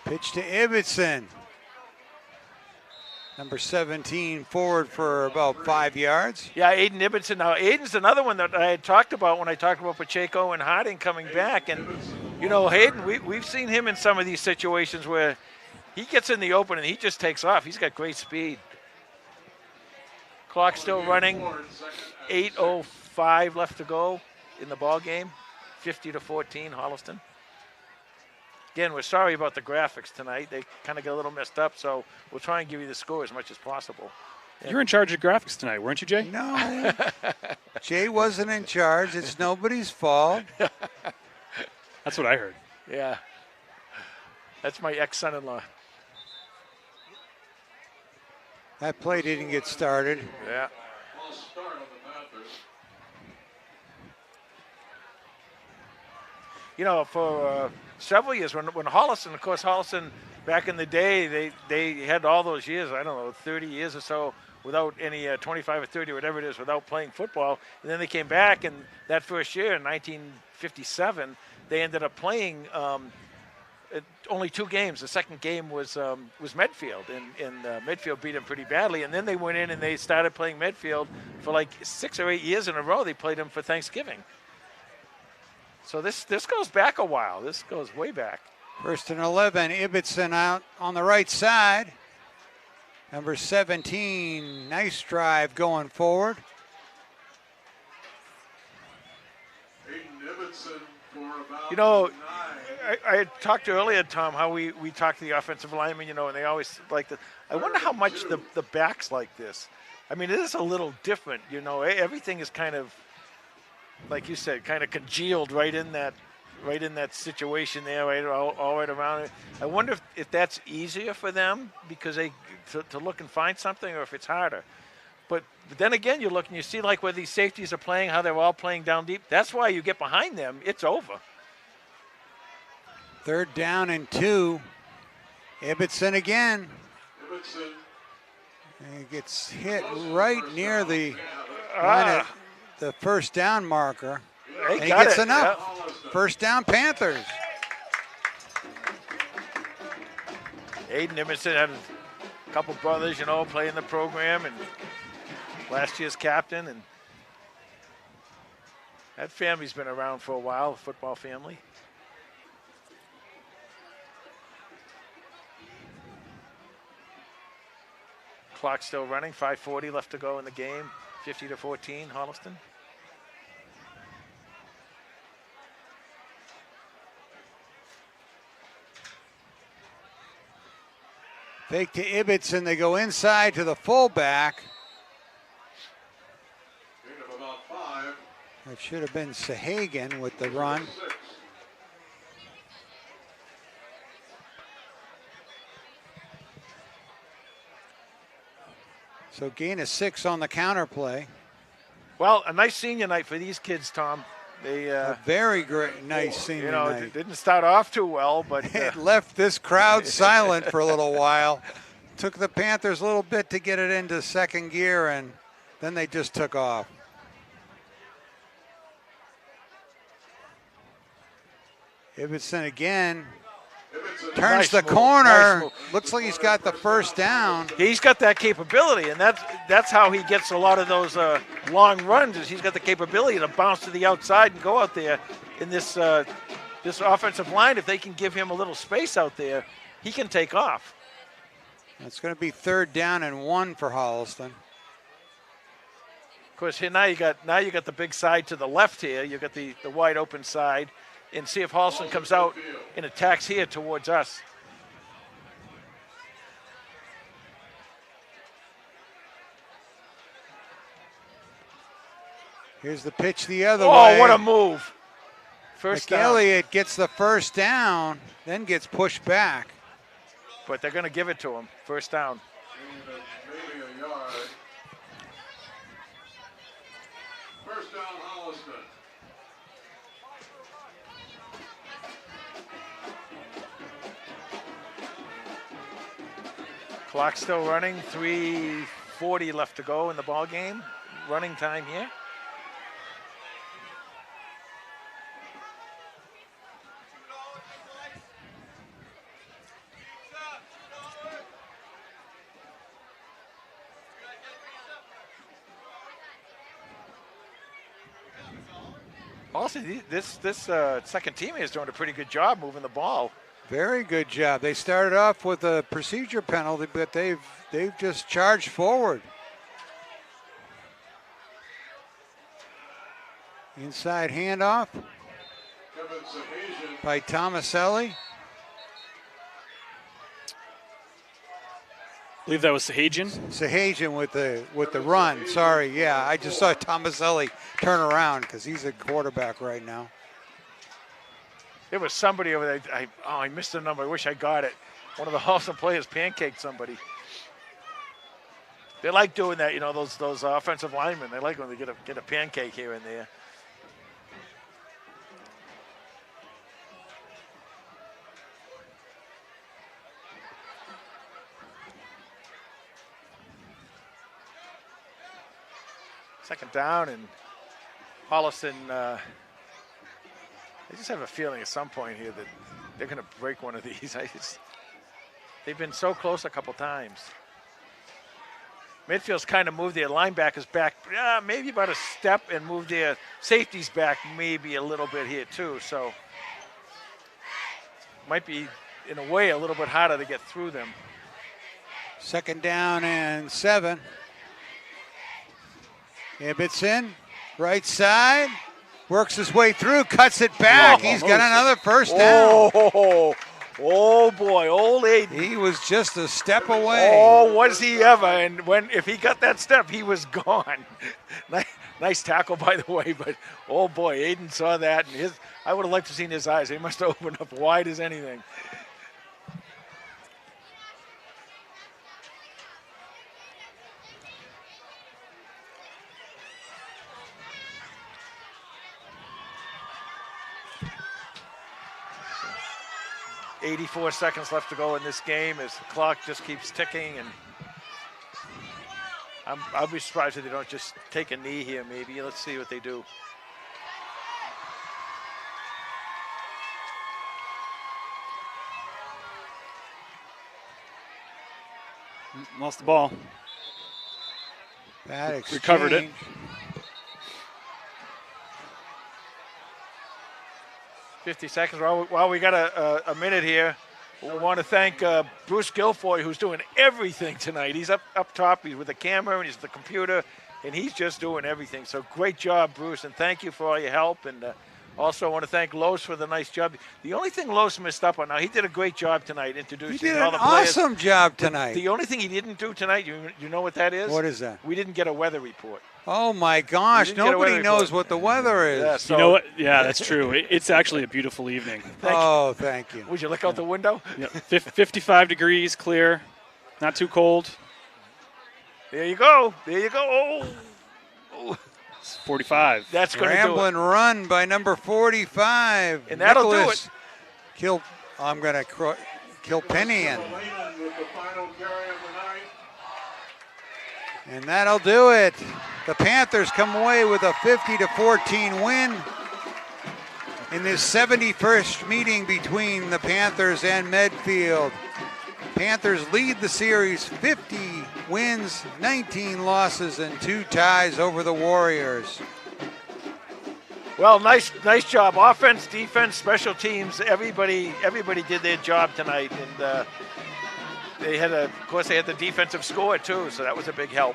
B: Pitch to Ibbotson. Number 17 forward for about 5 yards.
C: Yeah, Aiden Ibbotson. Now, Aiden's another one that I had talked about when I talked about Pacheco and Harding coming back. And, you know, Hayden, we've seen him in some of these situations where he gets in the open and he just takes off. He's got great speed. Clock still running. 8:05 left to go in the ball game. 50-14, Holliston. Again, we're sorry about the graphics tonight. They kind of get a little messed up, so we'll try and give you the score as much as possible.
F: You're in charge of graphics tonight, weren't you, Jay?
B: No. Jay wasn't in charge. It's nobody's fault.
F: That's what I heard.
C: Yeah. That's my ex-son-in-law.
B: That play didn't get started.
C: Yeah.
D: False start on the Panthers.
C: You know, for several years, when Holliston, of course, Holliston, back in the day, they had all those years, I don't know, 30 years or so, without any 25 or 30, whatever it is, without playing football. And then they came back, and that first year, in 1957, they ended up playing only 2 games. The second game was Medfield, and Medfield beat them pretty badly. And then they went in and they started playing Medfield for like 6 or 8 years in a row. They played them for Thanksgiving. So this goes back a while. This goes way back.
B: First and 11, Ibbotson out on the right side. Number 17, nice drive going forward.
D: Aiden Ibbotson for about
C: You know,
D: 9.
C: I had talked earlier, Tom, how we talked to the offensive linemen, you know, and they always like to. I wonder how much the backs like this. I mean, it is a little different, you know. Everything is kind of, like you said, kind of congealed right in that situation there, right all right around it. I wonder if that's easier for them because they to look and find something, or if it's harder. But then again, you look and you see like where these safeties are playing, how they're all playing down deep. That's why you get behind them. It's over.
B: 3rd down and 2. Ibbotson again.
D: Ibbotson.
B: He gets hit right near the line of the first down marker. And he gets enough.
C: Yep.
B: First down, Panthers.
C: Aiden Ibbotson had a couple brothers, you know, playing the program, and last year's captain, and that family's been around for a while, the football family. Clock still running, 5:40 left to go in the game, 50-14, Holliston.
B: Fake to Ibbotson. They go inside to the fullback.
D: Gain of about 5.
B: It should have been Sahagan with the run.
D: 6.
B: So gain of 6 on the counter play.
C: Well, a nice senior night for these kids, Tom. They,
B: A very great, nice senior
C: you know,
B: night.
C: didn't start off too well, but
B: It left this crowd silent for a little while. Took the Panthers a little bit to get it into second gear, and then they just took off. Ibbotson again.
D: Ibbotson.
B: Turns
C: Nice
B: the
C: move,
B: corner.
C: nice move.
B: Looks like he's got the first down.
C: he's got that capability, and that's how he gets a lot of those long runs. Is he's got the capability to bounce to the outside and go out there in this offensive line. If they can give him a little space out there, he can take off.
B: It's going to be 3rd down and 1 for Holliston.
C: Of course, here now you got the big side to the left here. You got the wide open side, and see if Holliston comes out and attacks here towards us.
B: Here's the pitch the other way.
C: Oh, what a move! First down.
B: McElliott gets the first down, then gets pushed back.
C: But they're going to give it to him. First down.
D: Gain of maybe a yard. First down, Holliston.
C: Clock still running. 3:40 left to go in the ball game. Running time here. Also, this second team is doing a pretty good job moving the ball.
B: Very good job. They started off with a procedure penalty, but they've just charged forward. Inside handoff by Tomaselli.
F: I believe that was Sahajian.
B: Sahajian with the run. Sorry, yeah. I just saw Tomaselli turn around because he's a quarterback right now.
C: There was somebody over there. I missed the number. I wish I got it. One of the Holliston players pancaked somebody. They like doing that, you know, those offensive linemen. They like when they get a pancake here and there. Second down, and Holliston, I just have a feeling at some point here that they're going to break one of these. They've been so close a couple times. Medfield's kind of moved their linebackers back, maybe about a step, and moved their safeties back maybe a little bit here too. So might be, in a way, a little bit harder to get through them.
B: Second down and 7. Ibbot's in, right side, works his way through, cuts it back. He's got another first down.
C: Oh boy, old Aiden.
B: He was just a step away.
C: Oh, was he ever? And if he got that step, he was gone. Nice tackle, by the way, but oh boy, Aiden saw that, and I would have liked to have seen his eyes. He must have opened up wide as anything. .84 seconds left to go in this game as the clock just keeps ticking, and I'll be surprised if they don't just take a knee here maybe. Let's see what they do.
F: Lost the ball.
B: Bad exchange.
F: Recovered it.
C: .50 seconds. While we got a minute here, we want to thank Bruce Guilfoy, who's doing everything tonight. He's up top. He's with the camera and he's the computer, and he's just doing everything. So great job, Bruce, and thank you for all your help. And also I want to thank Los for the nice job. The only thing Los missed up on, now he did a great job tonight introducing all the players.
B: He did an awesome job tonight.
C: The only thing he didn't do tonight, you know what that is?
B: What is that?
C: We didn't get a weather report.
B: Oh my gosh, nobody knows what the weather is.
C: Yeah, so
F: you know what? Yeah, that's true. It's actually a beautiful evening.
B: Thank you.
C: Would you look out the window?
F: Yep. 55 degrees, clear, not too cold.
C: There you go. Oh.
F: It's 45.
C: That's going to do it.
B: Rambling run by number 45.
C: And that'll do it.
B: Kilpinian. And that'll do it. The Panthers come away with a 50-14 win in this 71st meeting between the Panthers and Medfield. Panthers lead the series 50 wins, 19 losses, and 2 ties over the Warriors.
C: Well, nice job. Offense, defense, special teams, everybody did their job tonight. And they had the defensive score too, so that was a big help.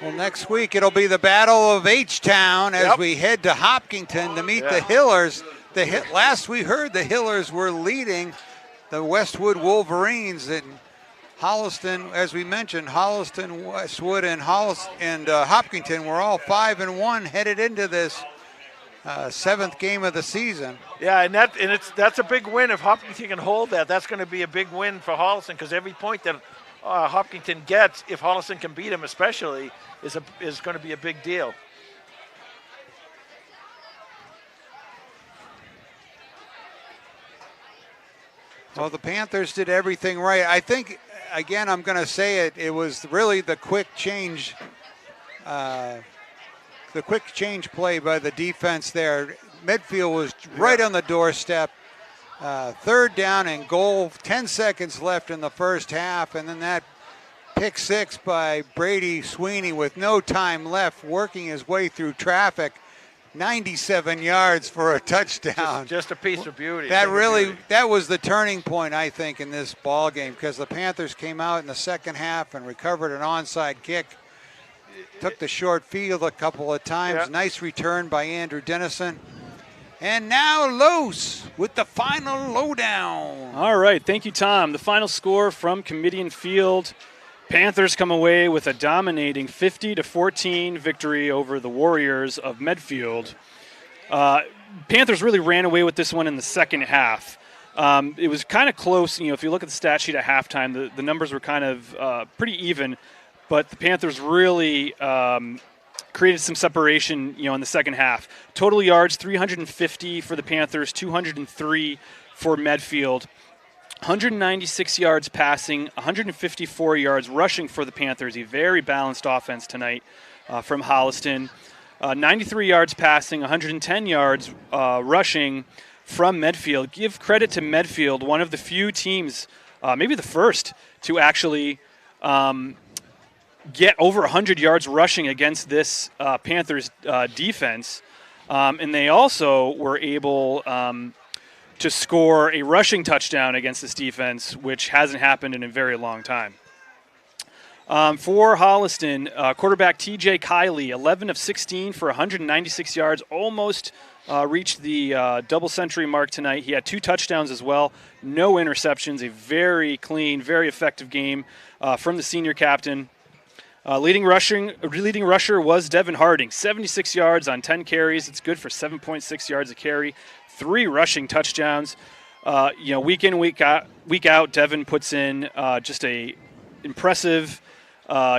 B: Well, next week it'll be the Battle of H-Town as we head to Hopkinton to meet the Hillers. Last we heard, the Hillers were leading the Westwood Wolverines. And Holliston, as we mentioned, Holliston, Westwood, and Hopkinton were all 5-1 headed into this 7th game of the season.
C: Yeah, and that's a big win. If Hopkinton can hold that, that's going to be a big win for Holliston, because every point that Hopkinton gets, if Holliston can beat them especially, is going to be a big deal.
B: Well, the Panthers did everything right. I think, again, I'm going to say it was really the quick change play by the defense there. Medfield was right on the doorstep. 3rd down and goal, 10 seconds left in the first half, and then that pick six by Brady Sweeney with no time left, working his way through traffic. 97 yards for a touchdown.
C: Just a piece of beauty.
B: That was the turning point, I think, in this ball game, because the Panthers came out in the second half and recovered an onside kick. Took the short field a couple of times.
C: Yeah.
B: Nice return by Andrew Dennison. And now Los with the final lowdown.
F: All right, thank you, Tom. The final score from Kamitian Field. Panthers come away with a dominating 50-14 victory over the Warriors of Medfield. Panthers really ran away with this one in the second half. It was kind of close. If you look at the stat sheet at halftime, the numbers were kind of pretty even, but the Panthers really created some separation, in the second half. Total yards, 350 for the Panthers, 203 for Medfield. 196 yards passing, 154 yards rushing for the Panthers. A very balanced offense tonight from Holliston. 93 yards passing, 110 yards rushing from Medfield. Give credit to Medfield, one of the few teams, maybe the first, to actually get over 100 yards rushing against this Panthers defense. And they also were able to score a rushing touchdown against this defense, which hasn't happened in a very long time. For Holliston, quarterback TJ Kiley, 11 of 16 for 196 yards, almost reached the double century mark tonight. He had 2 touchdowns as well, no interceptions, a very clean, very effective game from the senior captain. Leading rusher was Devin Harding, 76 yards on 10 carries. It's good for 7.6 yards a carry. 3 rushing touchdowns. Week in, week out, Devin puts in just a impressive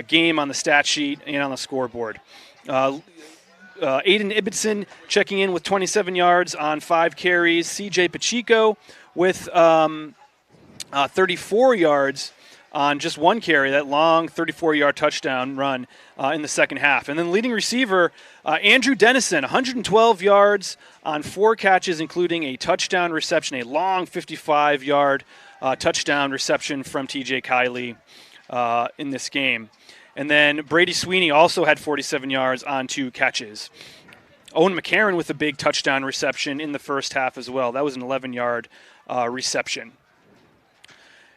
F: game on the stat sheet and on the scoreboard. Aiden Ibbotson checking in with 27 yards on 5 carries. CJ Pacheco with 34 yards on just 1 carry, that long 34-yard touchdown run in the second half. And then leading receiver, Andrew Dennison, 112 yards on 4 catches, including a touchdown reception, a long 55-yard touchdown reception from TJ Kiley in this game. And then Brady Sweeney also had 47 yards on 2 catches. Owen McCarron with a big touchdown reception in the first half as well. That was an 11-yard reception.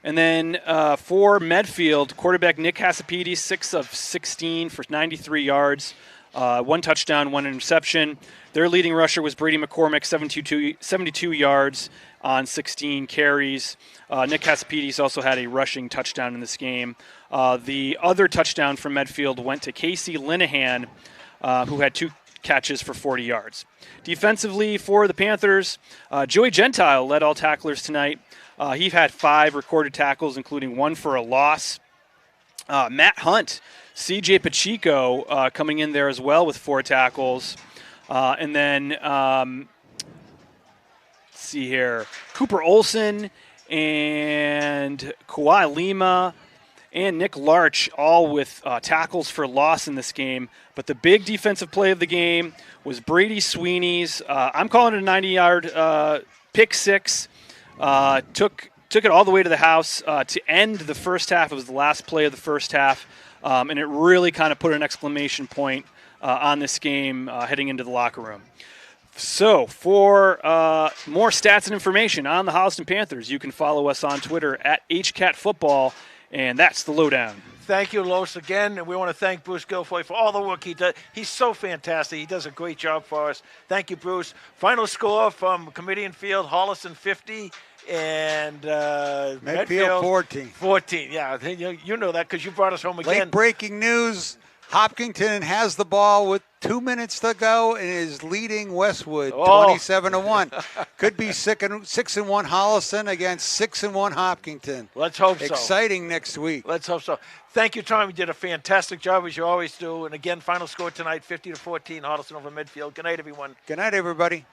F: And then for Medfield, quarterback Nick Hasapides, 6 of 16 for 93 yards, 1 touchdown, 1 interception. Their leading rusher was Brady McCormick, 72 yards on 16 carries. Nick Hasapides also had a rushing touchdown in this game. The other touchdown from Medfield went to Casey Linehan, who had 2 catches for 40 yards. Defensively for the Panthers, Joey Gentile led all tacklers tonight. He had 5 recorded tackles, including 1 for a loss. Matt Hunt, CJ Pacheco coming in there as well with 4 tackles. And then, let's see here, Cooper Olson and Kawhi Lima and Nick Larch all with tackles for loss in this game. But the big defensive play of the game was Brady Sweeney's, I'm calling it a 90-yard pick 6. Took it all the way to the house to end the first half. It was the last play of the first half, and it really kind of put an exclamation point on this game heading into the locker room. So for more stats and information on the Holliston Panthers, you can follow us on Twitter at HCatFootball, and that's the lowdown.
C: Thank you, Los, again. And we want to thank Bruce Guilfoyle for all the work he does. He's so fantastic. He does a great job for us. Thank you, Bruce. Final score from Kamitian Field, Holliston 50 and Medfield
B: 14.
C: 14, yeah. You know that because you brought us home again.
B: Late breaking news, Hopkinton has the ball with 2 minutes to go and is leading Westwood 27-1. Could be 6-1 Holliston against 6-1 Hopkinton.
C: Let's hope so.
B: Exciting next week.
C: Let's hope so. Thank you, Tom. You did a fantastic job as you always do. And again, final score tonight, 50-14, Holliston over Medfield. Good night, everyone.
B: Good night, everybody.